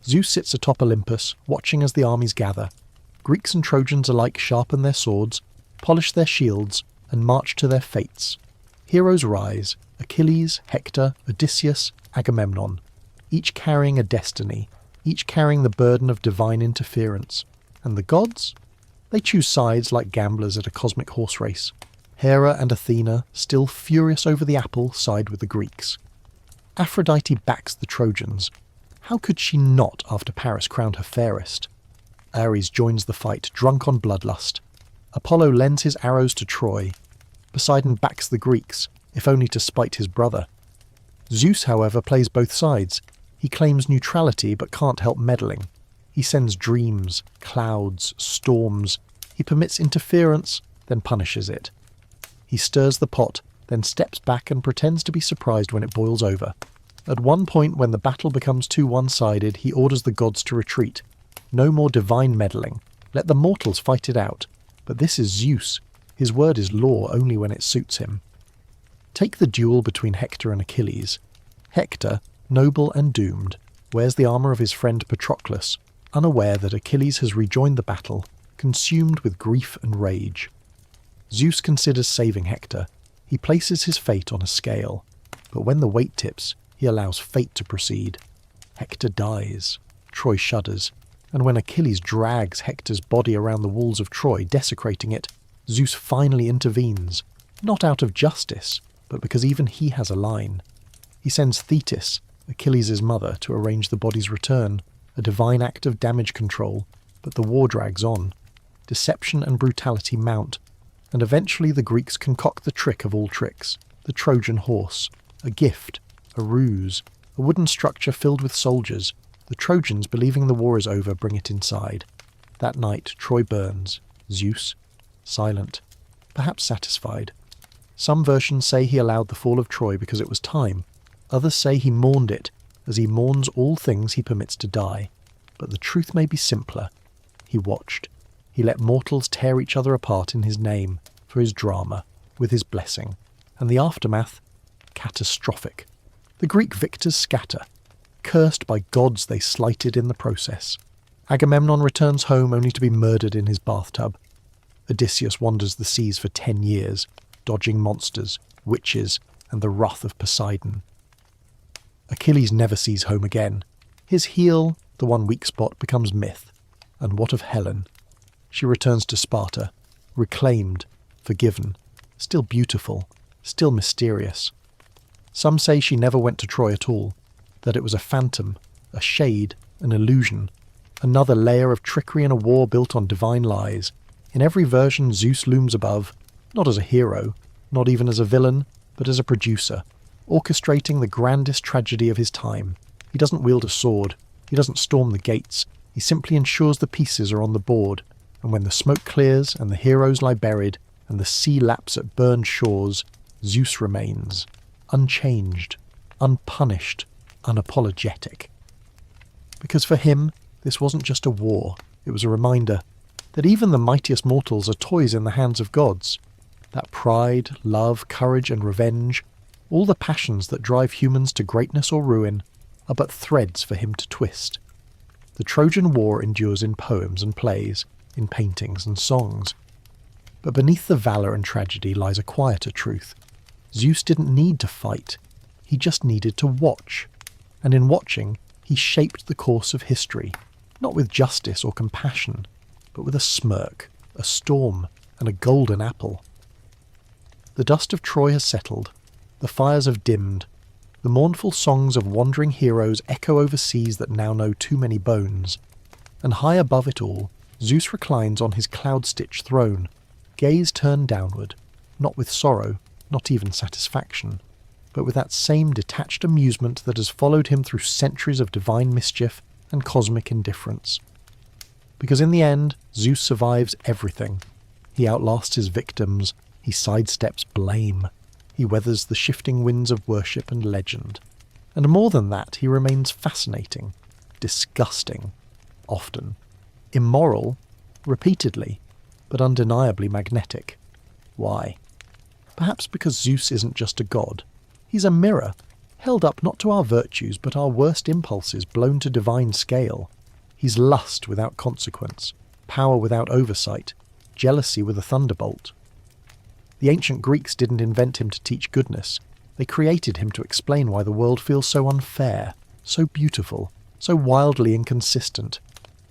Zeus sits atop Olympus, watching as the armies gather. Greeks and Trojans alike sharpen their swords, polish their shields, and march to their fates. Heroes rise: Achilles, Hector, Odysseus, Agamemnon, each carrying a destiny, each carrying the burden of divine interference. And the gods? They choose sides like gamblers at a cosmic horse race. Hera and Athena, still furious over the apple, side with the Greeks. Aphrodite backs the Trojans. How could she not after Paris crowned her fairest? Ares joins the fight, drunk on bloodlust. Apollo lends his arrows to Troy. Poseidon backs the Greeks, if only to spite his brother. Zeus, however, plays both sides. He claims neutrality but can't help meddling. He sends dreams, clouds, storms. He permits interference, then punishes it. He stirs the pot, then steps back and pretends to be surprised when it boils over. At one point, when the battle becomes too one-sided, he orders the gods to retreat. No more divine meddling. Let the mortals fight it out. But this is Zeus. His word is law only when it suits him. Take the duel between Hector and Achilles. Hector, noble and doomed, wears the armour of his friend Patroclus, unaware that Achilles has rejoined the battle, consumed with grief and rage. Zeus considers saving Hector. He places his fate on a scale, but when the weight tips, he allows fate to proceed. Hector dies. Troy shudders, and when Achilles drags Hector's body around the walls of Troy, desecrating it, Zeus finally intervenes, not out of justice, but because even he has a line. He sends Thetis, Achilles' mother, to arrange the body's return, a divine act of damage control, but the war drags on. Deception and brutality mount, and eventually the Greeks concoct the trick of all tricks, the Trojan horse, a gift, a ruse, a wooden structure filled with soldiers. The Trojans, believing the war is over, bring it inside. That night, Troy burns. Zeus, silent, perhaps satisfied. Some versions say he allowed the fall of Troy because it was time. Others say he mourned it, as he mourns all things he permits to die. But the truth may be simpler. He watched. He let mortals tear each other apart in his name, for his drama, with his blessing. And the aftermath? Catastrophic. The Greek victors scatter. Cursed by gods they slighted in the process. Agamemnon returns home only to be murdered in his bathtub. Odysseus wanders the seas for 10 years, dodging monsters, witches, and the wrath of Poseidon. Achilles never sees home again. His heel, the one weak spot, becomes myth. And what of Helen? She returns to Sparta, reclaimed, forgiven, still beautiful, still mysterious. Some say she never went to Troy at all, that it was a phantom, a shade, an illusion, another layer of trickery in a war built on divine lies. In every version, Zeus looms above, not as a hero, not even as a villain, but as a producer, orchestrating the grandest tragedy of his time. He doesn't wield a sword, he doesn't storm the gates, he simply ensures the pieces are on the board, and when the smoke clears and the heroes lie buried, and the sea laps at burned shores, Zeus remains, unchanged, unpunished, unapologetic. Because for him, this wasn't just a war, it was a reminder that even the mightiest mortals are toys in the hands of gods. That pride, love, courage and revenge, all the passions that drive humans to greatness or ruin, are but threads for him to twist. The Trojan War endures in poems and plays, in paintings and songs. But beneath the valour and tragedy lies a quieter truth. Zeus didn't need to fight, he just needed to watch. And in watching, he shaped the course of history, not with justice or compassion, but with a smirk, a storm, and a golden apple. The dust of Troy has settled, the fires have dimmed, the mournful songs of wandering heroes echo over seas that now know too many bones, and high above it all, Zeus reclines on his cloud-stitched throne, gaze turned downward, not with sorrow, not even satisfaction, but with that same detached amusement that has followed him through centuries of divine mischief and cosmic indifference. Because in the end, Zeus survives everything. He outlasts his victims, he sidesteps blame. He weathers the shifting winds of worship and legend. And more than that, he remains fascinating, disgusting, often, immoral, repeatedly, but undeniably magnetic. Why? Perhaps because Zeus isn't just a god. He's a mirror, held up not to our virtues but our worst impulses blown to divine scale. He's lust without consequence, power without oversight, jealousy with a thunderbolt. The ancient Greeks didn't invent him to teach goodness. They created him to explain why the world feels so unfair, so beautiful, so wildly inconsistent.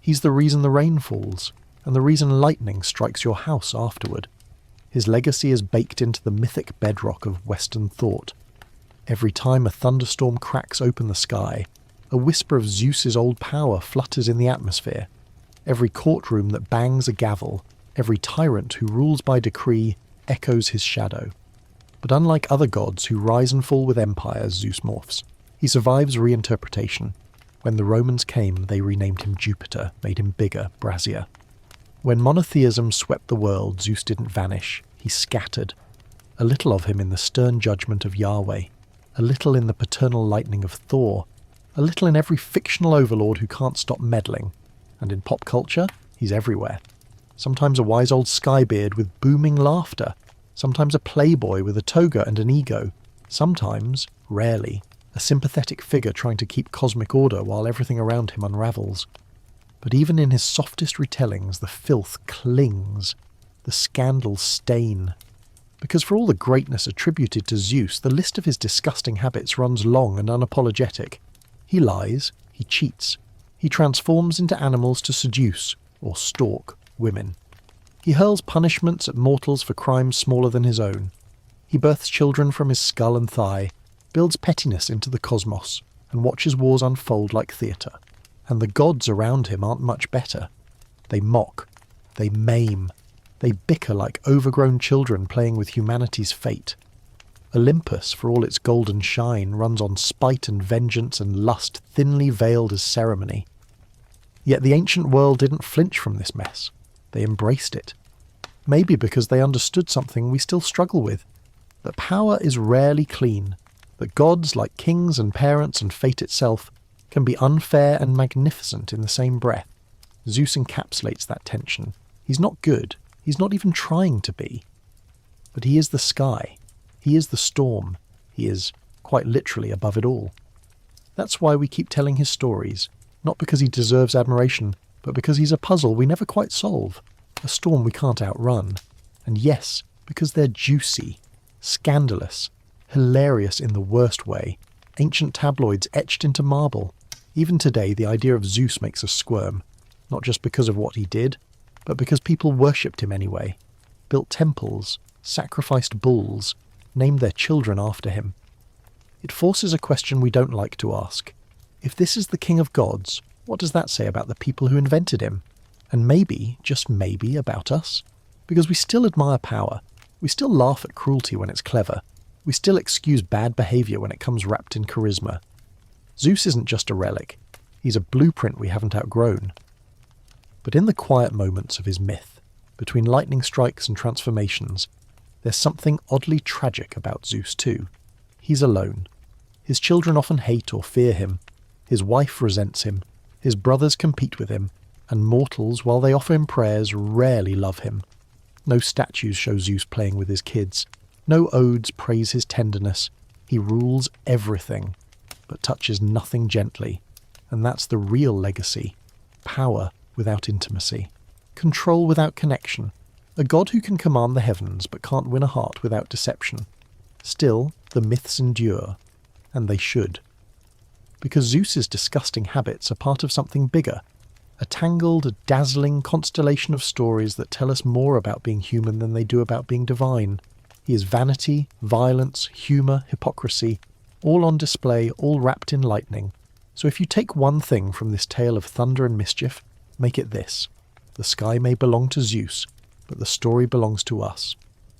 He's the reason the rain falls, and the reason lightning strikes your house afterward. His legacy is baked into the mythic bedrock of Western thought. Every time a thunderstorm cracks open the sky, a whisper of Zeus's old power flutters in the atmosphere. Every courtroom that bangs a gavel, every tyrant who rules by decree, echoes his shadow. But unlike other gods who rise and fall with empires, Zeus morphs. He survives reinterpretation. When the Romans came, they renamed him Jupiter, made him bigger, brazier. When monotheism swept the world, Zeus didn't vanish, he scattered. A little of him in the stern judgment of Yahweh, a little in the paternal lightning of Thor, a little in every fictional overlord who can't stop meddling. And in pop culture, he's everywhere. Sometimes a wise old skybeard with booming laughter, sometimes a playboy with a toga and an ego, sometimes, rarely, a sympathetic figure trying to keep cosmic order while everything around him unravels. But even in his softest retellings, the filth clings, the scandals stain. Because for all the greatness attributed to Zeus, the list of his disgusting habits runs long and unapologetic. He lies, he cheats, he transforms into animals to seduce, or stalk, women. He hurls punishments at mortals for crimes smaller than his own. He births children from his skull and thigh, builds pettiness into the cosmos, and watches wars unfold like theatre. And the gods around him aren't much better. They mock, they maim, they bicker like overgrown children playing with humanity's fate. Olympus, for all its golden shine, runs on spite and vengeance and lust thinly veiled as ceremony. Yet the ancient world didn't flinch from this mess. They embraced it. Maybe because they understood something we still struggle with, that power is rarely clean, that gods, like kings and parents and fate itself, can be unfair and magnificent in the same breath. Zeus encapsulates that tension. He's not good. He's not even trying to be. But he is the sky. He is the storm. He is, quite literally, above it all. That's why we keep telling his stories, not because he deserves admiration, but because he's a puzzle we never quite solve, a storm we can't outrun. And yes, because they're juicy, scandalous, hilarious in the worst way, ancient tabloids etched into marble. Even today, the idea of Zeus makes us squirm, not just because of what he did, but because people worshipped him anyway, built temples, sacrificed bulls, named their children after him. It forces a question we don't like to ask. If this is the king of gods, what does that say about the people who invented him? And maybe, just maybe, about us? Because we still admire power. We still laugh at cruelty when it's clever. We still excuse bad behaviour when it comes wrapped in charisma. Zeus isn't just a relic. He's a blueprint we haven't outgrown. But in the quiet moments of his myth, between lightning strikes and transformations, there's something oddly tragic about Zeus too. He's alone. His children often hate or fear him. His wife resents him. His brothers compete with him. And mortals, while they offer him prayers, rarely love him. No statues show Zeus playing with his kids. No odes praise his tenderness. He rules everything, but touches nothing gently. And that's the real legacy. Power without intimacy. Control without connection. A god who can command the heavens but can't win a heart without deception. Still, the myths endure. And they should. Because Zeus's disgusting habits are part of something bigger. A tangled, dazzling constellation of stories that tell us more about being human than they do about being divine. He is vanity, violence, humour, hypocrisy, all on display, all wrapped in lightning. So if you take one thing from this tale of thunder and mischief, make it this. The sky may belong to Zeus, but the story belongs to us,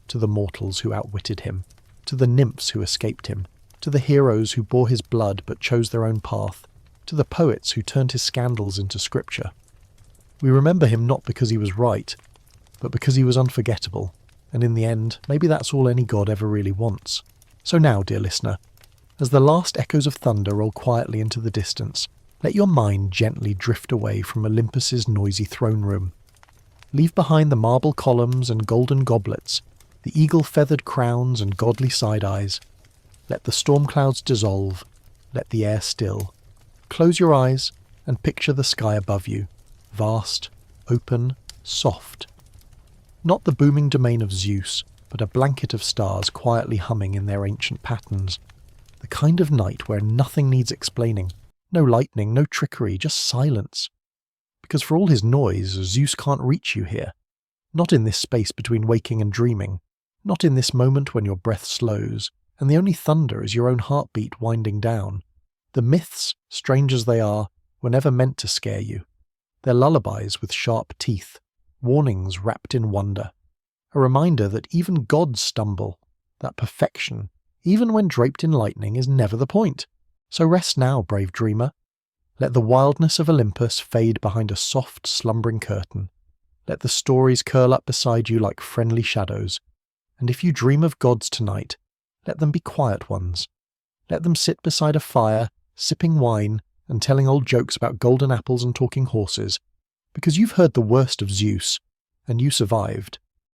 to the mortals who outwitted him, to the nymphs who escaped him, to the heroes who bore his blood but chose their own path, to the poets who turned his scandals into scripture. We remember him not because he was right, but because he was unforgettable, and in the end, maybe that's all any god ever really wants. So now, dear listener, as the last echoes of thunder roll quietly into the distance, let your mind gently drift away from Olympus's noisy throne room. Leave behind the marble columns and golden goblets, the eagle-feathered crowns and godly side-eyes. Let the storm clouds dissolve, let the air still. Close your eyes and picture the sky above you, vast, open, soft. Not the booming domain of Zeus, but a blanket of stars quietly humming in their ancient patterns. The kind of night where nothing needs explaining. No lightning, no trickery, just silence. Because for all his noise, Zeus can't reach you here. Not in this space between waking and dreaming. Not in this moment when your breath slows, and the only thunder is your own heartbeat winding down. The myths, strange as they are, were never meant to scare you. They're lullabies with sharp teeth, warnings wrapped in wonder. A reminder that even gods stumble, that perfection, even when draped in lightning, is never the point. So rest now, brave dreamer. Let the wildness of Olympus fade behind a soft, slumbering curtain. Let the stories curl up beside you like friendly shadows. And if you dream of gods tonight, let them be quiet ones. Let them sit beside a fire, sipping wine and telling old jokes about golden apples and talking horses, because you've heard the worst of Zeus, and you survived.